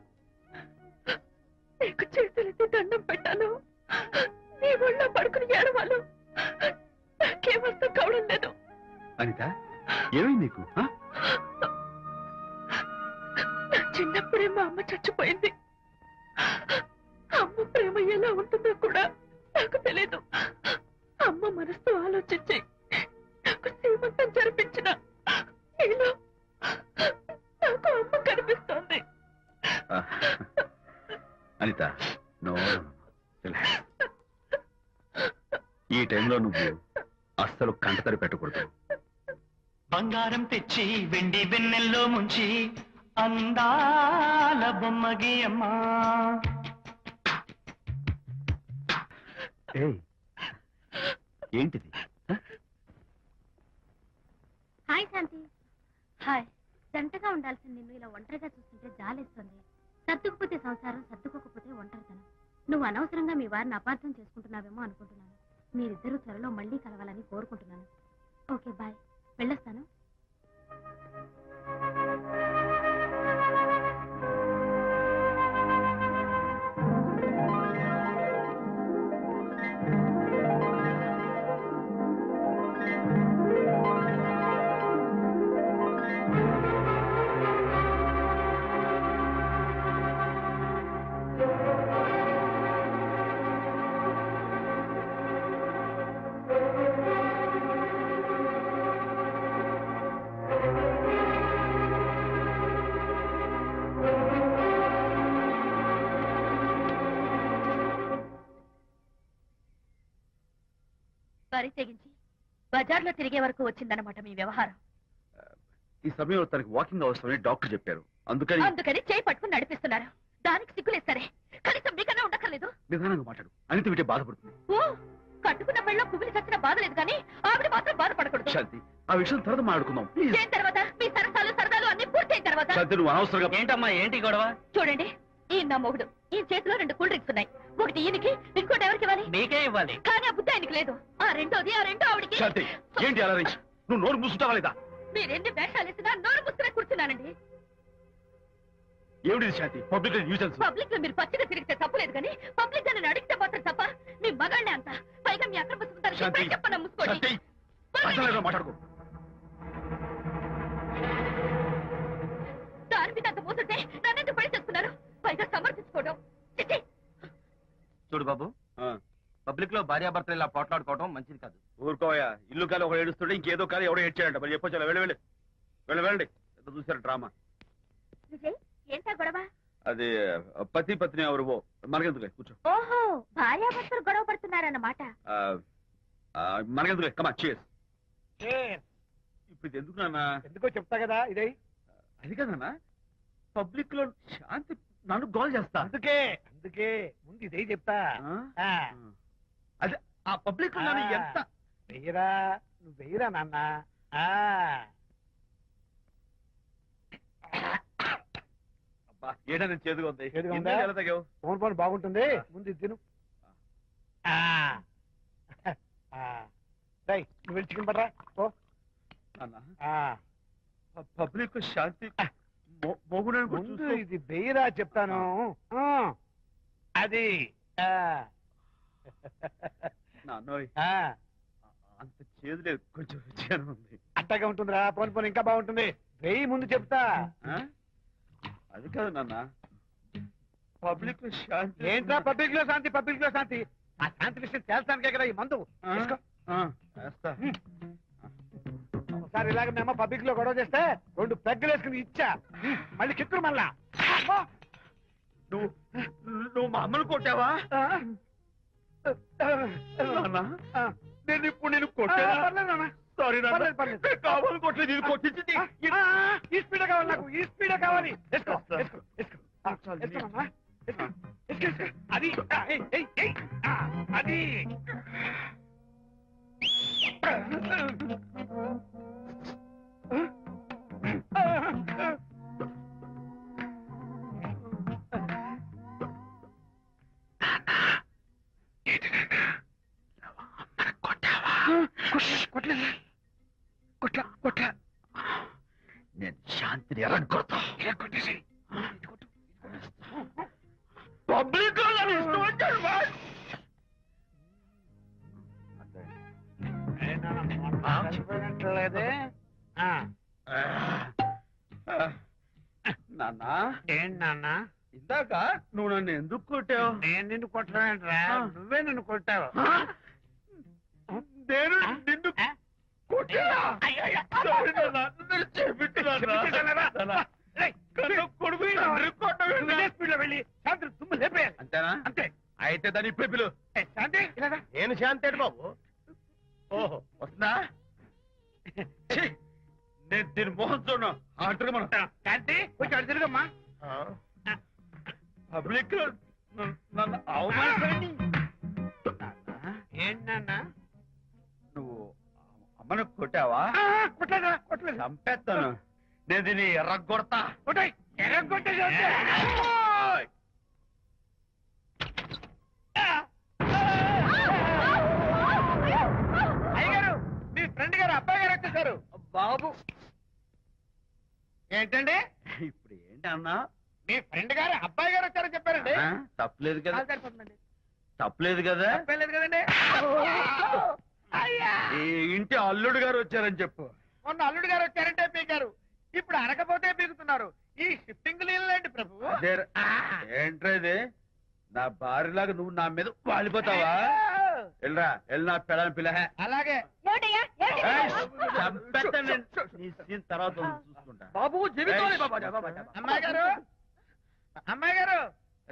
నీకు చేతులెత్తి దండం పెట్టాను. నీ ఒళ్ళో పడుకుని ఏడవాలు నాకేమర్థం కావడం లేదు. అనిత ఏమైంది నీకు? ఆ? నా చిన్నప్పుడే మా అమ్మ చచ్చిపోయింది. అమ్మ ప్రేమ ఎలా ఉంటుందో కూడా నాకు తెలియదు. అమ్మ మనసుతో ఆలోచించి నాకు శ్రీమంతం జరిపించిన నీలో నాకు అమ్మ కనిపిస్తోంది. ఆ. Anita no, relax. ఈ టైంలో నువ్వు అస్సలు కంటతడి పెట్టకూడదు. బంగారం తెచ్చి వెండి వెన్నెల్లో ముంచి అందాల బొమ్మగి అమ్మా. ఏయ్, ఏంటిది? ఆ? హాయ్ శాంతి. హాయ్. జంటగా ఉండాల్సిన నిన్ను ఇలా ఒంటరిగా చూస్తుంటే జాలేస్తుంది. సర్దుకుపోతే సంసారం, సర్దుకోకపోతే ఒంటరితనం. నువ్వు అనవసరంగా మీ వారిని అపార్థం చేసుకుంటున్నావేమో అనుకుంటున్నాను. మీరిద్దరూ త్వరలో మళ్ళీ కలవాలని కోరుకుంటున్నాను. Okay, bye. వెళ్ళొస్తాను. వరి తెగించి బజార్లో తిరిగే వరకు వచ్చిందన్నమాట మీ వ్యవహారం. ఈ సమయంలో తనకి వాకింగ్ అవసరమని డాక్టర్ చెప్పారు. అందుకని చేయి పట్టుకుని నడిపిస్తున్నారు. దానికి సిగ్గులేదు సరే, కనీసం మీకన్నా ఉండక్కర్లేదు. నిదానంగా మాట్లాడు. అనిత వింటే బాధపడుతుంది. ఓ, కట్టుకున్న పెళ్ళలో కుమిలి చచ్చిన బాధ లేదు కానీ ఆవిడ మాత్రం బాధపడకూడదు. శాంతి, ఆ విషయం తర్వాత మాట్లాడుకుందాం. ఏం తర్వాత? మీ సరదాలు అన్ని పూర్తయిన తర్వాత. శాంతి, నువ్వు అనవసరంగా ఏంటమ్మా ఏంటి గొడవ? చూడండి, ఈయన నా మొగుడు. ఈ చేతిలో 2 కూల్ డ్రింక్స్ ఉన్నాయి. ఒకటి ఈయనకి, ఇంకోటి ఎవరికి ఇవ్వాలి? మీకే ఇవ్వాలి. కానీ ఆ బుద్ధి ఆయనకి లేదు. ఆ రెండో ఆవిడకి. శాంతి, ఏంటి అలా రేంజ్? నువ్వు నోరు మూసుకుంటావా లేదా? మీరెన్ని వేషాలు వేసినా నోరు పుస్తకం కూర్చున్నానండి. ఏమిటి శాంతి? Public nuisance. పబ్లిక్ లో మీరు పచ్చిగా తిరిగితే తప్పలేదు కానీ పబ్లిక్ గా నేను అడిగితే మాత్రం తప్ప. మీ మగాళ్ళే అంత. పైగా మీ అక్రమ శాంతి, చెప్పన ముసుకోండి. శాంతి, అసలు మాట్లాడుకో. దాని మీద అంత మోసుంటే నన్నెందుకు పడి చేసుకున్నారు? పైగా సమర్థించుకోవడం. చిచ్చి. చూడు బాబు, పబ్లిక్ లో భార్యాభర్తలు ఇలా పోట్లాడుకోవడం మంచిది కాదు. ఊరుకోయా. ఇల్లు కాదు ఒకడు ఏడుస్తుంటే ఇంకేదో కాదు ఎవడో ఏడ్చాడంట. మరి చెప్పొచ్చా? వెళ్ళండి. ఎంత చూసారు డ్రామా. విజయ్, ఏంటా గొడవ? అది పతి పత్ని ఎవరు మనకెందుకు, కూర్చో. ఓహో, భార్యాభర్తలు గొడవ పడుతున్నారన్నమాట. మనకెందుకు, కమా చేస్. ఇప్పుడు ఇది ఎందుకు నాన్న? ఎందుకో చెప్తా కదా ఇదే. అది కదన్నా, పబ్లిక్ లో శాంతి నన్ను గోల్ చేస్తా. అందుకే ముందు ఇదే చెప్తా. అదే ఆ పబ్లిక్ లో నన్ను ఎంత వెయ్యరా, నువ్వు వెయ్యరా నాన్న. ఏడా నేను చేదుగా ఉంది. చేదుగా ఉందా? ఎలా తగ్గావు? ఫోన్ బాగుంటుంది. ముందు ఇది తిను. నువ్వు వెళ్ళి చికెన్ పడరా. పబ్లిక్ శాంతి ముందు ఇది వెయ్యరా చెప్తాను. అది నాన్నోయ్, అంత చేదు లేదు, కొంచెం రుచిగానే ఉంది. అట్టగా ఉంటుందిరా. పోను ఇంకా బాగుంటుంది. వెయ్యి ముందు చెప్తా. అది కాదు నాన్న, పబ్లిక్ లో శాంతి. ఏంట్రా పబ్లిక్ లో శాంతి? పబ్లిక్ లో శాంతి ఆ శాంతి విషయం తేల్చడానికే కదా ఈ మందు. వేస్తా. ఒకసారి ఇలాగ మేము పబ్లిక్ లో గొడవ చేస్తే 2 పెగ్గలు వేసుకుని ఇచ్చా. మళ్ళీ కిక్కురు మళ్ళా. నువ్వు మా అమ్మను కొట్టావా? నేను ఇప్పుడు నేను కొట్టాను. సారీ కావాలి, కొట్టలేదు. ఇది కొట్టించింది. ఈ స్పీడ్ కావాలి నాకు. ఈ స్పీడ్ కావాలి. వేసుకో. అది అది కొట్ల నేను శాంతిని ఎరగొడతా. కొట్టేసి పబ్లిక్ ఇష్టం వచ్చాడు నాన్న. ఏంటి నాన్న ఇందాక నువ్వు నన్ను ఎందుకు కొట్టావు? నేను నిన్ను కొట్టలేదురా నువ్వే నిన్ను కొట్టావు నేను నిన్ను కొట్టానా? Sorry నాన్న, నన్ను చేపించున్నాను నాన్న. కన్ను కొడుకు తండ్రి కొట్టవేంటి? స్పీడ్ లో వెళ్ళి శాంతి తుమ్ము లేపేయాలి అంతేనా? అంతే అయితే దాని ఇప్పుడే పిలు. శాంతి ఇలాగా నేను శాంతేడు బాబు. ఓహో వస్తుందా? ఛీ, నేను దీని మోహన్ చూడను. ఆటగా మనం శాంతి కొంచెం అటు తిరుగమ్మా పబ్లిక్ లో నన్ను అవమానించండి. ఏంటి నాన్న నువ్వు అమ్మను కొట్టావా? కొట్టలేదు చంపేస్తాను. నేను దీన్ని ఎర్రగొడతా. కొట్టాయి ఎర్రగొట్టేసి అయ్యగారు మీ ఫ్రెండ్ గారు అబ్బాయి గారు వచ్చేసారు. బాబు ఏంటండి ఇప్పుడు ఏంటన్నా? మీ ఫ్రెండ్ గారు అబ్బాయి గారు వచ్చారని చెప్పారండి. తప్పలేదు కదా? సరిపోతుందండి తప్పలేదు కదా? తప్పలేదు కదండి. ఈ ఇంటి అల్లుడు గారు వచ్చారని చెప్పు. మొన్న అల్లుడు గారు వచ్చారంటే పీకారు, ఇప్పుడు అనకపోతే పీకుతున్నారు. ఈ షిఫ్టింగ్ లేదండి ప్రభు. అదే ఏంట్రా ఇది? నా భార్యలాగా నువ్వు నా మీద వాలిపోతావా? వెళ్ళరా వెళ్ళి నా పిల్లని పిల్ల. అలాగే తర్వాత చూసుకుంటా. బాబు జీవితం అమ్మాయి గారు అమ్మాయి గారు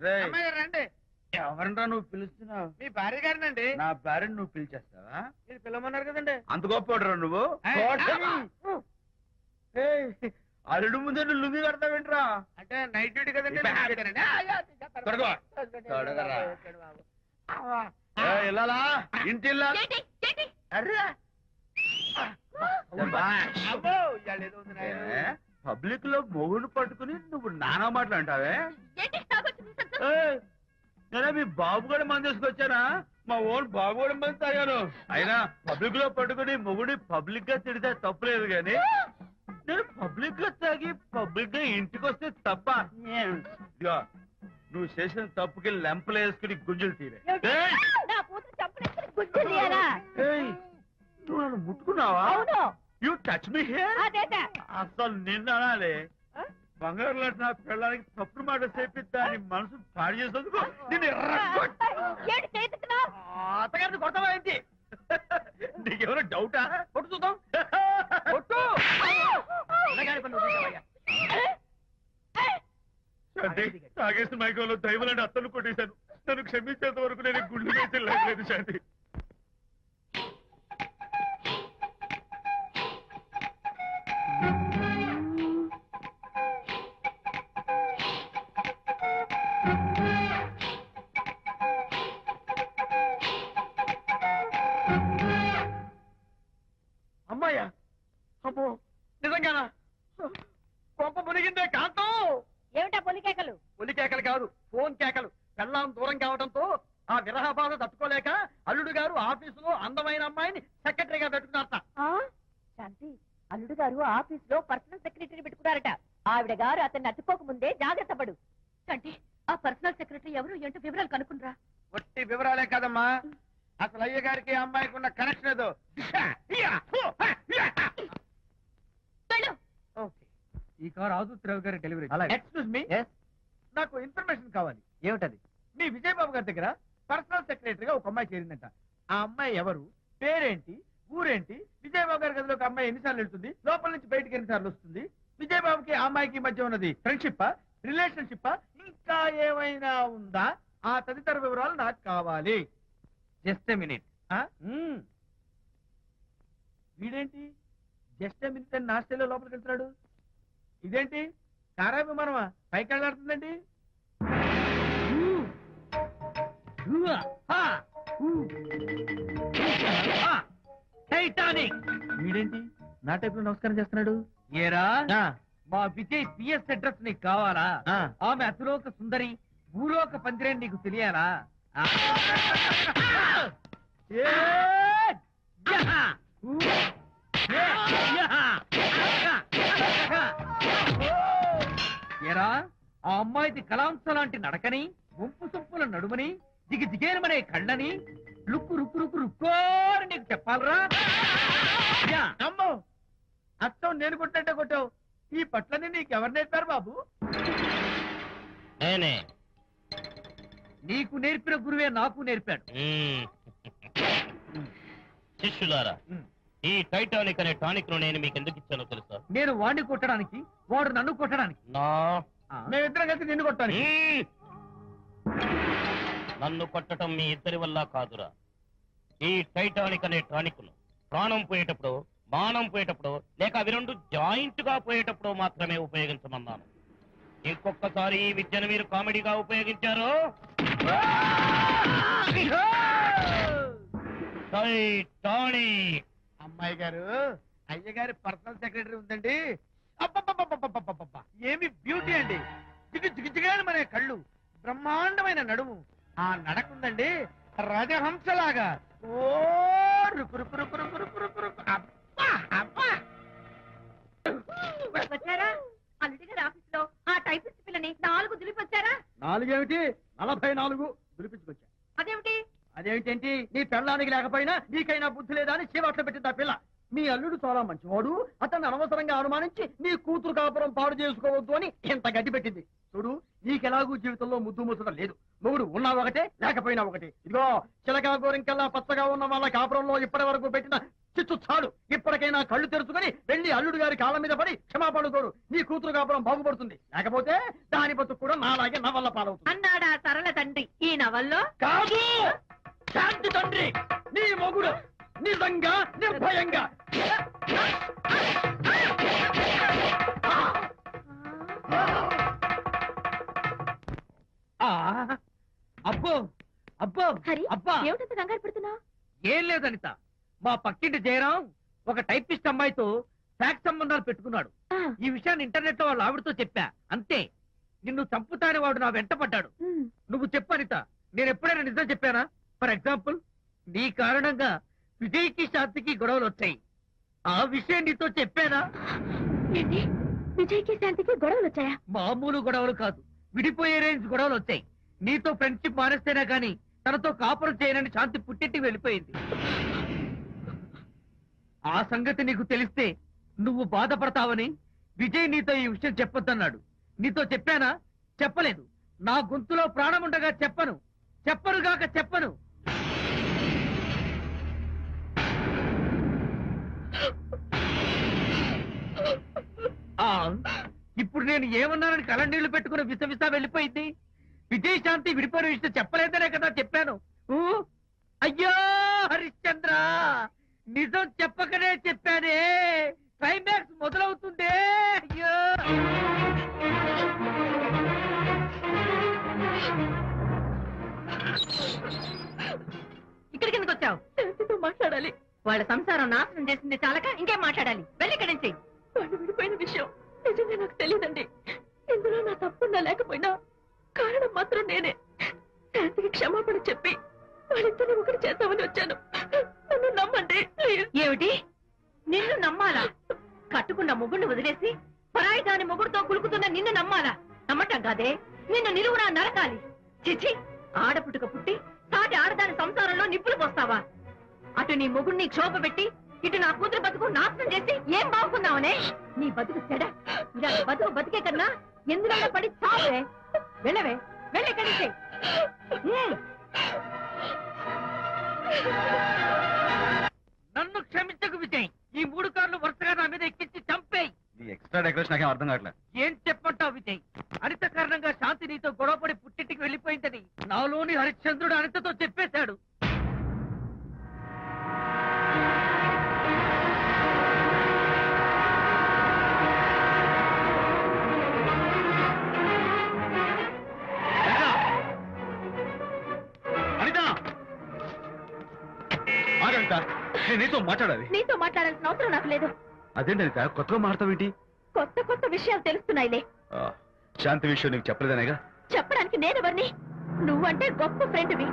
రేయ్, అమ్మాయి గారు రండి. ఎవరినరా నువ్వు పిలుస్తున్నావు? మీ భార్య గారినండి. నా భార్యను నువ్వు పిలిచేస్తావా? మీరు పిల్లమన్నారు కదండి. అంత గొప్ప నువ్వు? ఏయ్, అల్లుడు ముందే నువ్వు లుంగి కడతావేంట్రా? అంటే నైట్ డ్యూటీ కదండి. త్వరగా. త్వరగా. వెళ్ళాలా? ఇంటి వెళ్ళాలా? అర్రా. శభాష్. పబ్లిక్ లో మొగుడు పట్టుకుని నువ్వు నానా మాటలు అంటావే? నేనే మీ బాబు కూడా మంది తీసుకొచ్చానా? మా ఓన్ బాబు కూడా మంది తాగాను. అయినా పబ్లిక్ లో పట్టుకుని మొగుడి పబ్లిక్ గా తిడితే తప్పులేదు గాని నేను పబ్లిక్ గా తాగి పబ్లిక్ గా ఇంటికి వస్తే తప్ప. ఇదిగో, నువ్వు చేసిన తప్పుకి లెంపలు వేసుకుని గుంజులు తీరే. ఏయ్, నువ్వు నన్ను ముట్టుకున్నావా? You touch me here. అసలు నిన్న అనాలి. బంగారు లాంటి నా పిల్లలకి తప్పుడు మాట చేపిద్దా అని మనసు పాడు చేసేందుకు నేను అత్తగారిని కొడతావా ఏంటి? నీకేమైనా డౌటా? కొట్టు చూద్దాం. కొట్టు. తాగేసిన మైకంలో దైవలాంటి అత్తలు కొట్టేశాను. నన్ను క్షమించేంత వరకు నేను గుండె వేసి లేదు శాంతి. అమ్మాయ్యా, అమ్మో నిజంగానా? కొంప మునిగిందే కాంతం. ఏమిటా పొలికేకలు? ఒలి కేకలు కాదు, ఫోన్ కేకలు. పెళ్ళాం దూరం కావడంతో ఆ విరహ బాధ తట్టుకోలేక అల్లుడు గారు ఆఫీసులో అందమైన అమ్మాయిని సెక్రటరీగా పెట్టుకున్నారట. శాంతి, అల్లుడు గారు ఆఫీస్ లో పర్సనల్ సెక్రటరీ పెట్టుకున్నారట. ఆవిడ గారు అతన్ని అతుక్కోక ముందే జాగ్రత్త పడు. శాంతి, ఆ పర్సనల్ సెక్రటరీ ఎవరు ఏంటో వివరాలు కనుక్కుండ్రా. ఒట్టి వివరాలే కదమ్మా, అసలు అయ్య గారికి అమ్మాయికి ఉన్న కనెక్షన్ ఏదో. ఈ కార్ ఆదుత్రావు గారి డెలివరీ. ఎక్స్క్యూజ్ మీ, నాకు ఇన్ఫర్మేషన్ కావాలి. ఏమిటది? మీ విజయబాబు గారి దగ్గర పర్సనల్ సెక్రటరీగా ఒక అమ్మాయి చేరిందంట. ఆ అమ్మాయి ఎవరు, పేరేంటి, ఊరేంటి, విజయబాబు గారి గదిలోకి అమ్మాయి ఎన్నిసార్లు వెళ్తుంది, లోపల నుంచి బయటికి ఎన్నిసార్లు వస్తుంది, విజయబాబుకి ఆ అమ్మాయికి మధ్య ఉన్నది ఫ్రెండ్షిప్, రిలేషన్షిప్, ఇంకా ఏమైనా ఉందా? ఆ తదితర వివరాలు నాకు కావాలి. Just minute. వీడేంటి జస్ట్ మినిట్ అని నాస్టేలో లోపలికి వెళ్తున్నాడు? ఇదేంటి కారా విమానమా పైకి వెళ్ళాడుతుందండి? టైటానిక్. వీడేంటి నా టైప్ లో నమస్కారం చేస్తున్నాడు? ఏరా మా విజయ్ పిఎస్ అడ్రస్ నీకు కావాలా? ఆమె అతిలోక సుందరి, భూలోక పందిరేని నీకు తెలియాలా? ఏరా ఆ అమ్మాయిది కలాంస లాంటి నడకని, వంపు సొంపుల నడుమని, దిగేనమనే కళ్ళని, లుక్కు రుక్కు రుక్కు రుక్కోని నీకు చెప్పాలరా? అమ్మో అత్తం నేను కొట్టినట్టే కొట్టావు. ఈ పట్లని నీకెవరు నేర్పారు బాబు? నేనే. నీకు నేర్పిన గురువే నాకు నేర్పాడు. శిష్యులారా, ఈ టైటానిక్ అనే టానిక్ ను నేను మీకు ఎందుకు ఇచ్చానో తెలుసా? నేను వాడిని కొట్టడానికి, వాడు నన్ను కొట్టడానికి. మేమిద్దరం కలిసి నిన్ను కొట్టాను. నన్ను కొట్టడం మీ ఇద్దరి వల్ల కాదురా. ఈ టైటానిక్ అనే టానిక్ ను ప్రాణం పోయేటప్పుడు, మానం పోయేటప్పుడు, లేక అవి రెండు జాయింట్ గా పోయేటప్పుడు మాత్రమే ఉపయోగించమన్నాను. ఇంకొకసారి ఈ విద్యను మీరు కామెడీగా ఉపయోగించారు, టైటానిక్. అమ్మాయి గారు, అయ్యగారి పర్సనల్ సెక్రటరీ ఉందండి. అబ్బబ్బబ్బబ్బబ్బబ్బబ్బబ్బ! ఏమి బ్యూటీ అండి. జిగిజిగిజిగాని మన కళ్ళు, బ్రహ్మాండమైన నడుము, ఆ నడకుందండి రాజహంసలాగా. ఓ రుకు రుకు రుకు రుకు రుకు రుకు రుకు. అబ్బా అబ్బా! వచ్చారా? అల్లుడి గారి ఆఫీస్ లో ఆ టైపిస్ట్ పిల్లని 4 దులిపొచ్చారా? 4 ఏమిటి, 44 పిలిపించుకొచ్చా. అదేమిటి? అదేంటంటి, నీ పెళ్ళానికి లేకపోయినా నీకైనా బుద్ధి లేదా అని చీవాట్లు పెట్టింది ఆ పిల్ల. మీ అల్లుడు చాలా మంచివాడు, అతన్ని అనవసరంగా అనుమానించి నీ కూతురు కాపురం పాడు చేసుకోవద్దు అని ఇంత గడ్డి పెట్టింది. చూడు, నీకెలాగూ జీవితంలో ముద్దు ముచ్చట లేదు. మొగుడు ఉన్నా ఒకటే, లేకపోయినా ఒకటే. ఇదిగో చిలకా గోరింకల్లా పచ్చగా ఉన్న వాళ్ళ కాపురంలో ఇప్పటి వరకు పెట్టిన చిచ్చు చాలు. ఇప్పటికైనా కళ్ళు తెరుచుకొని వెళ్ళి అల్లుడు గారి కాళ్ళ మీద పడి క్షమాపణ కోరు. నీ కూతురు కాపురం బాగుపడుతుంది. లేకపోతే దాని బతుకు కూడా నాలాగే నవల్ల పాలవుతుంది. అన్నాడా సరళ తండ్రి ఈ నవల్లో? కాదు, శాంతి తండ్రి, నీ మొగుడు నిజంగా నిర్భయంగా. అబ్బో అబ్బో హరి, అబ్బా! ఏమిటంత కంగారు పెడుతున్నావు? ఏం లేదనిత, మా పక్కింటి జయరాం ఒక టైపిస్ట్ అమ్మాయితో ఫ్యాక్స్ సంబంధాలు పెట్టుకున్నాడు. ఈ విషయాన్ని ఇంటర్నెట్ లో వాళ్ళ ఆవిడతో చెప్పా, అంతే. నిన్ను చంపుతాని వాడు నా వెంట పడ్డాడు. నువ్వు చెప్పు అనిత, నేను ఎప్పుడైనా నిజం చెప్పానా? ఫర్ ఎగ్జాంపుల్, నీ కారణంగా విజయ్కి శాంతికి గొడవలు వచ్చాయి. ఆ విషయం నీతో చెప్పానా? ఏంటి, విజయ్కి శాంతికి గొడవలు వచ్చాయా? మామూలు గొడవలు కాదు, విడిపోయే రేంజ్ గొడవలు వచ్చాయి. నీతో ఫ్రెండ్షిప్ మానేస్తేనే గాని తనతో కాపురం చేయనని శాంతి పుట్టింటికి వెళ్ళిపోయింది. ఆ సంగతి నీకు తెలిస్తే నువ్వు బాధపడతావని విజయ్ నీతో ఈ విషయం చెప్పొద్దన్నాడు. నీతో చెప్పానా? చెప్పలేదు. నా గొంతులో ప్రాణముండగా చెప్పను, చెప్పనుగాక చెప్పను. ఇప్పుడు నేను ఏమన్నానని కళ్ళనీళ్లు పెట్టుకుని విసవిసా వెళ్ళిపోయింది. విజయ్ శాంతి విడిపోయిన విషయం చెప్పలేదనే కదా చెప్పాను. అయ్యో హరిశ్చంద్ర, నిజం చెప్పకనే చెప్పానే. క్లైమాక్స్ మొదలవుతుందే. అయ్యో, ఇక్కడికి ఎందుకు వచ్చావు? శాంతితో మాట్లాడాలి. వాళ్ళ సంసారం నాశనం చేసింది చాలక ఇంకేం మాట్లాడాలి? వెళ్ళి ఇక్కడి నుంచి. వాళ్ళు విడిపోయిన విషయం నిజంగా నాకు తెలియదండి. ఇందులో నా తప్పున్నా లేకపోయినా కారణం మాత్రం నేనే. శాంతికి క్షమాపణ చెప్పి వాళ్ళిద్దరిని ఒకటి చేద్దామని వచ్చాను. నన్ను నమ్మండి ప్లీజ్. ఏమిటి, నిన్ను నమ్మాలా? కట్టుకున్న మొగుడిని వదిలేసి పరాయి దాని మొగుడుతో కులుకుతున్న నిన్ను నమ్మాలా? నమ్మటం కాదే, నిన్ను నిలువునా నరకాలి. చిచి, ఆడపుట్టుక పుట్టి సాటి ఆడదాని సంసారంలో నిప్పులు పోస్తావా? అటు నీ మొగుడిని క్షోభ పెట్టి ఇటు నా కూతురు బతుకు నాశనం చేసి ఏం బాగుకున్నావనే? నీ బతుకు చెడ. ఇలా బతుకు బతికే కన్నా ఎందులో పడి చావే. వెళ్ళవే, వెళ్ళి ఇక్కడి నుంచి. నన్ను క్షమించకు విజయ్. ఈ 3 కార్లు వరుసగా నా మీద ఎక్కించి చంపేయి. ఎక్స్ట్రా డెకరేషన్ నాకేం అర్థం కావట్లేదు. ఏం చెప్పంటావు విజయ్? అనిత కారణంగా శాంతి నీతో గొడవపడి పుట్టింటికి వెళ్ళిపోయిందని నాలోని హరిశ్చంద్రుడు అనితతో చెప్పేశాడు. అనిత, అనిత, నేను నీతో మాట్లాడాలి. నీతో మాట్లాడాల్సిన అవసరం నాకు లేదు. అదేంటి అనిత, కొత్తగా మాట్లాడతావేంటి? కొత్త కొత్త విషయాలు తెలుస్తున్నాయిలే. శాంతి విషయం నీకు చెప్పలేదనేగా? చెప్పడానికి నేనెవరిని? నువ్వంటే గొప్ప ఫ్రెండ్వి.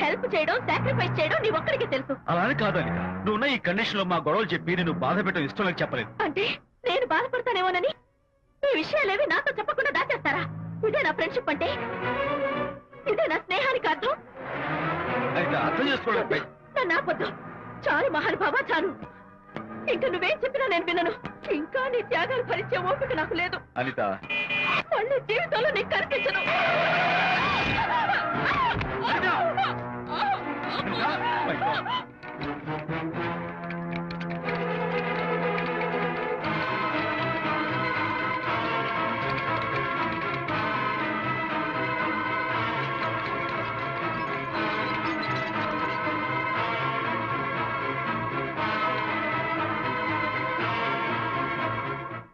హెల్ప్ చేయడం, సాక్రిఫైస్ చేయడం నీ ఒక్కడికే తెలుసు. అలానే కాదని, నువ్వున్న ఈ కండిషన్ లో మా గొడవలు చెప్పి నేను బాధ పెట్టడం ఇష్టం లేక చెప్పలేదు. అంటే నేను బాధపడతానేమోనని ఈ విషయాలేవి నాతో చెప్పకుండా దాచేస్తారా? ఇదే నా ఫ్రెండ్షిప్ అంటే? ఇదే నా స్నేహానికి అర్థం? అయితే అర్థం చేసుకోవడం. నన్ను ఆపొద్దు. చాలు మహానుభావా, చాలు. ఇంకా నువ్వేం చెప్పినా నేను వినను. ఇంకా నీ త్యాగాలు భరించే ఓపిక నాకు లేదు. అనిత, మళ్ళీ జీవితంలో నీకు కనిపించను.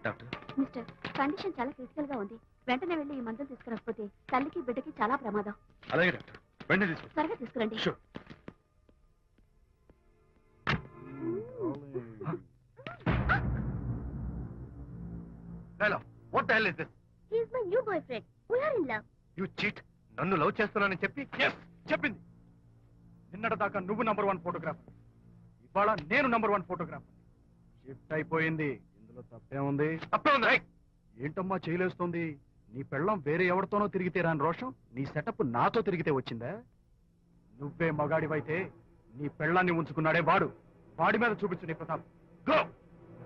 డాక్టర్, మిస్టర్, కండిషన్ చాలా క్రిటికల్ గా ఉంది. వెంటనే వెళ్ళి ఈ మందులు తీసుకురాకపోతే తల్లికి బిడ్డకి చాలా ప్రమాదం. అలాగే డాక్టర్, వెంటనే తీసుకో. త్వరగా తీసుకురండి. Sure. Hello, what the hell is this? He is my new boyfriend. We are in love. You cheat. నన్ను లవ్ చేస్తున్నానని చెప్పి చెప్పింది. నిన్నటిదాకా నువ్వు నంబర్ 1 ఫోటోగ్రాఫర్, ఇవాళ నేను నంబర్ 1 ఫోటోగ్రాఫర్. షిఫ్ట్ అయిపోయింది. ఇందులో తప్పే ఉంది? తప్పే ఉంది. ఏంటమ్మా చేయలేస్తుంది? నీ పెళ్ళం వేరే ఎవరితోనో తిరిగితే రాని రోషం నీ సెటప్ నాతో తిరిగితే వచ్చిందా? నువ్వే మగాడివైతే నీ పెళ్ళాన్ని ఉంచుకున్నాడే వాడు. వాడి మీద చూపించు నీ ప్రతాప్. Go,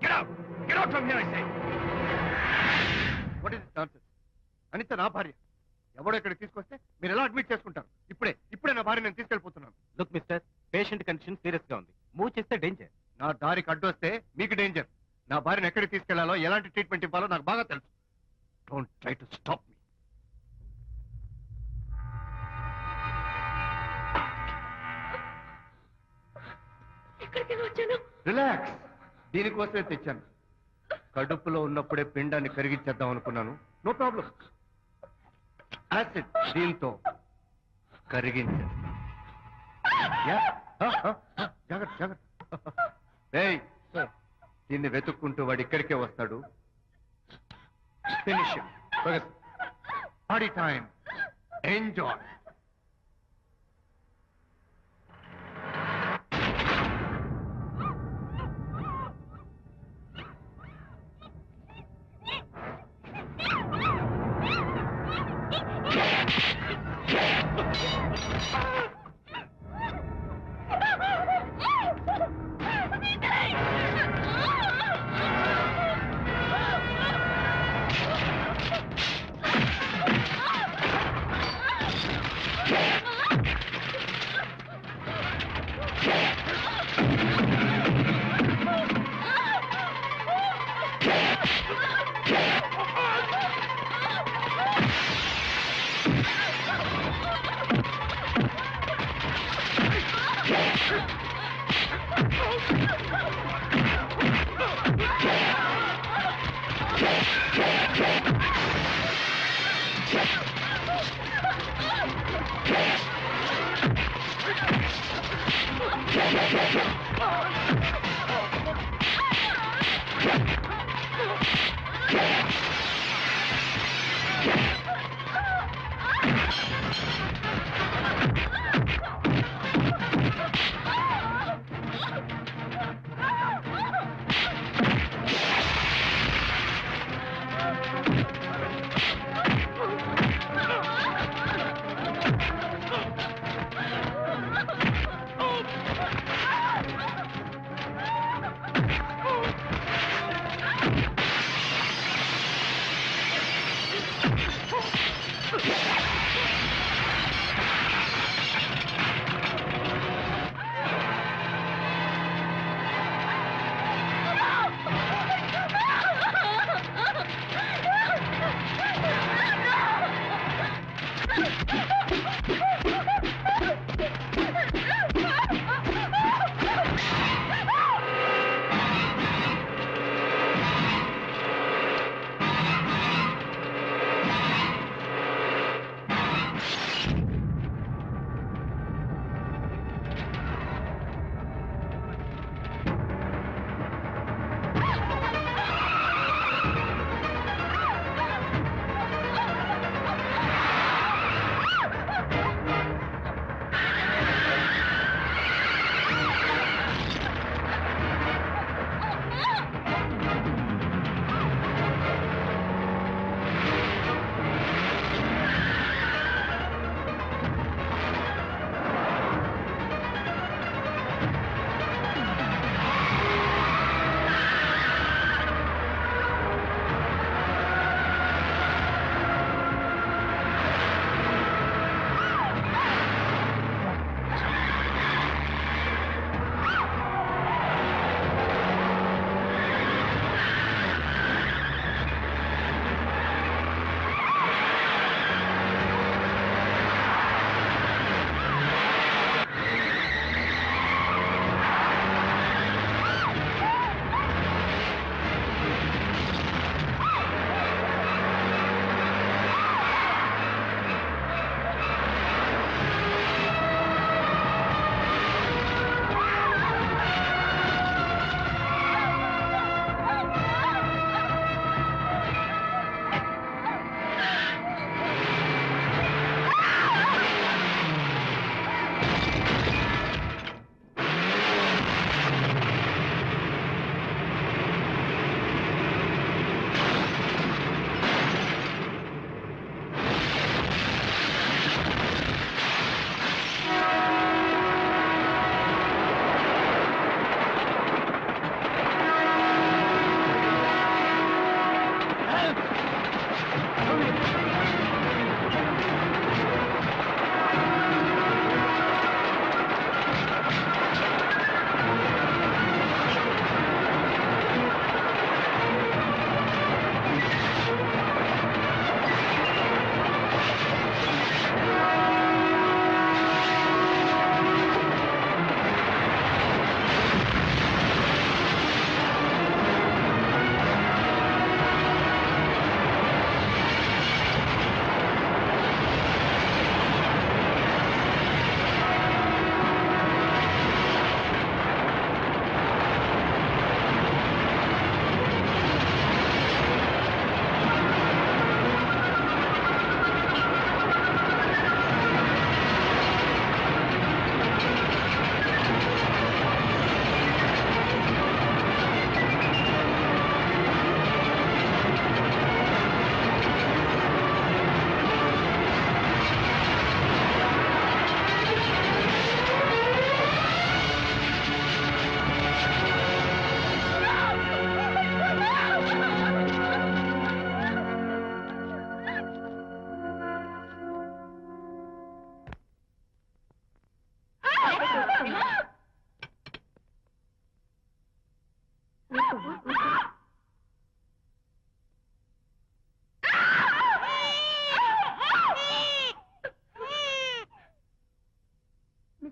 get out, get out from here I say. What is this nonsense? Anita నా భార్య. ఎవడో ఇక్కడికి తీసుకొస్తే మీరు ఎలా అడ్మిట్ చేసుకుంటారు? ఇప్పుడే నా భార్య నేను తీసుకెళ్ళిపోతున్నాను. Look mister, patient condition serious గా ఉంది. మూవ్ చేస్తే డేంజర్. నా దారికి అడ్డు వస్తే మీకు డేంజర్. నా భార్యను ఎక్కడికి తీసుకెళ్లాలో, ఎలాంటి ట్రీట్మెంట్ ఇవ్వాలో నాకు బాగా తెలుసు. Don't try to stop me. ఎక్కడికి వచ్చాను? రిలాక్స్. దీనికోసమే తెచ్చాను. కడుపులో ఉన్నప్పుడే పిండాన్ని కరిగించేద్దాం అనుకున్నాను. No problem. యాసిడ్ దీంతో కరిగించే. జాగ్రత్త జాగ్రత్త. ఏయ్, దీన్ని వెతుక్కుంటూ వాడు ఇక్కడికే వస్తాడు. ఫినిష్. Party time. ఎంజాయ్.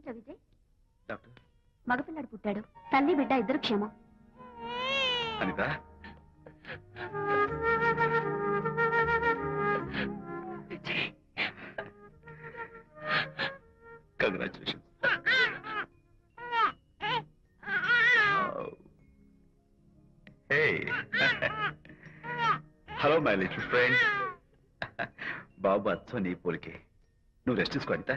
ఏమిటా విజయ్? డాక్టర్ మగపిల్లాడు పుట్టాడు. తల్లి బిడ్డ ఇద్దరు క్షేమం. Anitha, congratulation. Hello my little friend. బాబు అచ్చో నీ పోలికే. నువ్వు రెస్ట్ తీసుకో అనిత.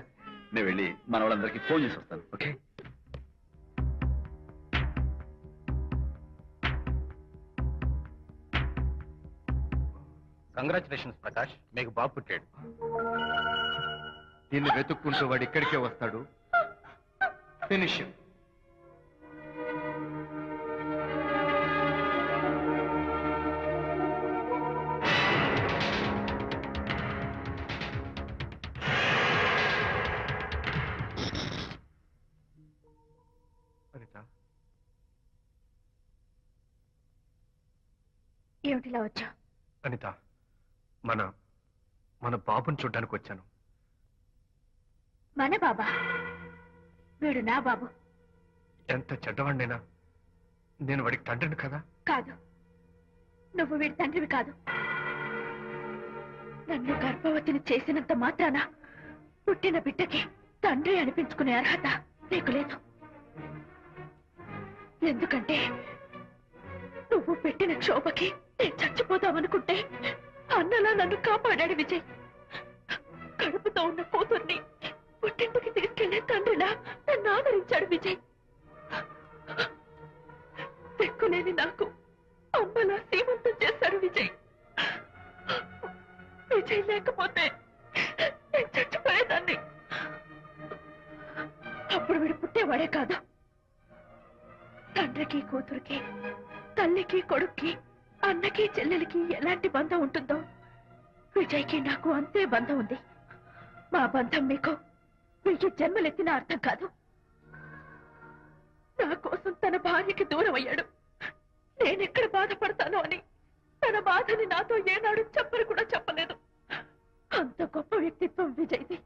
నేను వెళ్ళి మన వాళ్ళందరికీ ఫోన్ చేసి వస్తాను. ఓకే? కంగ్రాచులేషన్స్ ప్రకాష్, మీకు బాబు పుట్టాడు. దీన్ని వెతుక్కుంటూ వాడు ఇక్కడికే వస్తాడు. ఫినిష్. అనిత, ఏమిటిలా వచ్చా? అనిత, మన బాబుని చూడ్డానికి వచ్చాను. మన బాబా? వీడు నా బాబు. ఎంత చెడ్డవాడినైనా నేను వాడికి తండ్రిని కదా. కాదు, నువ్వు వీడి తండ్రివి కాదు. నన్ను గర్భవతిని చేసినంత మాత్రాన పుట్టిన బిడ్డకి తండ్రి అనిపించుకునే అర్హత నీకు లేదు. ఎందుకంటే నువ్వు పెట్టిన క్షోభకి నేను చచ్చిపోతావనుకుంటే అన్నలా నన్ను కాపాడాడు విజయ్. కడుపుతో ఉన్న కూతుర్ని పుట్టింటికి తీసుకెళ్లే తండ్రిలా నన్ను ఆదరించాడు విజయ్. దిక్కులేని నాకు అమ్మలా సీమంతం చేశాడు విజయ్. విజయ్ లేకపోతే నేను చచ్చిపోయేదాన్ని. అప్పుడు వీడు పుట్టేవాడే కాదు. తండ్రికి కూతురికి, తల్లికి కొడుక్కి, అన్నకి చెల్లెలికి ఎలాంటి బంధం ఉంటుందో విజయ్కి నాకు అంతే బంధం ఉంది. మా బంధం మీకు 1000 జన్మలెత్తిన అర్థం కాదు. నా కోసం తన భార్యకి దూరం అయ్యాడు. నేనెక్కడ బాధపడతానో అని తన బాధని నాతో ఏనాడు చెప్పరు కూడా చెప్పలేదు. అంత గొప్ప వ్యక్తిత్వం విజయ్ది.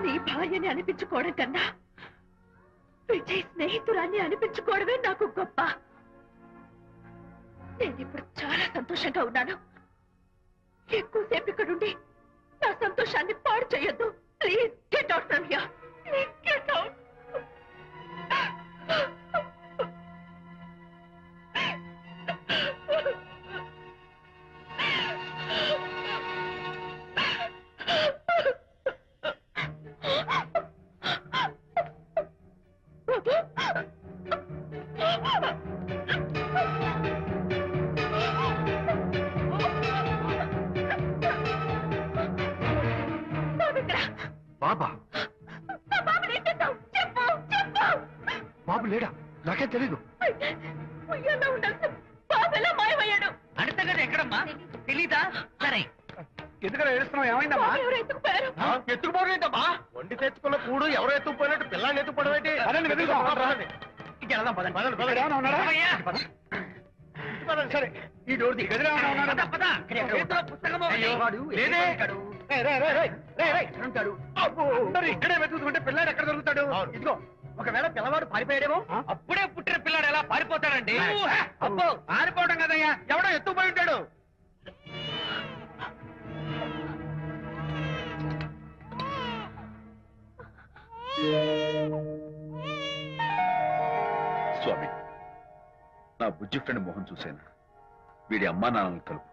నీ భార్యని అనిపించుకోవడం కన్నా విజయ్ స్నేహితురాన్ని అనిపించుకోవడమే నాకు గొప్ప. నేనిప్పుడు చాలా సంతోషంగా ఉన్నాను. ఎక్కువసేపు ఇక్కడుండి నా సంతోషాన్ని పాడు చేయొద్దు. Please get out from here. Please get out. బాబా? బాబు లేడా? నాకేం తెలీదు. అడతగడ ఎక్కడమ్మా? తెలీదా? సరే, ఎందుకలా ఏడుస్తున్నావు? ఏమైందమ్మా? ఎత్తుకుపోవడం ఏంటమ్మా? వండి తెచ్చుకున్న కూడు ఎవరో ఎత్తుకుపోయినట్టు పిల్లాన్ని ఎత్తుకుపోవడం ఏంటి? వెళ్దాం పదండి. ఏమైనా ఉన్నాడా? సరే, ఈ డోర్ ది. గదిలో ఏమైనా ఉన్నాడా? పద, చేతిలో పుస్తకము ఒకటి. లేదే. ఉంటాడు. ఉంటాడు. అందరూ ఇక్కడే వెతుకుతుంటే పిల్లాడు ఎక్కడ దొరుకుతాడు? ఇదిగో, ఒకవేళ పిల్లవాడు పారిపోయాడేమో. అప్పుడే పుట్టిన పిల్లాడు ఎలా పారిపోతాడండి? అబ్బో, పారిపోవడం కదయ్యా, ఎవడో ఎత్తుకుపోయి ఉంటాడు. స్వామి, నా బుజ్జి ఫ్రెండ్ మోహన్ చూశాను. వీడి అమ్మా నాన్నలు కలుపు.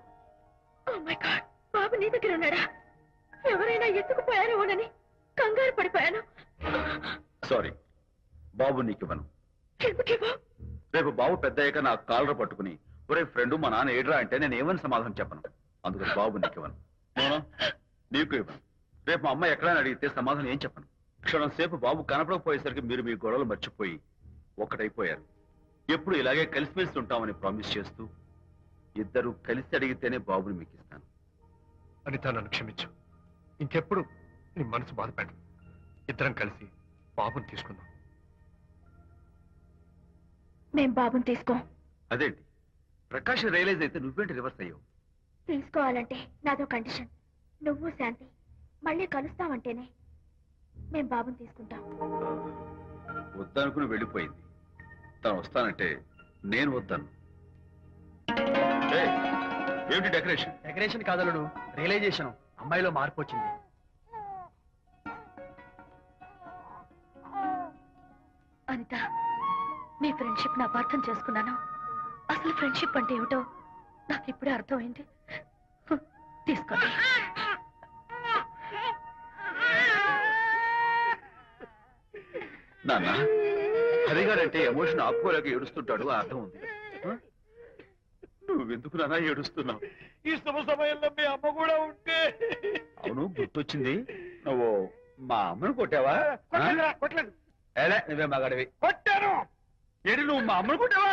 Oh my God, బాబు నీ దగ్గర ఉన్నాడా? ఎవరైనా ఎత్తుకుపోయారేమోనని కంగారు పడిపోయాను. సారీ, బాబు నీకివ్వను. ఎందుకేవో? రేపు బాబు పెద్దయ్యాక నా కాలర్ పట్టుకుని ఒరే ఫ్రెండ్ మా నాన్న ఏడ్రా అంటే నేను ఏమని సమాధానం చెప్పను. అందుకని బాబు నీకివ్వను. నోనో, నీకు ఇవ్వను. రేపు మా అమ్మ ఎక్కడైనా అడిగితే సమాధానం ఏం చెప్పను. క్షణం సేపు బాబు కనపడకపోయేసరికి మీరు మీ గొడవలు మర్చిపోయి ఒక్కటైపోయారు. ఎప్పుడు ఇలాగే కలిసిమెలిసి ఉంటామని ప్రామిస్ చేస్తూ ఇద్దరు కలిసి అడిగితేనే బాబుని మీకు ఇస్తాను. అనిత, నన్ను క్షమించు. ఇంకెప్పుడు నీ మనసు బాధపెట్టు. ఇద్దరం కలిసి బాబుని తీసుకుందాం. మేం బాబుని తీసుకోం. అదేంటి, ప్రకాష్ రియలైజ్ అయితే నువ్వేంటి రివర్స్ అయ్యావు? తీసుకోవాలంటే నాదో కండిషన్. నువ్వు శాంతి మళ్ళీ కలుస్తావంటేనే. మేము బాబుని తీసుకుంటాం. వద్దనుకుని వెళ్ళిపోయింది. తను వస్తానంటే నేను వద్దాను. ఏయ్, ఏమిటి డెకరేషన్? Decoration కాదలుడు, realisation. అమ్మాయిలో మార్పు వచ్చింది. అనిత, నీ ఫ్రెండ్షిప్ ని అపార్థం చేసుకున్నాను. అసలు ఫ్రెండ్షిప్ అంటే ఏమిటో నాకు ఇప్పుడే అర్థమైంది. తీసుకోండి. నాన్న, హరిగారంటే ఎమోషన్ ఆపుకోలేక ఏడుస్తుంటాడు, ఆ అర్థం ఉంది. నువ్వెందుకు నాన్న ఏడుస్తున్నావు? ఈ శుభ సమయంలో మీ అమ్మ కూడా ఉంటే. అవును, గుర్తొచ్చింది. నువ్వు మా అమ్మను కొట్టావా? కొట్టలేదు. ఏలే, నువ్వే మగాడివి. కొట్టాను. ఏడు, నువ్వు మా అమ్మను కొట్టావా?